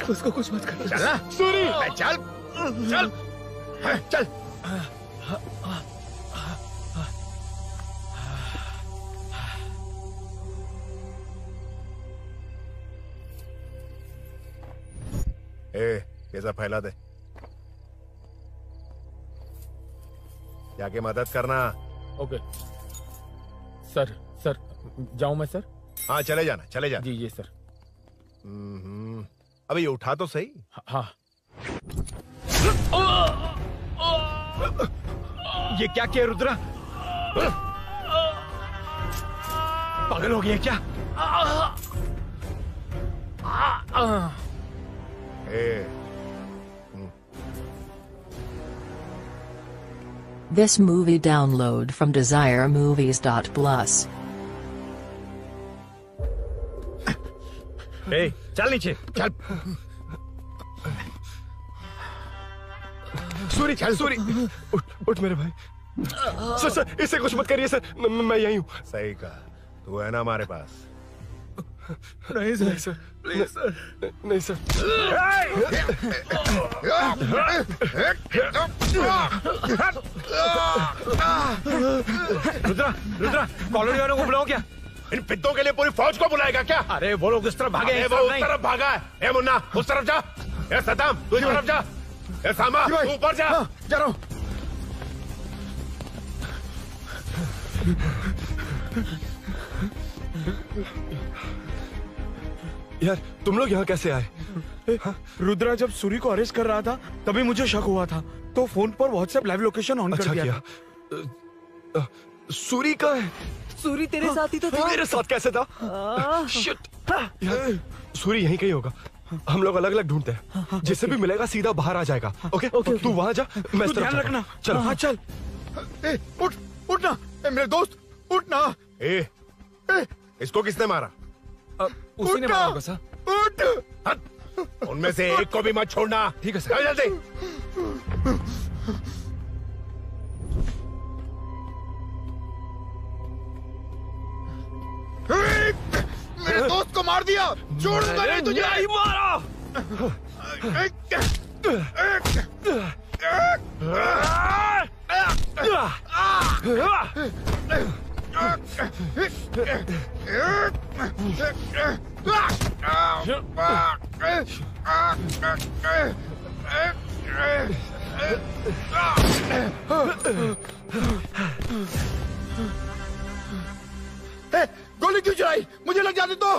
उसको कुछ मत करना। चल सूरी, चल चल चल। ये सब फैला दे। जाके मदद करना। Okay sir. सर जाऊं मैं सर? हाँ चले जाना, चले जा। जी सर। अभी उठा तो सही। हाँ। ये क्या किया रुद्रा? पागल हो गया क्या? This movie download from DesireMovies.plus. चल नीचे चल। सूरी, सूरी उठ मेरे भाई। सर इसे कुछ मत करिए सर, मैं यहीं हूँ। सही कहा, तू है ना हमारे पास। नहीं सर, नहीं सर, प्लीज सर, नहीं सर। रुद्रा, रुद्रा, कॉलोनी वालों को बुलाओ क्या? इन पिद्दों के लिए पूरी फौज को बुलाएगा क्या? अरे वो लोग उस तरफ भागे हैं। वो उस तरफ भागा है। ए मुन्ना उस तरफ जा। ए सदाम तू इस तरफ जा। ए सामा तू ऊपर जा। जा रहा हूँ। यार तुम लोग यहाँ कैसे आए? रुद्रा जब सूरी को अरेस्ट कर रहा था तभी मुझे शक हुआ था, तो फोन पर व्हाट्सएप लाइव लोकेशन ऑन कर दिया। सूरी का है? सूरी तेरे साथ ही तो था। मेरे साथ कैसे था? शिट। यार, सूरी यहीं कहीं होगा। हम लोग अलग अलग ढूंढते हैं, जिससे भी मिलेगा सीधा बाहर आ जाएगा। ओके तू वहां जा, मैं इस तरफ ध्यान जाता रखना। हूं। चल हाँ चल। उठ उठना मेरे दोस्त, उठना। इसको किसने मारा? उसी ने मारा होगा सर। उठ। उनमें से एक को भी मत छोड़ना। ठीक है सर। जल्दी। मेरे दोस्त को मार दिया, छोड़ दूंगा नहीं तुझे। नहीं मारा। गोली क्यों चलाई? मुझे लग जाती तो।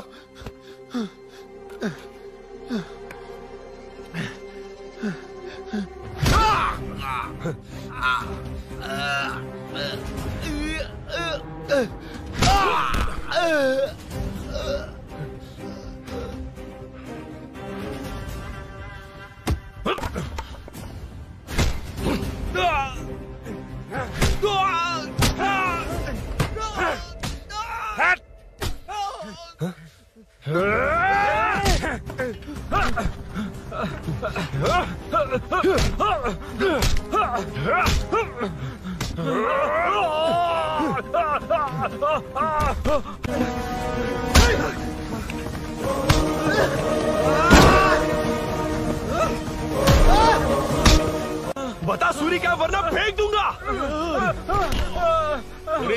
बता सूरी क्या, वरना फेंक दूंगा।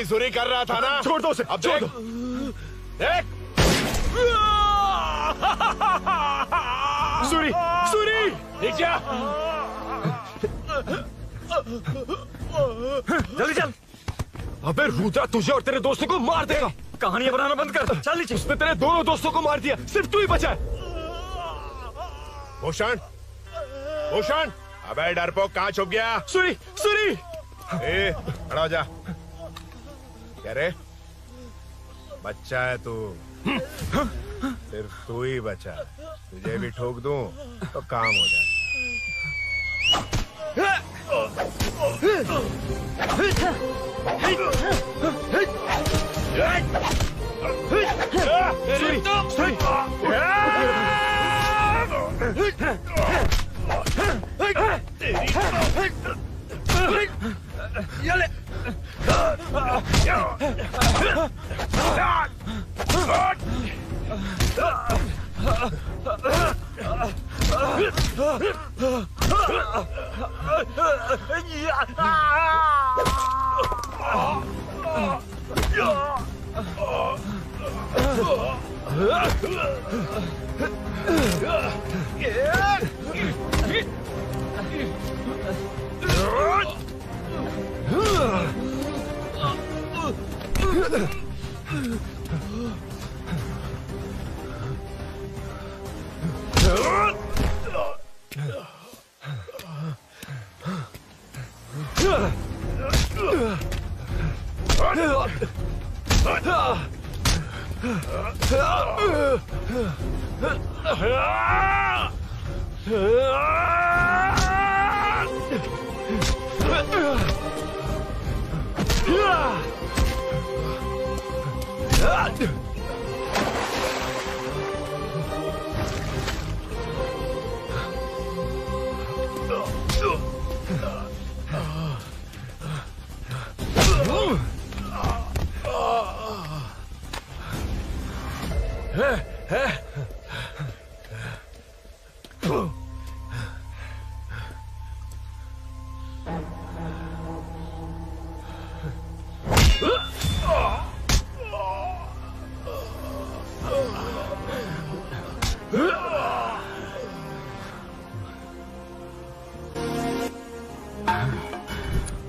सूरी कर रहा था ना? छोड़ दो उसे, अब छोड़ दो। देख। सूरी, सूरी, देख जा। जल्दी चल। अबे रुद्रा तुझे और तेरे दोस्तों को मार देगा। कहानियां बनाना बंद कर, चल नीचे। उसने तेरे दोनों दोस्तों को मार दिया, सिर्फ तू ही बचा है। भूषण, भूषण, अबे डरपोक कहाँ छुप गया? सूरी, सूरी। खड़ा हो जा। क्या रे? बच्चा है तू, सिर्फ तू ही बचा। तुझे भी ठोक दूं तो काम हो जाए।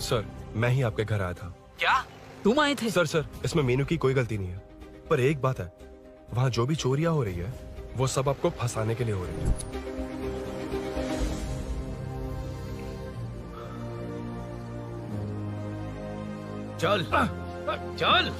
सर, मैं ही आपके घर आया था। क्या? तुम आए थे? सर इसमें मीनू की कोई गलती नहीं है, पर एक बात है, वहाँ जो भी चोरियां हो रही है वो सब आपको फंसाने के लिए हो रही है। चल चल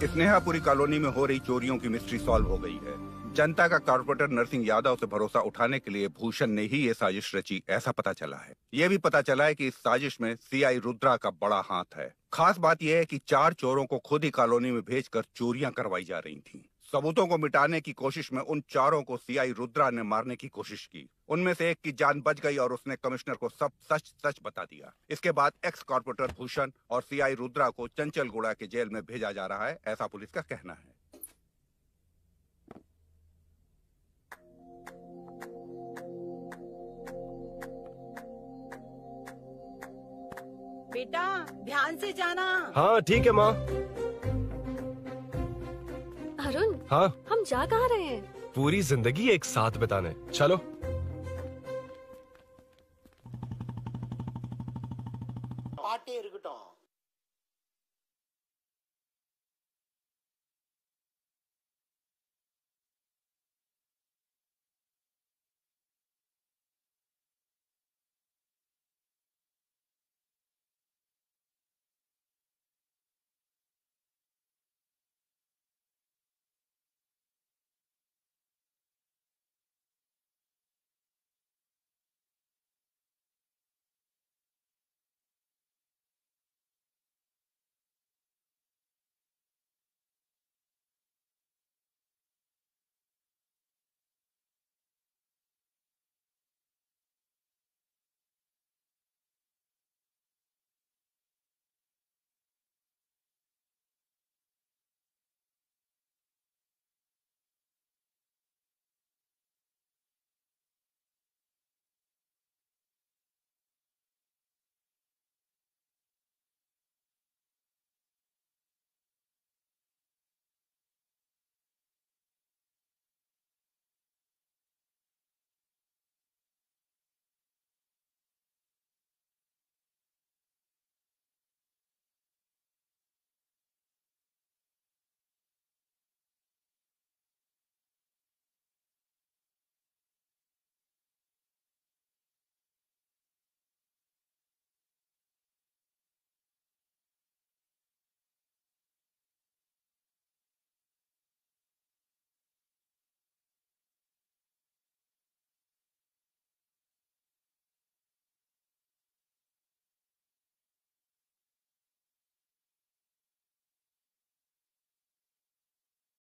स्नेहापुरी कॉलोनी में हो रही चोरियों की मिस्ट्री सॉल्व हो गई है। जनता का कॉर्पोरेटर नरसिंह यादव से भरोसा उठाने के लिए भूषण ने ही ये साजिश रची, ऐसा पता चला है। ये भी पता चला है कि इस साजिश में सीआई रुद्रा का बड़ा हाथ है। खास बात यह है कि 4 चोरों को खुद ही कॉलोनी में भेजकर चोरियां करवाई जा रही थीं। सबूतों को मिटाने की कोशिश में उन 4 को सीआई रुद्रा ने मारने की कोशिश की। उनमें से एक की जान बच गई और उसने कमिश्नर को सब सच सच बता दिया। इसके बाद एक्स कॉर्पोरेटर भूषण और सीआई रुद्रा को चंचलगुड़ा के जेल में भेजा जा रहा है, ऐसा पुलिस का कहना है। बेटा ध्यान से जाना। हाँ ठीक है माँ। अरुण, हाँ हम जा कहाँ रहे हैं? पूरी जिंदगी एक साथ बिताने, चलो।